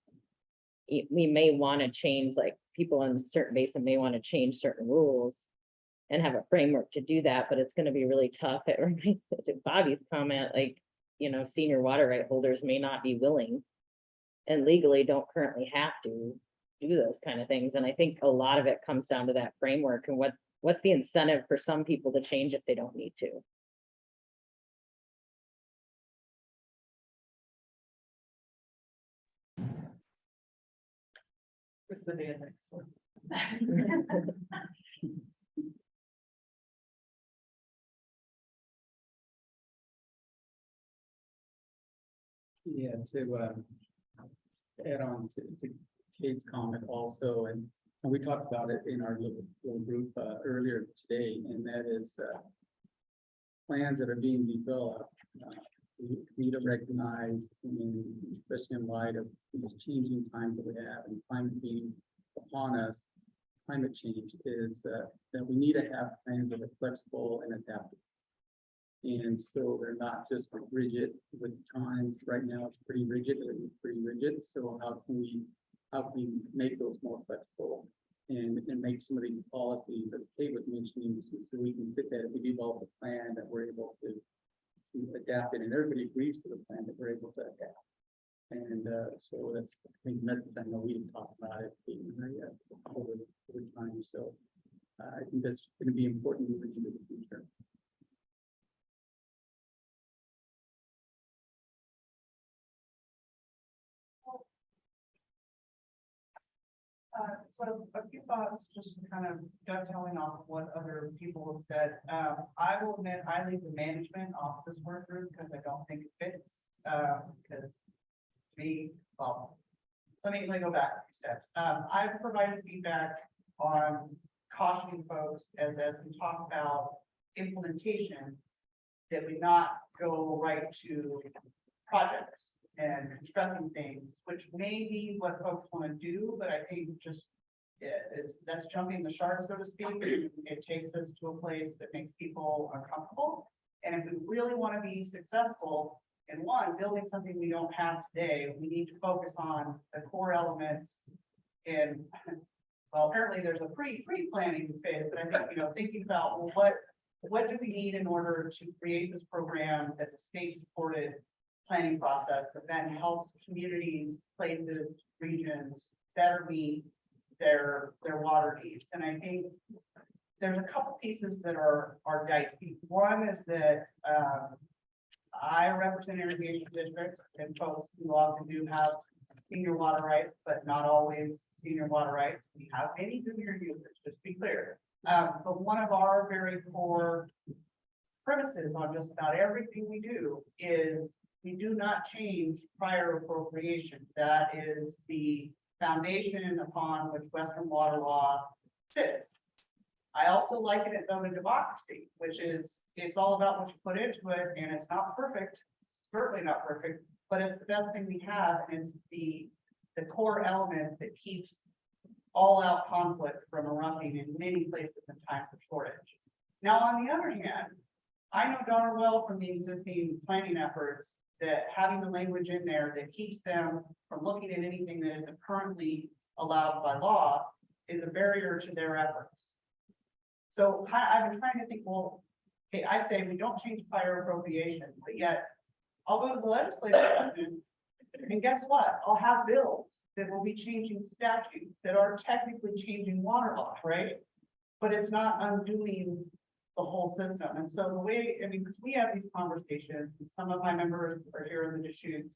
we may want to change, like people in certain basin may want to change certain rules and have a framework to do that, but it's going to be really tough. It reminds me of Bobby's comment, like, you know, senior water right holders may not be willing and legally don't currently have to do those kind of things. And I think a lot of it comes down to that framework and what's the incentive for some people to change if they don't need to. What's the day next one? yeah, to add on to Kate's comment also, and we talked about it in our little group earlier today, and that is plans that are being developed. We need to recognize, especially in light of these changing times that we have and climate being upon us, climate change is that we need to have plans that are flexible and adaptive. And so they're not just rigid with times. Right now, it's pretty rigid. So how can we make those more flexible and make some of these policies that Kate was mentioning, so we can fit that, if we develop a plan that we're able to adapt it, and everybody agrees to the plan that we're able to adapt. And so that's, I think, message. I know we didn't talk about it over time. So I think that's going to be important moving into the future. So a few thoughts, just kind of dovetailing off of what other people have said. I will admit, I leave the management off this work group because I don't think it fits. Because well, let me go back a few steps. I've provided feedback on cautioning folks as we talk about implementation, that we not go right to projects and constructing things, which may be what folks want to do, but I think just that's jumping the shark, so to speak. It takes us to a place that makes people uncomfortable. And if we really want to be successful in building something we don't have today, we need to focus on the core elements. And well, apparently there's a pre-planning phase, but I think, thinking about, well, what do we need in order to create this program that's a state-supported planning process that then helps communities, places, regions better meet their water needs. And I think there's a couple pieces that are dicey. One is that I represent irrigation districts and folks who often do have senior water rights, but not always senior water rights. We have many junior users, just to be clear. But one of our very core premises on just about everything we do is we do not change prior appropriation. That is the foundation upon which Western water law sits. I also liken it though to democracy, which is, it's all about what you put into it, and it's not perfect, certainly not perfect, but it's the best thing we have, and it's the core element that keeps all-out conflict from erupting in many places in times of shortage. Now, on the other hand, I know darn well from the existing planning efforts that having the language in there that keeps them from looking at anything that isn't currently allowed by law is a barrier to their efforts. So I've been trying to think, well, okay, I say we don't change fire appropriation, but yet I'll go to the legislature and guess what? I'll have bills that will be changing statutes that are technically changing water law, right? But it's not undoing the whole system. And so the way, I mean, because we have these conversations, and some of my members are here in the Deschutes,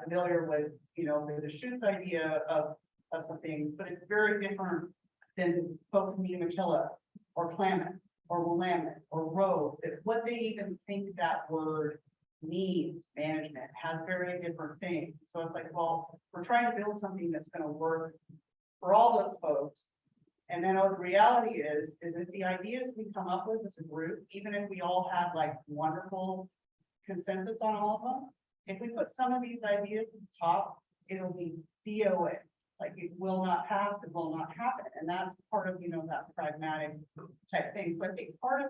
familiar with, you know, the Deschutes idea of some things, but it's very different than folks in Umatilla or Klamath or Willamette or Rowe. That what they even think that word means, management, has very different things. So it's like, well, we're trying to build something that's going to work for all those folks. And then the reality is that the ideas we come up with as a group, even if we all have like wonderful consensus on all of them, if we put some of these ideas at the top, it'll be DOA. Like it will not pass, it will not happen. And that's part of, you know, that pragmatic type thing. So I think part of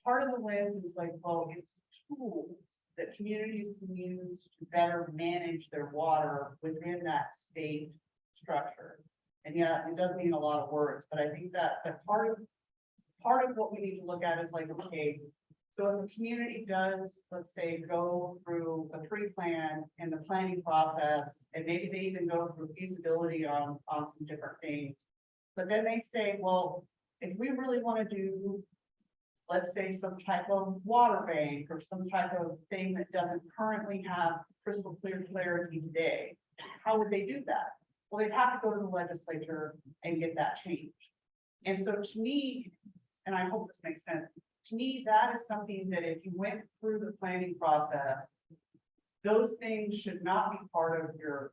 the lens is like, well, it's tools that communities can use to better manage their water within that state structure. And yeah, it does mean a lot of words, but I think that part of what we need to look at is like, okay, so if the community does, let's say, go through a pre-plan and the planning process, and maybe they even go through feasibility on some different things, but then they say, well, if we really want to do, let's say, some type of water bank or some type of thing that doesn't currently have crystal clear clarity today, how would they do that? Well, they'd have to go to the legislature and get that changed. And so to me, and I hope this makes sense, to me, that is something that if you went through the planning process, those things should not be part of your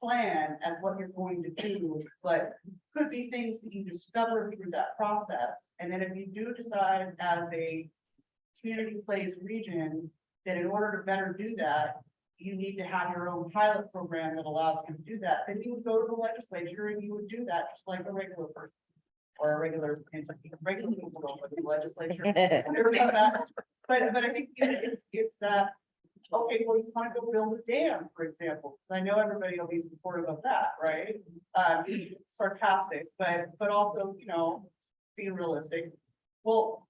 plan as what you're going to do, but could be things that you discover through that process. And then if you do decide as a community place region that in order to better do that, you need to have your own pilot program that allows you to do that, then you would go to the legislature and you would do that just like a regular person. Or a regular people go to the legislature. But I think it's that, okay, well, you want to go build a dam, for example. I know everybody will be supportive of that, right? Sarcastic, but also, you know, being realistic. Well,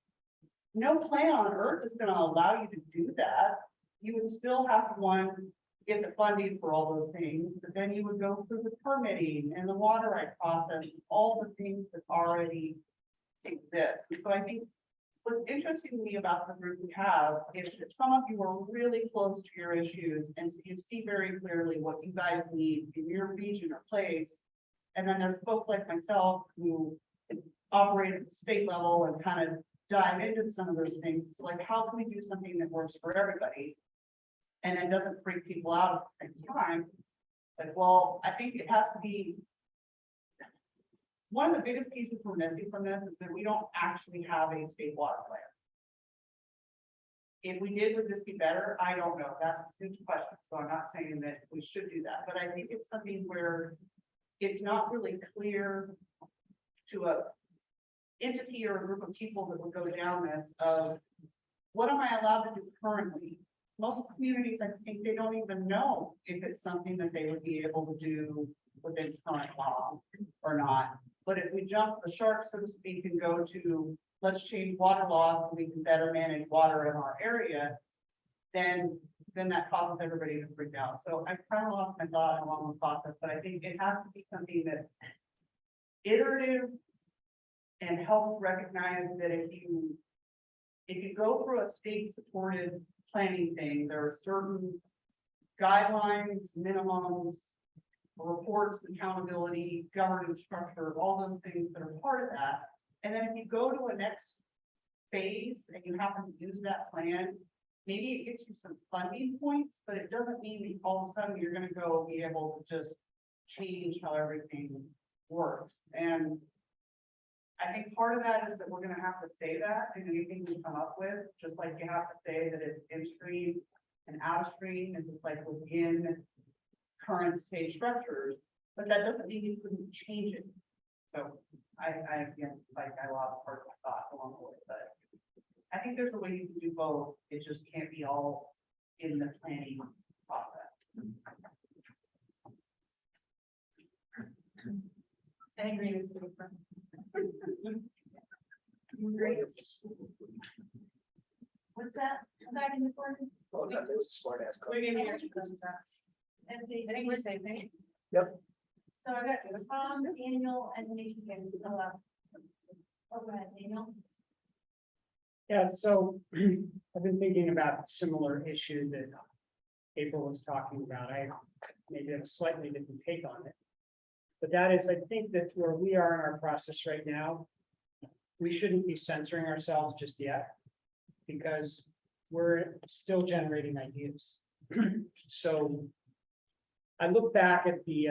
no plan on earth is going to allow you to do that. You would still have to, one, get the funding for all those things, but then you would go through the permitting and the water right process, all the things that already exist. So I think what's interesting to me about the group we have is that some of you are really close to your issues and you see very clearly what you guys need in your region or place. And then there's folks like myself who operate at the state level and kind of dive into some of those things. So like, how can we do something that works for everybody? And then doesn't freak people out at the same time. Like, well, I think it has to be. One of the biggest pieces we're missing from this is that we don't actually have a state water plan. If we did, would this be better? I don't know. That's a huge question. So I'm not saying that we should do that, but I think it's something where it's not really clear to a entity or a group of people that would go down this of what am I allowed to do currently? Most communities, I think they don't even know if it's something that they would be able to do within current law or not. But if we jump the shark, so to speak, and go to, let's change water laws so we can better manage water in our area, then that causes everybody to freak out. So I kind of lost my thought along the process, but I think it has to be something that's iterative and helps recognize that if you go through a state supported planning thing, there are certain guidelines, minimums, reports, accountability, governance structure, all those things that are part of that. And then if you go to a next phase and you happen to use that plan, maybe it gets you some funding points, but it doesn't mean that all of a sudden you're going to go be able to just change how everything works. And I think part of that is that we're going to have to say that in anything we come up with, just like you have to say that it's in stream and out of stream, is it's like within current state structures. But that doesn't mean you couldn't change it. So again, like I lost part of my thought along the way, but I think there's a way you can do both. It just can't be all in the planning process. I agree with you. Great. What's that? Back in the corner? Oh, that was a smart ass. We're gonna hear you guys out. And see, I think we're saying thing. Yep. So I got Tom, Daniel, and Nikki. Oh, go ahead, Daniel. Yeah, so I've been thinking about a similar issue that April was talking about. I maybe have a slightly different take on it. But that is, I think that where we are in our process right now, we shouldn't be censoring ourselves just yet, because we're still generating ideas. So I look back at the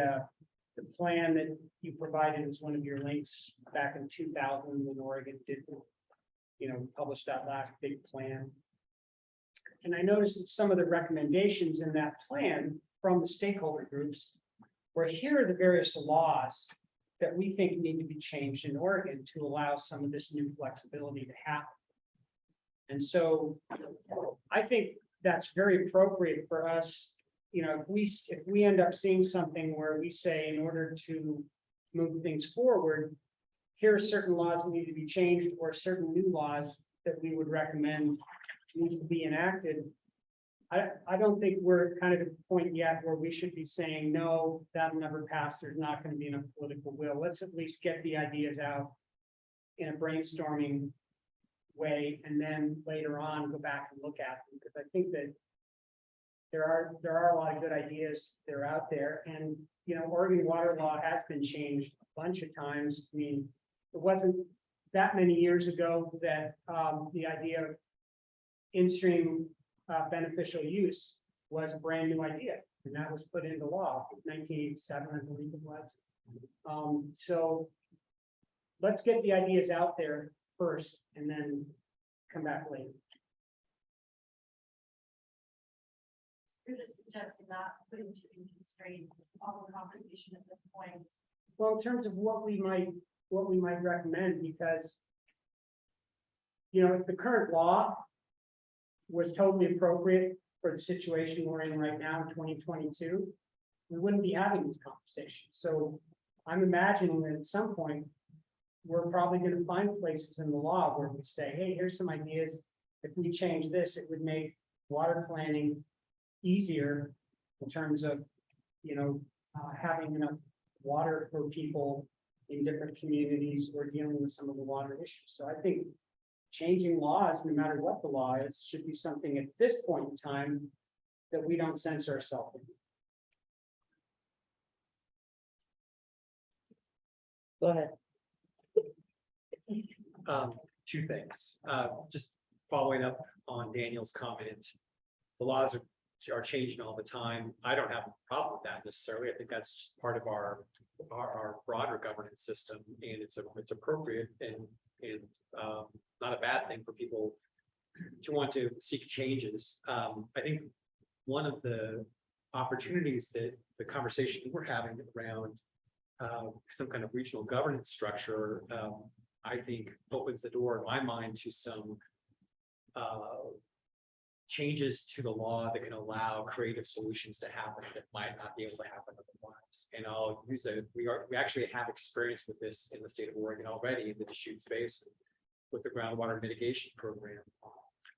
plan that you provided as one of your links back in 2000 when Oregon did, publish that last big plan. And I noticed that some of the recommendations in that plan from the stakeholder groups were, here are the various laws that we think need to be changed in Oregon to allow some of this new flexibility to happen. And so I think that's very appropriate for us. If we end up seeing something where we say, in order to move things forward, here are certain laws that need to be changed, or certain new laws that we would recommend need to be enacted. I don't think we're kind of at the point yet where we should be saying, no, that'll never pass. There's not going to be enough political will. Let's at least get the ideas out in a brainstorming way, and then later on go back and look at them, because I think that there are a lot of good ideas that are out there. And Oregon water law has been changed a bunch of times. I mean, it wasn't that many years ago that the idea of in-stream beneficial use was a brand new idea, and that was put into law in 1987, I believe it was. So let's get the ideas out there first, and then come back later. You're just suggesting not putting too many constraints on the conversation at this point. Well, in terms of what we might recommend, because if the current law was totally appropriate for the situation we're in right now in 2022, we wouldn't be having these conversations. So I'm imagining that at some point, we're probably going to find places in the law where we say, hey, here's some ideas. If we change this, it would make water planning easier in terms of, having enough water for people in different communities or dealing with some of the water issues. So I think changing laws, no matter what the law is, should be something at this point in time that we don't censor ourselves in. Go ahead. Two things. Just following up on Daniel's comment, the laws are changing all the time. I don't have a problem with that necessarily. I think that's just part of our broader governance system, and it's appropriate and not a bad thing for people to want to seek changes. I think one of the opportunities that the conversation we're having around some kind of regional governance structure, I think opens the door in my mind to some changes to the law that can allow creative solutions to happen that might not be able to happen otherwise. And I'll use it. We actually have experience with this in the state of Oregon already in the Deschutes Basin with the groundwater mitigation program,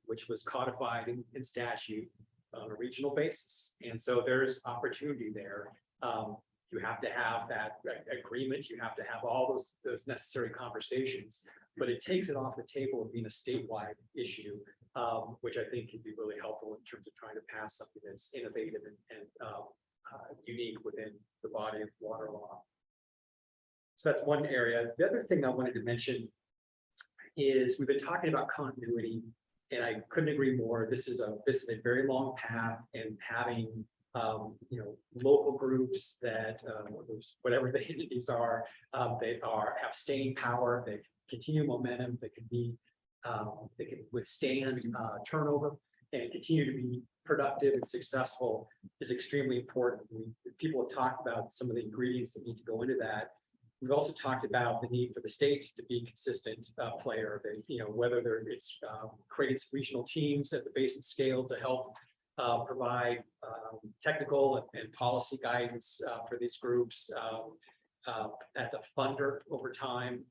which was codified in statute on a regional basis. And so there's opportunity there. You have to have that agreement. You have to have all those necessary conversations, but it takes it off the table of being a statewide issue, which I think can be really helpful in terms of trying to pass something that's innovative and unique within the body of water law. So that's one area. The other thing I wanted to mention is we've been talking about continuity, and I couldn't agree more. This is a very long path, and having local groups that whatever the entities are, they have staying power, they continue momentum, they can withstand turnover. and continue to be productive and successful is extremely important. People have talked about some of the ingredients that need to go into that. We've also talked about the need for the state to be a consistent player, that, you know, whether it's creating some regional teams at the basin scale to help provide technical and policy guidance for these groups, as a funder over time,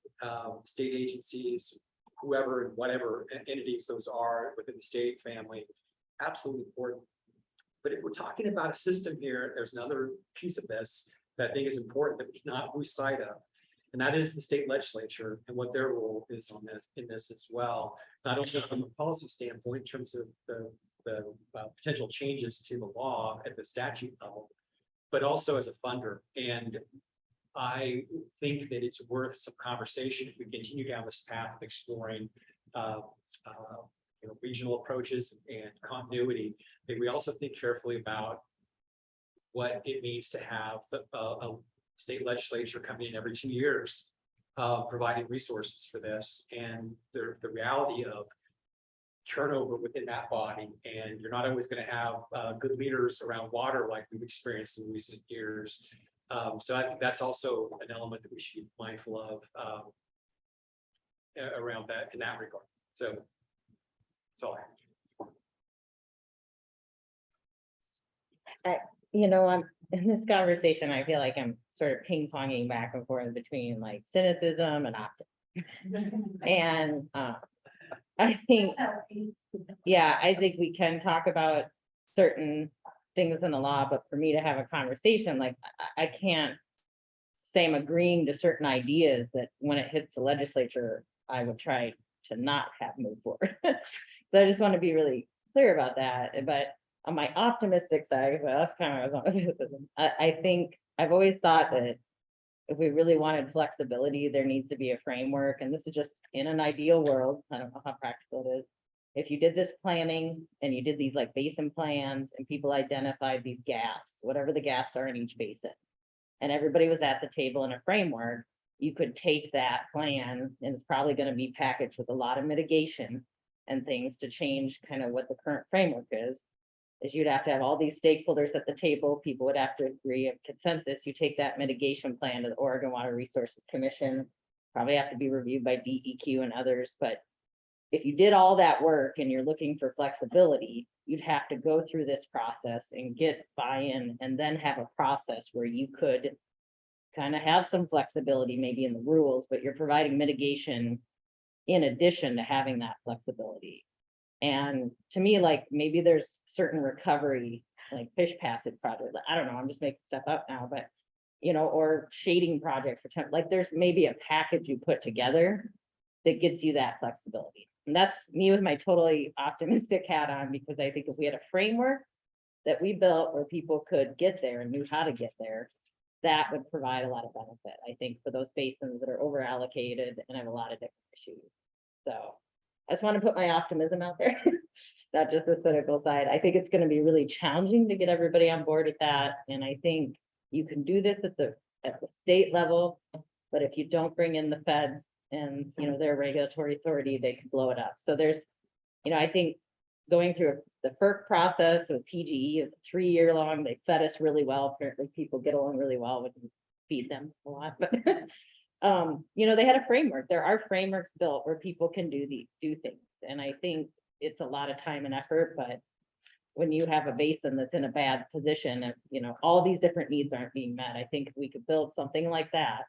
state agencies, whoever and whatever entities those are within the state family, absolutely important. But if we're talking about a system here, there's another piece of this that I think is important that we cannot lose sight of. And that is the state legislature and what their role is on this in this as well. Not only from a policy standpoint in terms of the potential changes to the law at the statute level, but also as a funder. And I think that it's worth some conversation if we continue down this path of exploring regional approaches and continuity, that we also think carefully about what it means to have a state legislature coming in every 2 years, providing resources for this, and the reality of turnover within that body. And you're not always going to have good leaders around water like we've experienced in recent years. So I think that's also an element that we should be mindful of around that in that regard. So that's all I have. You know, I'm in this conversation, I feel like I'm sort of ping-ponging back and forth between like cynicism and optimism. And I think, yeah, I think we can talk about certain things in the law, but for me to have a conversation, like I can't say I'm agreeing to certain ideas that when it hits the legislature, I would try to not have moved forward. So I just want to be really clear about that. But on my optimistic side, so that's kind of I think I've always thought that if we really wanted flexibility, there needs to be a framework. And this is just in an ideal world. I don't know how practical it is. If you did this planning and you did these like basin plans and people identified these gaps, whatever the gaps are in each basin, and everybody was at the table in a framework, you could take that plan, and it's probably going to be packaged with a lot of mitigation and things to change kind of what the current framework is you'd have to have all these stakeholders at the table. People would have to agree of consensus. You take that mitigation plan to the Oregon Water Resources Commission, probably have to be reviewed by DEQ and others. But if you did all that work and you're looking for flexibility, you'd have to go through this process and get buy-in, and then have a process where you could kind of have some flexibility maybe in the rules, but you're providing mitigation in addition to having that flexibility. And to me, like maybe there's certain recovery, like fish passage projects. I don't know, I'm just making stuff up now, but you know, or shading projects for like there's maybe a package you put together that gets you that flexibility. And that's me with my totally optimistic hat on, because I think if we had a framework that we built where people could get there and knew how to get there, that would provide a lot of benefit, I think, for those basins that are over allocated and have a lot of different issues. So I just want to put my optimism out there, not just the cynical side. I think it's going to be really challenging to get everybody on board with that. And I think you can do this at the state level, but if you don't bring in the feds and, you know, their regulatory authority, they can blow it up. So there's, you know, I think going through the FERC process with PGE is 3 year long. They fed us really well. Apparently people get along really well when you feed them a lot, but you know, they had a framework. There are frameworks built where people can do things. And I think it's a lot of time and effort, but when you have a basin that's in a bad position, and you know, all these different needs aren't being met, I think if we could build something like that,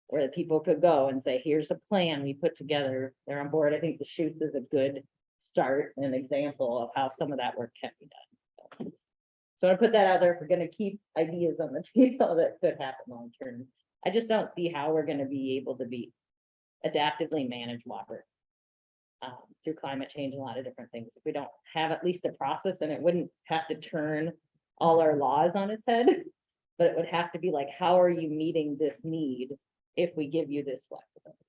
where the people could go and say, here's a plan we put together, they're on board. I think the Chutes is a good start, an example of how some of that work can be done. So I put that out there. If we're going to keep ideas on the table that could happen long term, I just don't see how we're going to be able to be adaptively manage water through climate change and a lot of different things. If we don't have at least a process, and it wouldn't have to turn all our laws on its head, but it would have to be like, how are you meeting this need if we give you this flexibility?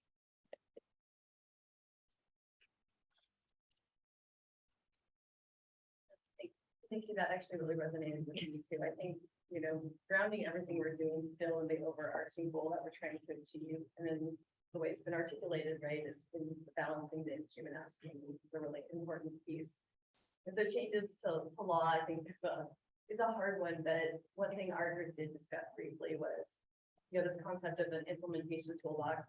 Thank you. That actually really resonated with me too. I think, you know, grounding everything we're doing still in the overarching goal that we're trying to achieve, and then the way it's been articulated, right, is in balancing the extreme and upstream needs is a really important piece. And so changes to law, I think is a hard one, but one thing our group did discuss briefly was, this concept of an implementation toolbox.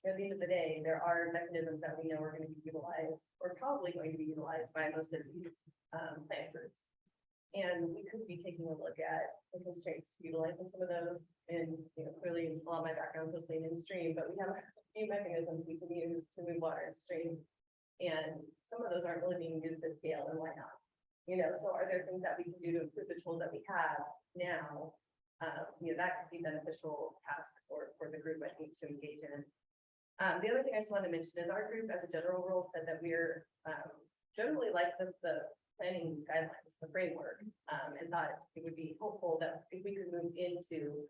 At the end of the day, there are mechanisms that we know are going to be utilized or probably going to be utilized by most of these plant groups. And we could be taking a look at the constraints to utilizing some of those. And clearly, a lot of my background is mostly in stream, but we have a few mechanisms we can use to move water in stream. And some of those aren't really being used at scale, and why not? So are there things that we can do to improve the tools that we have now? That could be beneficial task for the group, I think, to engage in. The other thing I just wanted to mention is our group, as a general rule, said that we're generally like the planning guidelines, the framework, and thought it would be helpful that if we could move into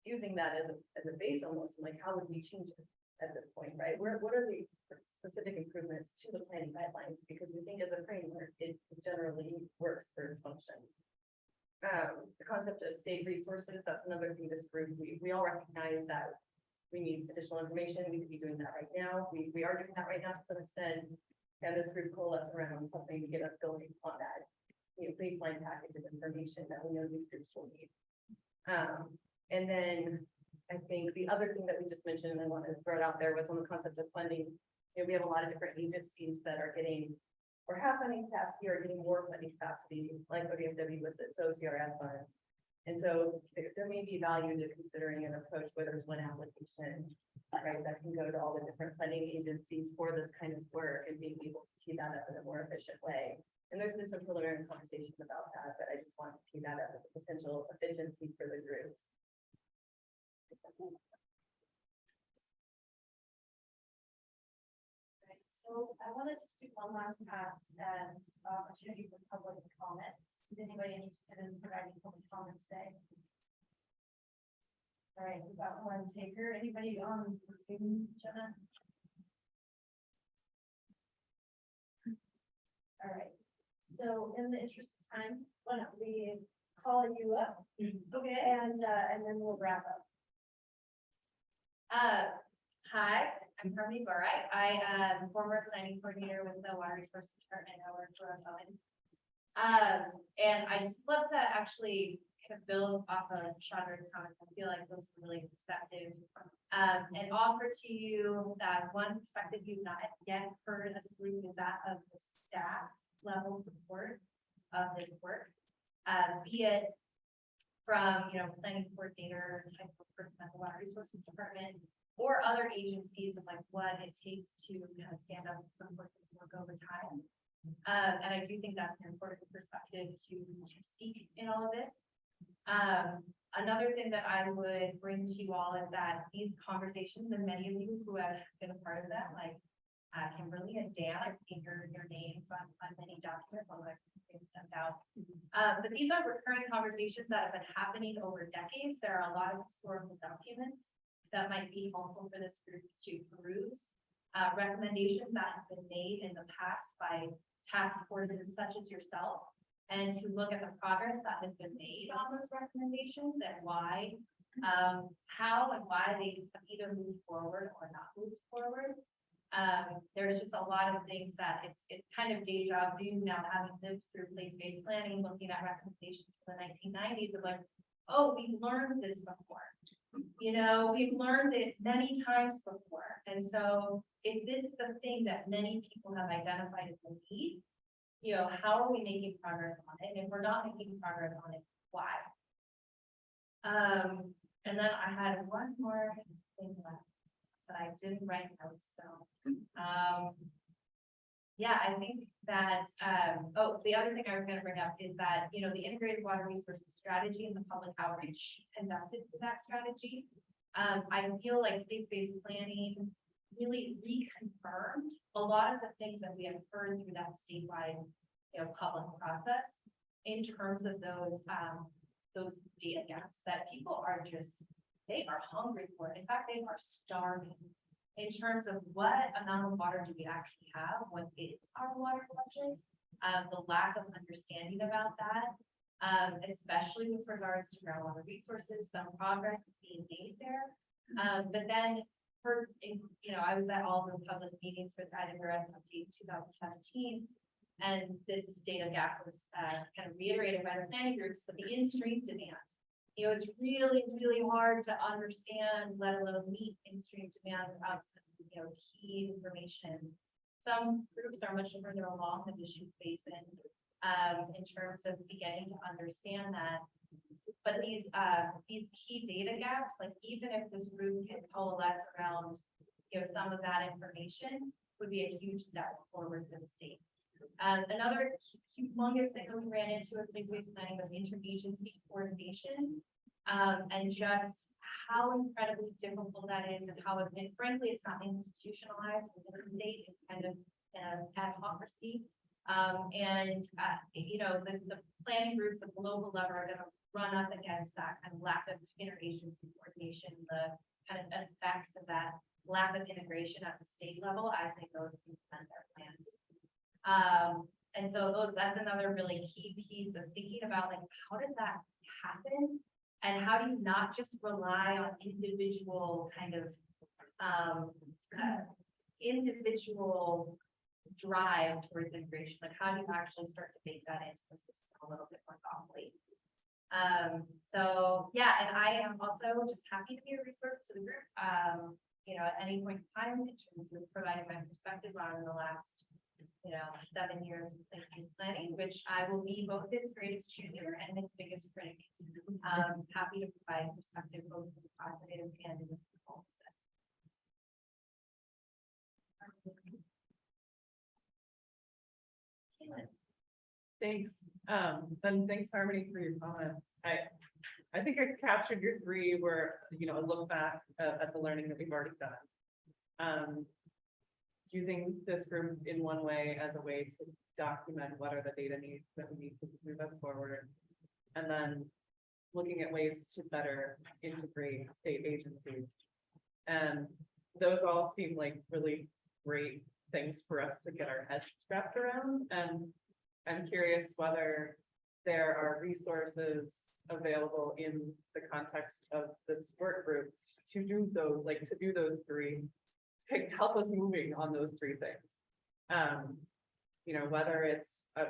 using that as a base almost, like how would we change it at this point, right? What are the specific improvements to the planning guidelines? Because we think as a framework, it generally works for its function. The concept of state resources, that's another thing this group, we all recognize that we need additional information. We could be doing that right now. We are doing that right now to some extent. And this group coalesce around something to get us going on that, baseline package of information that we know these groups will need. And then I think the other thing that we just mentioned, and I wanted to throw it out there, was on the concept of funding. We have a lot of different agencies that are getting or have funding capacity or getting more funding capacity, like ODFW with its OCRF fund. And so there may be value to considering an approach where there's one application, right, that can go to all the different funding agencies for this kind of work and being able to tee that up in a more efficient way. And there's been some preliminary conversations about that, but I just want to tee that up as a potential efficiency for the groups. So I want to just do one last pass and opportunity for public comments. Is anybody interested in providing public comments today? All right, we've got one taker. Anybody on Zoom, Jenna? All right. So in the interest of time, why don't we call you up? Okay, and then we'll wrap up. Hi, I'm Harmony Barai. I am former planning coordinator with the Water Resources Department. I work for Untitled. And I just love to actually kind of build off of Chandra's comments. I feel like those are really receptive. And offer to you that one perspective you've not yet heard as a group is that of the staff level support of this work. Be it from, planning coordinator type of person at the Water Resources Department, or other agencies of like what it takes to kind of stand up some work that's work over time. And I do think that's an important perspective to seek in all of this. Another thing that I would bring to you all is that these conversations, and many of you who have been a part of them, like Kimberly and Dan, I've seen your names on many documents, although I've been sent out. But these are recurring conversations that have been happening over decades. There are a lot of historical documents that might be helpful for this group to peruse. Recommendations that have been made in the past by task forces such as yourself, and to look at the progress that has been made on those recommendations and why, how and why they have either moved forward or not moved forward. There's just a lot of things that it's kind of deja vu now, having lived through place-based planning, looking at recommendations from the 1990s of like, oh, we've learned this before. We've learned it many times before. And so if this is the thing that many people have identified as a need, how are we making progress on it? And if we're not making progress on it, why? And then I had one more thing left, but I didn't write notes. So, yeah, I think that, the other thing I was going to bring up is that, the integrated water resources strategy and the public outreach conducted for that strategy. I feel like place-based planning really reconfirmed a lot of the things that we have heard through that statewide, public process in terms of those data gaps that people are they are hungry for. In fact, they are starving in terms of what amount of water do we actually have, what is our water budget, the lack of understanding about that, especially with regards to groundwater resources. Some progress is being made there. But then, I was at all the public meetings for the Edinburgh update 2017, And this data gap was kind of reiterated by the planning groups, but the in-stream demand. You know, it's really, really hard to understand, let alone meet in-stream demand of some, you know, key information. Some groups are much further along the issue basin in terms of beginning to understand that. But these key data gaps, like even if this group can coalesce around, you know, some of that information, would be a huge step forward for the state. Another humongous thing that we ran into with place-based planning was interagency coordination, and just how incredibly difficult that is, and how, and frankly, it's not institutionalized within the state. It's kind of adhocracy. You know, the planning groups at the local level are going to run up against that kind of lack of interagency coordination, the kind of effects of that lack of integration at the state level as they go to implement their plans. And so that's another really key piece of thinking about, like, how does that happen? And how do you not just rely on individual kind of individual drive towards integration? Like, how do you actually start to make that into the system a little bit more thoughtfully? So yeah, and I am also just happy to be a resource to the group. You know, at any point in time, in terms of providing my perspective on the last, you know, 7 years of thinking planning, which I will be both its greatest cheerleader and its biggest critic. Happy to provide perspective both in the positive and in the difficult sense. Thanks. And thanks, Harmony, for your comments. I think I captured your three where, you know, a look back at the learning that we've already done. Using this group in one way as a way to document what are the data needs that we need to move us forward. And then looking at ways to better integrate state agencies. And those all seem like really great things for us to get our heads wrapped around. And I'm curious whether there are resources available in the context of this work group to do those, like to do those three, to help us moving on those three things. You know, whether it's a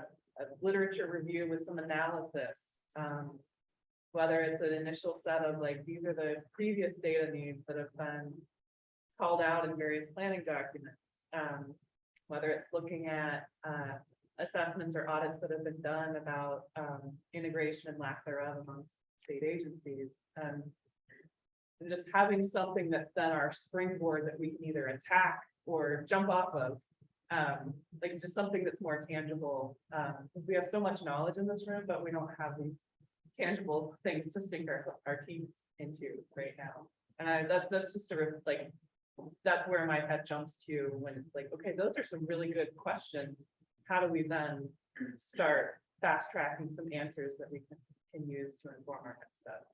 literature review with some analysis, whether it's an initial set of like, these are the previous data needs that have been called out in various planning documents, whether it's looking at assessments or audits that have been done about integration and lack thereof amongst state agencies, and just having something that's then our springboard that we can either attack or jump off of, like just something that's more tangible, because we have so much knowledge in this room, but we don't have these tangible things to sink our teeth into right now. And that's just that's where my head jumps to when it's like, okay, those are some really good questions. How do we then start fast tracking some answers that we can use to inform our next step?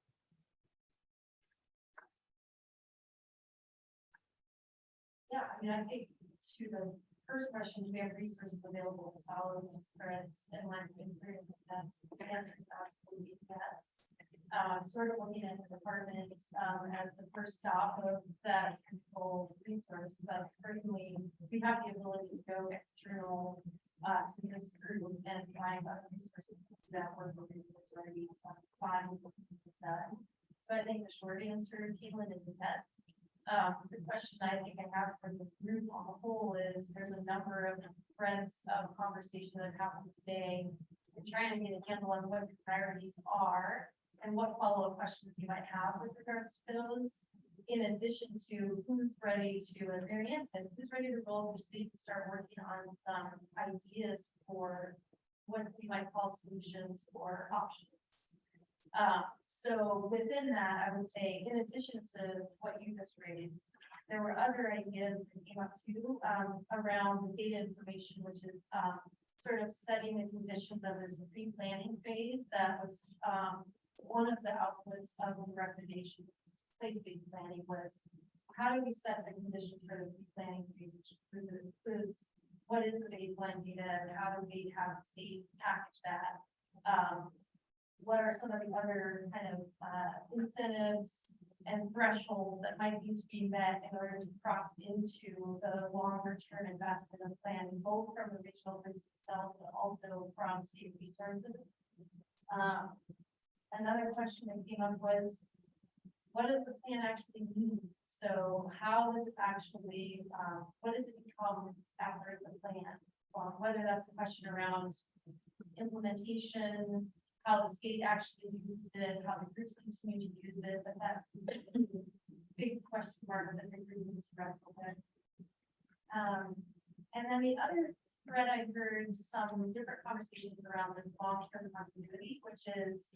Yeah, I mean, I think to the first question, do we have resources available to follow these threads and learn from experience? That's the answer is absolutely yes. Sort of looking at the department as the first stop of that control resource, but certainly we have the ability to go external to this group and find other resources that work with resources already find done. So I think the short answer, Caitlin, is yes. The question I think I have for the group on the whole is there's a number of threads of conversation that happened today and trying to get a handle on what the priorities are and what follow-up questions you might have with regards to those, in addition to who's ready to, as Marianne said, who's ready to roll their sleeves and start working on some ideas for what we might call solutions or options. So within that, I would say, in addition to what you just raised, there were other ideas that came up too around the data information, which is sort of setting the conditions of this pre-planning phase. That was one of the outputs of the recommendation place-based planning was how do we set the conditions for the pre-planning phase, which includes what is the baseline data and how do we have the state package that? What are some of the other kind of incentives and thresholds that might need to be met in order to cross into the longer term investment of planning, both from the regional groups themselves, but also from state resources. Another question that came up was, what does the plan actually mean? So how does it actually, what does it become after it's a plan? Whether that's a question around implementation, how the state actually uses it, how the groups continue to use it, but that's a big question mark that the group needs to wrestle with. And then the other thread, I heard some different conversations around the long-term continuity, which is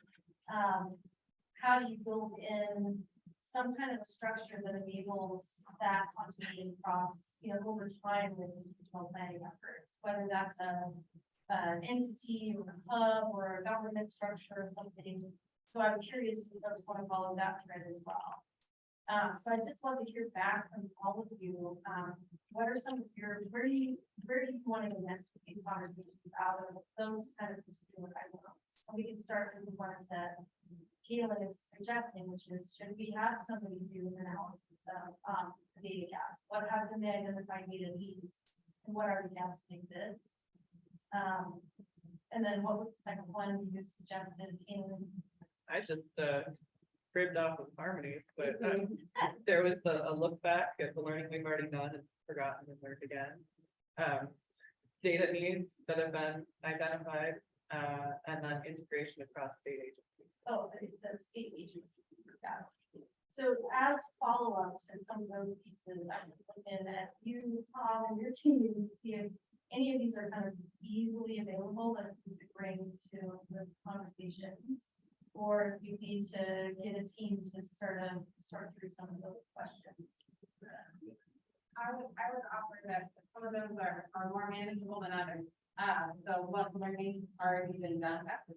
how do you build in some kind of a structure that enables that continuity across, over time with these regional planning efforts, whether that's an entity or a hub or a government structure or something. So I'm curious if folks want to follow that thread as well. So I'd just love to hear back from all of you. What are some of your, where do you want to go next with these conversations out of those kind of particular items? So we can start with the one that Caitlin is suggesting, which is, should we have somebody do an analysis of the data gaps? What have been the identified data needs? And what are the gaps that exist? And then what was the second one you suggested in? I just ribbed off of Harmony, but there was a look back at the learning we've already done and forgotten and learned again. Data needs that have been identified, and then integration across state agencies. Oh, the state agency. Yeah. So as follow-up to some of those pieces, I'm looking at you, Tom, and your team to see if any of these are kind of easily available that you could bring to the conversations, or if you need to get a team to sort through some of those questions. I would offer that some of those are more manageable than others. So what learning already been done, that's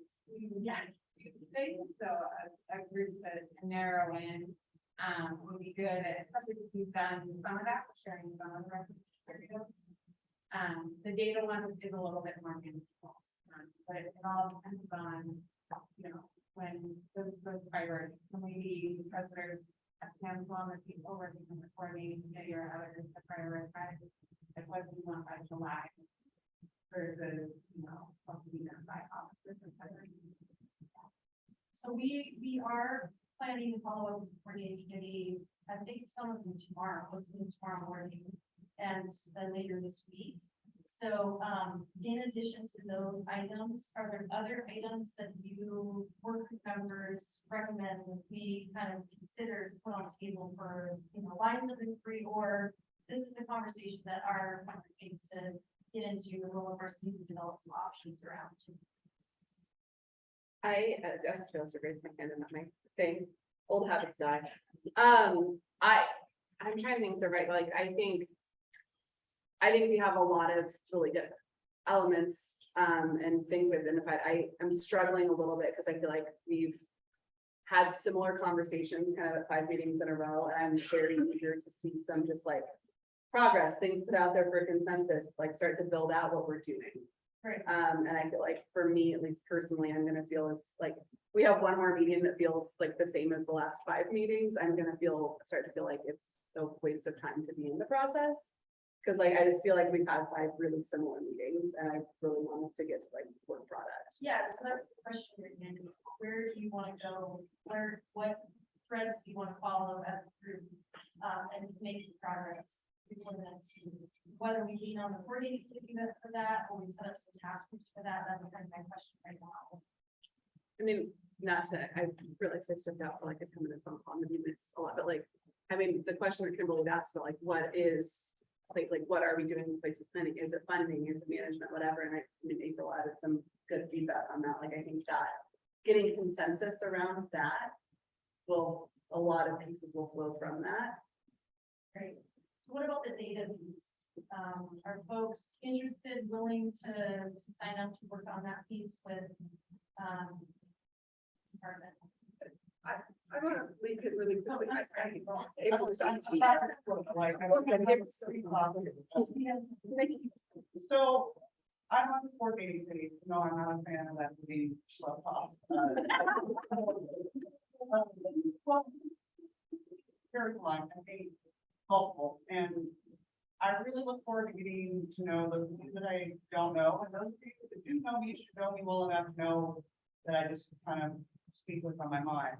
so a group to narrow in would be good, especially if you've done some of that, sharing some of the materials. The data one is a little bit more manageable, but it all depends on, when those priorities, so maybe because there's a handful of people working on the coordinating committee or others to prioritize, like what do you want by July versus, what can be done by August. So we are planning to follow up with the coordinating committee. I think some of them tomorrow, most of them tomorrow morning, and then later this week. So in addition to those items, are there other items that you work group members recommend that we kind of consider to put on the table for, lines of inquiry, or this is the conversation that our member needs to get into, the role of our city to develop some options around? I just feel so great. My hand in my thing. Old habits die. I'm trying to think the right, like, I think we have a lot of really good elements and things we've identified. I am struggling a little bit because I feel like we've had similar conversations kind of at 5 meetings in a row, and I'm very eager to see some just like progress, things put out there for consensus, like start to build out what we're doing. Right. And I feel like for me, at least personally, I'm gonna feel as like we have one more meeting that feels like the same as the last 5 meetings. I'm gonna start to feel like it's a waste of time to be in the process. Cause like, I just feel like we've had 5 really similar meetings, and I really want us to get to like work product. Yeah, so that's the question again, is where do you want to go? What threads do you want to follow as a group, and make some progress before the next meeting? Whether we lean on the coordinating committee for that, or we set up some task groups for that, that's kind of my question right now. I mean, I realized I stepped out for like a 10-minute phone call and we missed a lot, but like, I mean, the question that Kimberly asked about like, what are we doing in places planning? Is it funding? Is it management? Whatever. And I mean, April added some good feedback on that. Like, I think that getting consensus around that a lot of pieces will flow from that. Great. So what about the data piece? Are folks interested, willing to sign up to work on that piece with department? I want to leave it really quickly. So I'm on the coordinating committee. No, I'm not a fan of that being schlepped off. curriculum, I think, helpful, and I really look forward to getting to know the things that I don't know, and those people that do know me should know me well enough to know that I just kind of speak what's on my mind.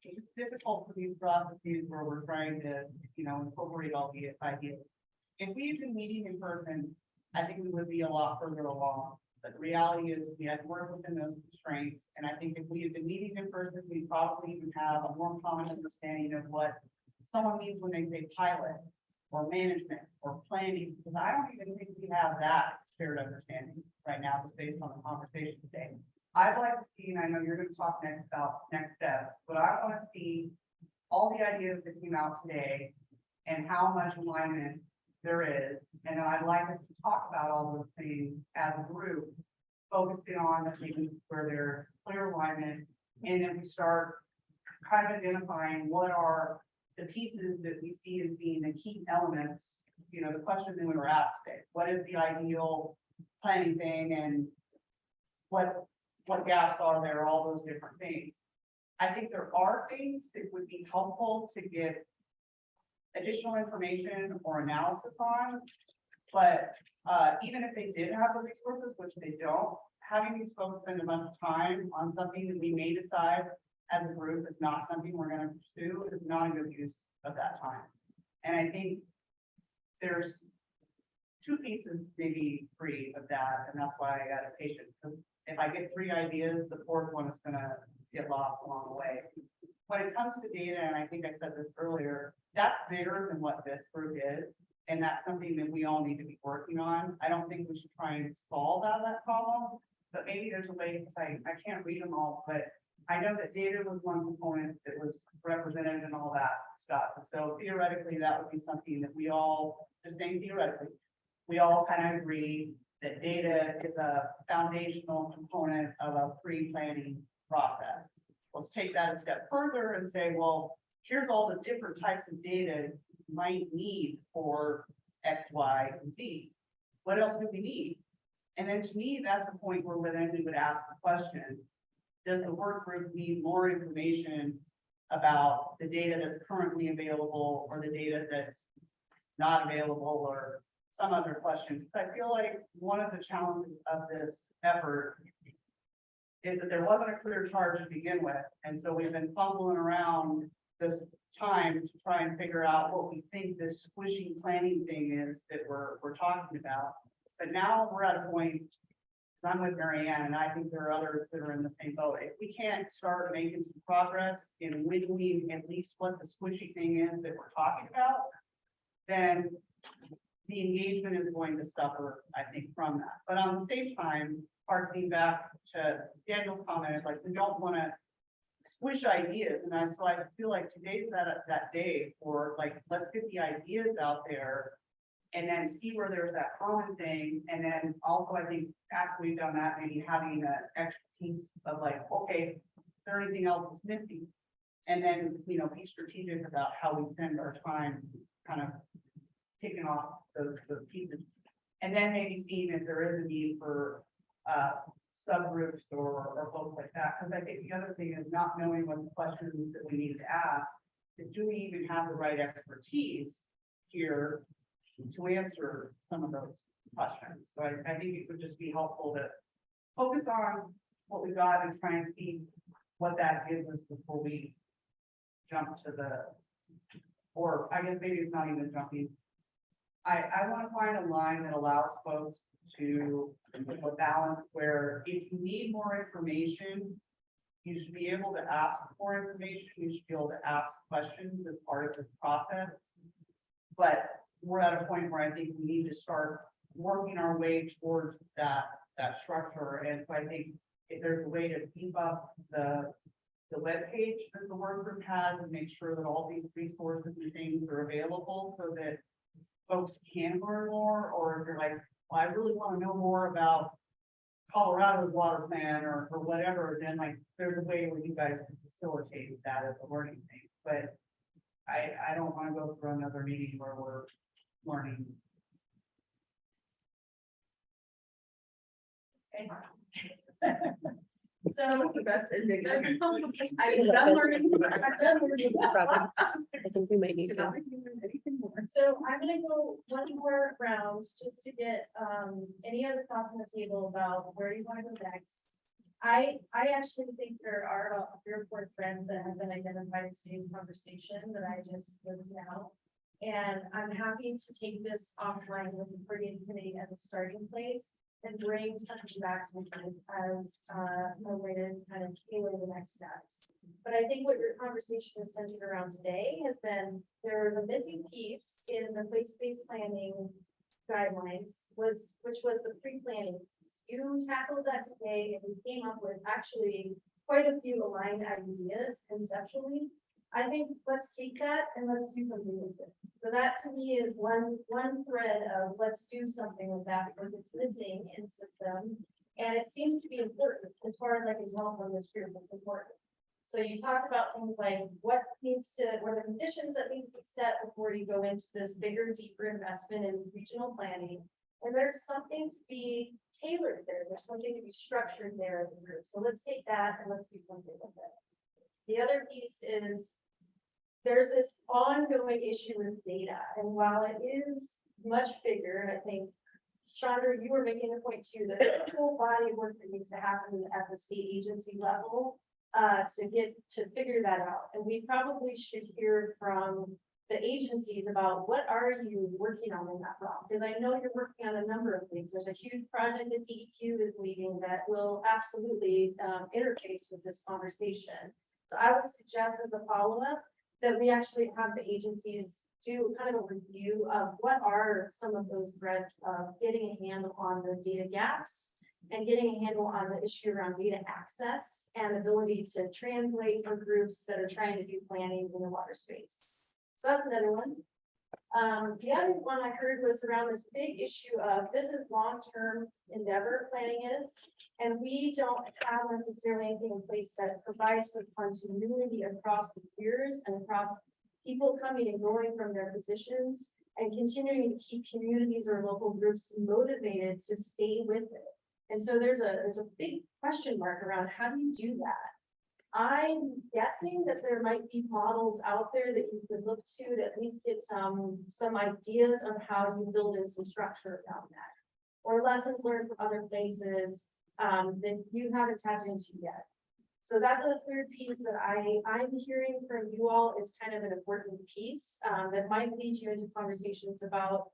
It's difficult for these processes where we're trying to, incorporate all the ideas. If we had been meeting in person, I think we would be a lot further along. But the reality is we had to work within those constraints. And I think if we had been meeting in person, we'd probably even have a more common understanding of what someone means when they say pilot or management or planning, because I don't even think we have that shared understanding right now, just based on the conversation today. I'd like to see, and I know you're going to talk next about next steps, but I want to see all the ideas that came out today and how much alignment there is. And I'd like us to talk about all those things as a group, focusing on the things where there's clear alignment. And then we start kind of identifying what are the pieces that we see as being the key elements, the question that we were asked today. What is the ideal planning thing, and what gaps are there, all those different things. I think there are things that would be helpful to get additional information or analysis on, but even if they did have the resources, which they don't, having these folks spend a bunch of time on something that we may decide as a group is not something we're going to pursue is not a good use of that time. And I think there's two pieces, maybe three of that, and that's why I got a patient. Because if I get three ideas, the fourth one is going to get lost along the way. When it comes to data, and I think I said this earlier, that's bigger than what this group is. And that's something that we all need to be working on. I don't think we should try and solve out that problem, but maybe there's a way, because I can't read them all, but I know that data was one component that was represented and all that stuff. And so theoretically, that would be something that we all, just saying theoretically, we all kind of agree that data is a foundational component of a pre-planning process. Let's take that a step further and say, well, here's all the different types of data you might need for X, Y, and Z. What else do we need? And then to me, that's the point where then we would ask the question, does the work group need more information about the data that's currently available or the data that's not available or some other question? Because I feel like one of the challenges of this effort is that there wasn't a clear charge to begin with. And so we've been fumbling around this time to try and figure out what we think this squishy planning thing is that we're talking about. But now we're at a point, I'm with Mary Ann, and I think there are others that are in the same boat. If we can't start making some progress in wiggling at least what the squishy thing is that we're talking about, then the engagement is going to suffer, I think, from that. But on the same time, harkening back to Daniel's comment, like we don't want to squish ideas, and that's why I feel like today's that day for like, let's get the ideas out there and then see where there's that common thing. And then also, I think after we've done that, maybe having an extra piece of like, okay, is there anything else that's missing? And then, be strategic about how we spend our time kind of taking off those pieces. And then maybe seeing if there is a need for subgroups or folks like that. Because I think the other thing is not knowing what the questions that we need to ask. Is do we even have the right expertise here to answer some of those questions? So I think it would just be helpful to focus on what we got and try and see what that gives us before we jump to or I guess maybe it's not even jumping. I want to find a line that allows folks to have a balance where if you need more information, you should be able to ask for information. You should be able to ask questions as part of this process. But we're at a point where I think we need to start working our way towards that structure. And so I think if there's a way to beef up the webpage that the work group has and make sure that all these resources and things are available so that folks can learn more, or if you're like, well, I really want to know more about Colorado's water plan or whatever, then like there's a way where you guys can facilitate that as a learning thing. But I don't want to go through another meeting where we're learning. So. The best ending. I'm done learning. I'm done learning. I think we might need to. So I'm gonna go one more round just to get, any other thoughts on the table about where you wanna go next. I actually think there are about 3 or 4 friends that have been identified in today's conversation that I just listed out. And I'm happy to take this offline with the coordinating committee as a starting place and bring something back to you as, a way to kind of tailor the next steps. But I think what your conversation is centered around today has been, there was a missing piece in the place-based planning guidelines which was the pre-planning. You tackled that today and we came up with actually quite a few aligned ideas conceptually. I think let's take that and let's do something with it. So that to me is one thread of let's do something with that because it's missing in the system. And it seems to be important as far as I can tell from this group, it's important. So you talked about things like what are the conditions that need to be set before you go into this bigger, deeper investment in regional planning. And there's something to be tailored there. There's something to be structured there as a group. So let's take that and let's do something with it. The other piece is there's this ongoing issue with data. And while it is much bigger, and I think, Chandra, you were making a point too, that there's a whole body of work that needs to happen at the state agency level to figure that out. And we probably should hear from the agencies about what are you working on in that realm? Because I know you're working on a number of things. There's a huge project that DEQ is leading that will absolutely interface with this conversation. So I would suggest as a follow-up that we actually have the agencies do kind of a review of what are some of those threads of getting a handle on the data gaps and getting a handle on the issue around data access and ability to translate for groups that are trying to do planning in the water space. So that's another one. The other one I heard was around this big issue of this is long-term endeavor planning is, and we don't have necessarily anything in place that provides for continuity across the years and across people coming and going from their positions and continuing to keep communities or local groups motivated to stay with it. And so there's a big question mark around how do you do that? I'm guessing that there might be models out there that you could look to at least get some ideas of how you build in some structure around that. Or lessons learned from other places that you haven't tapped into yet. So that's a third piece that I'm hearing from you all is kind of an important piece that might lead you into conversations about,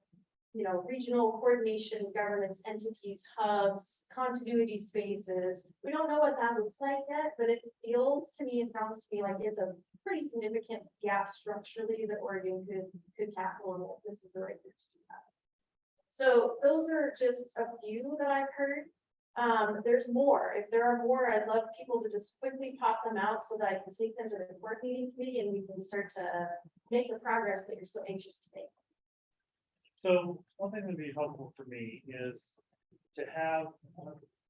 you know, regional coordination, governance, entities, hubs, continuity spaces. We don't know what that looks like yet, but it feels to me, it sounds to me like it's a pretty significant gap structurally that Oregon could tackle, and this is the right thing to do that. So those are just a few that I've heard. There's more. If there are more, I'd love people to just quickly pop them out so that I can take them to the coordinating committee and we can start to make the progress that you're so anxious to make. So one thing that would be helpful for me is to have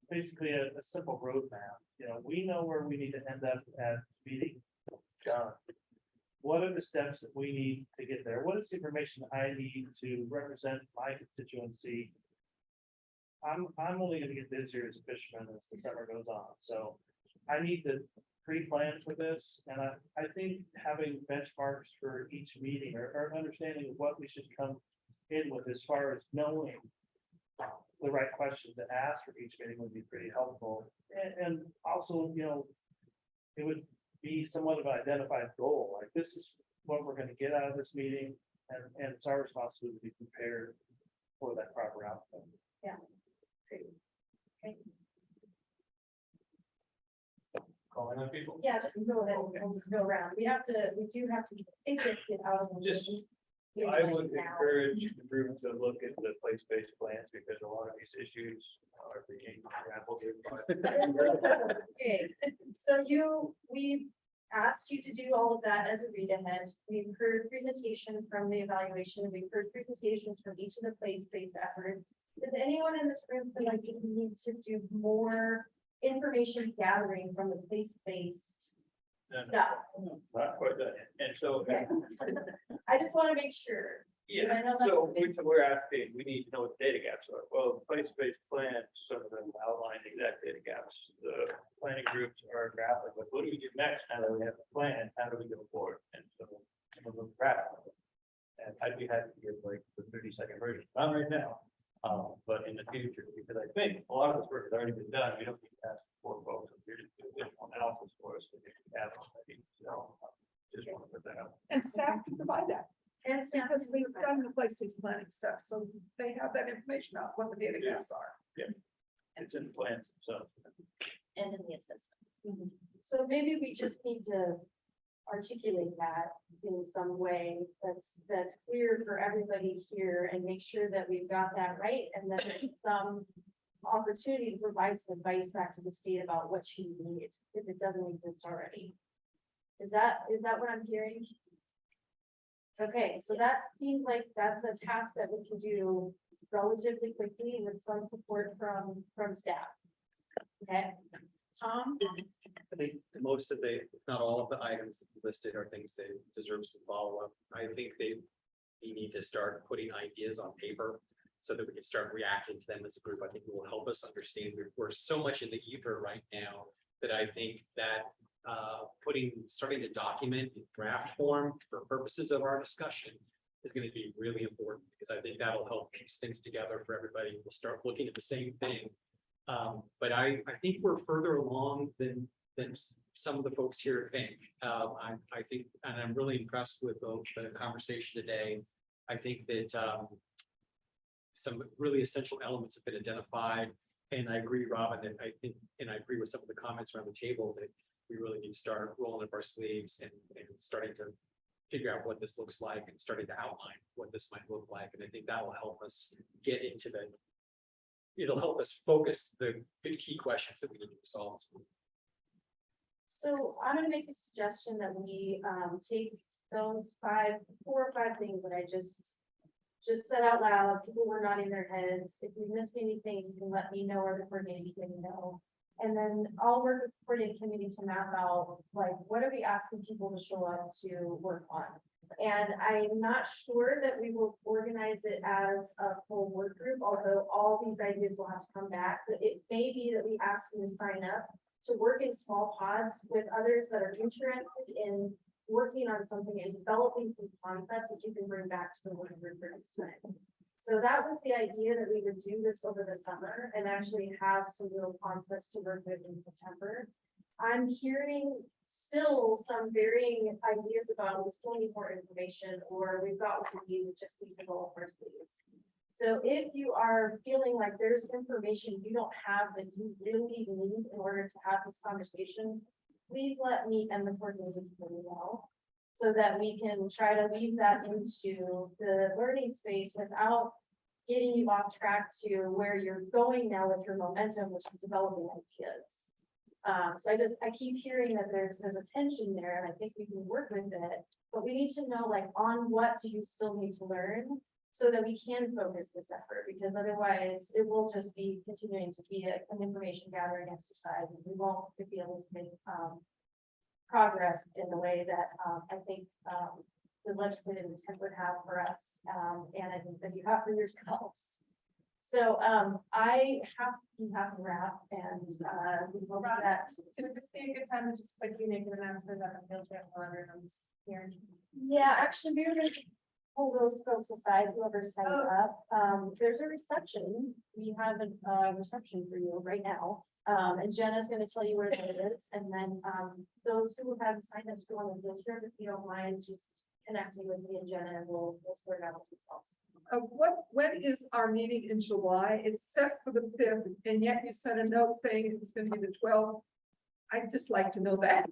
basically a simple roadmap. You know, we know where we need to end up at meeting done. What are the steps that we need to get there? What is the information I need to represent my constituency? I'm only going to get busier as a fisherman as the summer goes on. So I need to pre-plan for this. And I think having benchmarks for each meeting or understanding what we should come in with as far as knowing the right questions to ask for each meeting would be pretty helpful. And also, you know, it would be somewhat of an identified goal. Like this is what we're going to get out of this meeting, and it's our responsibility to be prepared for that proper outcome. Yeah. Great. Okay. Calling on people. Yeah, just go ahead. We'll just go around. We do have to think it out of the Just, I would encourage the group to look at the place-based plans because a lot of these issues are being grappled with by. Okay, so we've asked you to do all of that as a read ahead. We've heard presentations from the evaluation. We've heard presentations from each of the place-based efforts. Does anyone in this room feel like you need to do more information gathering from the place-based stuff? Not quite that. And so. Okay. I just want to make sure. Yeah, I know that's so a big- we're asking, we need to know what the data gaps are. Well, the place-based plan sort of outline the exact data gaps. The planning group version, not right now. But in the future, because I think a lot of this work has already been done, we don't need to ask for folks here to do additional analysis for us, we have it already, so. Just want to put that out. And staff can provide that. And staff Because we've done the place-based planning stuff, so they have that information on what the data gaps are. It's in the plans themselves. And in the assessment. So maybe we just need to articulate that in some way that's clear for everybody here and make sure that we've got that right and that there's some opportunity to provide some advice back to the state about what you need if it doesn't exist already. Is that what I'm hearing? Okay, so that seems like that's a task that we can do relatively quickly with some support from staff. Okay, Tom? I think most of the, if not all of the items listed are things that deserve some follow-up. I think we need to start putting ideas on paper so that we can start reacting to them as a group. I think it will help us understand. We're so much in the ether right now that I think that starting to document in draft form for purposes of our discussion is going to be really important, because I think that'll help piece things together for everybody. We'll start looking at the same thing. But I think we're further along than some of the folks here think. I think, and I'm really impressed with the conversation today. I think that some really essential elements have been identified. And I agree, Robin, that I think, and I agree with some of the comments around the table, that we really need to start rolling up our sleeves and starting to figure out what this looks like and starting to outline what this might look like. And I think that will help us get into it'll help us focus the key questions that we need to resolve. So I'm gonna make a suggestion that we take those 4 or 5 things that I just said out loud. People were nodding their heads. If we missed anything, you can let me know or the coordinating committee know. And then I'll work with the coordinating committee to map out, like, what are we asking people to show up to work on? And I'm not sure that we will organize it as a full work group, although all these ideas will have to come back. But it may be that we ask you to sign up to work in small pods with others that are interested in working on something and developing some concepts that you can bring back to the work group for next time. So that was the idea, that we would do this over the summer and actually have some real concepts to work with in September. I'm hearing still some varying ideas about we still need more information, or we've got what we need, we just need to roll up our sleeves. So if you are feeling like there's information you don't have that you really need in order to have these conversations, please let me and the coordinating committee know, so that we can try to weave that into the learning space without getting you off track to where you're going now with your momentum, which is developing ideas. So I keep hearing that there's a tension there, and I think we can work with it, but we need to know, like, on what do you still need to learn so that we can focus this effort, because otherwise it will just be continuing to be an information gathering exercise, and we won't be able to make progress in the way that I think the legislative intent would have for us, and I think that you have for yourselves. So I have to wrap, and we will that. Could this be a good time to just quickly make an announcement about the field trip while everyone's here? Yeah, actually, we were going to pull those folks aside, whoever signed up. There's a reception. We have a reception for you right now. And Jenna's going to tell you where that is. And then those who have signed up to go on the field trip, if you don't mind just connecting with me and Jenna, and we'll sort out the details. When is our meeting in July? It's set for the 5th, and yet you sent a note saying it's going to be the 12th. I'd just like to know that.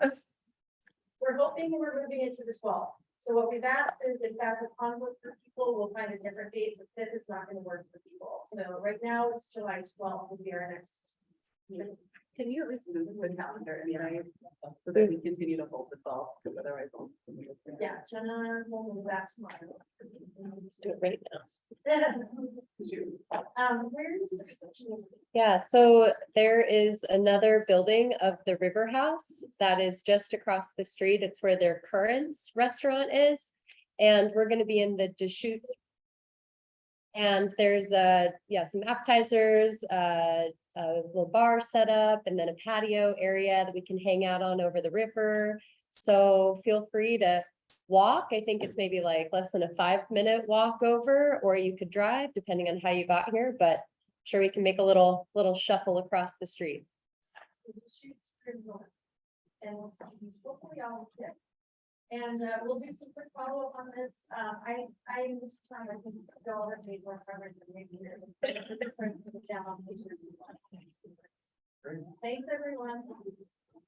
We're hoping we're moving it to the 12th. So what we've asked is, if that's a conflict for people, we'll find a different date. The 5th is not going to work for people. So right now it's July 12th will be our next meeting. Can you at least move the calendar? I mean, so that we continue to hold the call, because otherwise. Yeah, Jenna will move that tomorrow. Do it right now. Where is the reception? Yeah, so there is another building of the River House that is just across the street. It's where their Currents restaurant is. And we're going to be in the Deschutes. And there's some appetizers, a little bar set up, and then a patio area that we can hang out on over the river. So feel free to walk. I think it's maybe like less than a 5-minute walk over, or you could drive depending on how you got here, but I'm sure we can make a little shuffle across the street. So the shoot's pretty north. And we'll see, hopefully all fit. And we'll do some quick follow-up on this. I'm just trying to think, y'all have made more progress than maybe different down on pages. Thanks, everyone.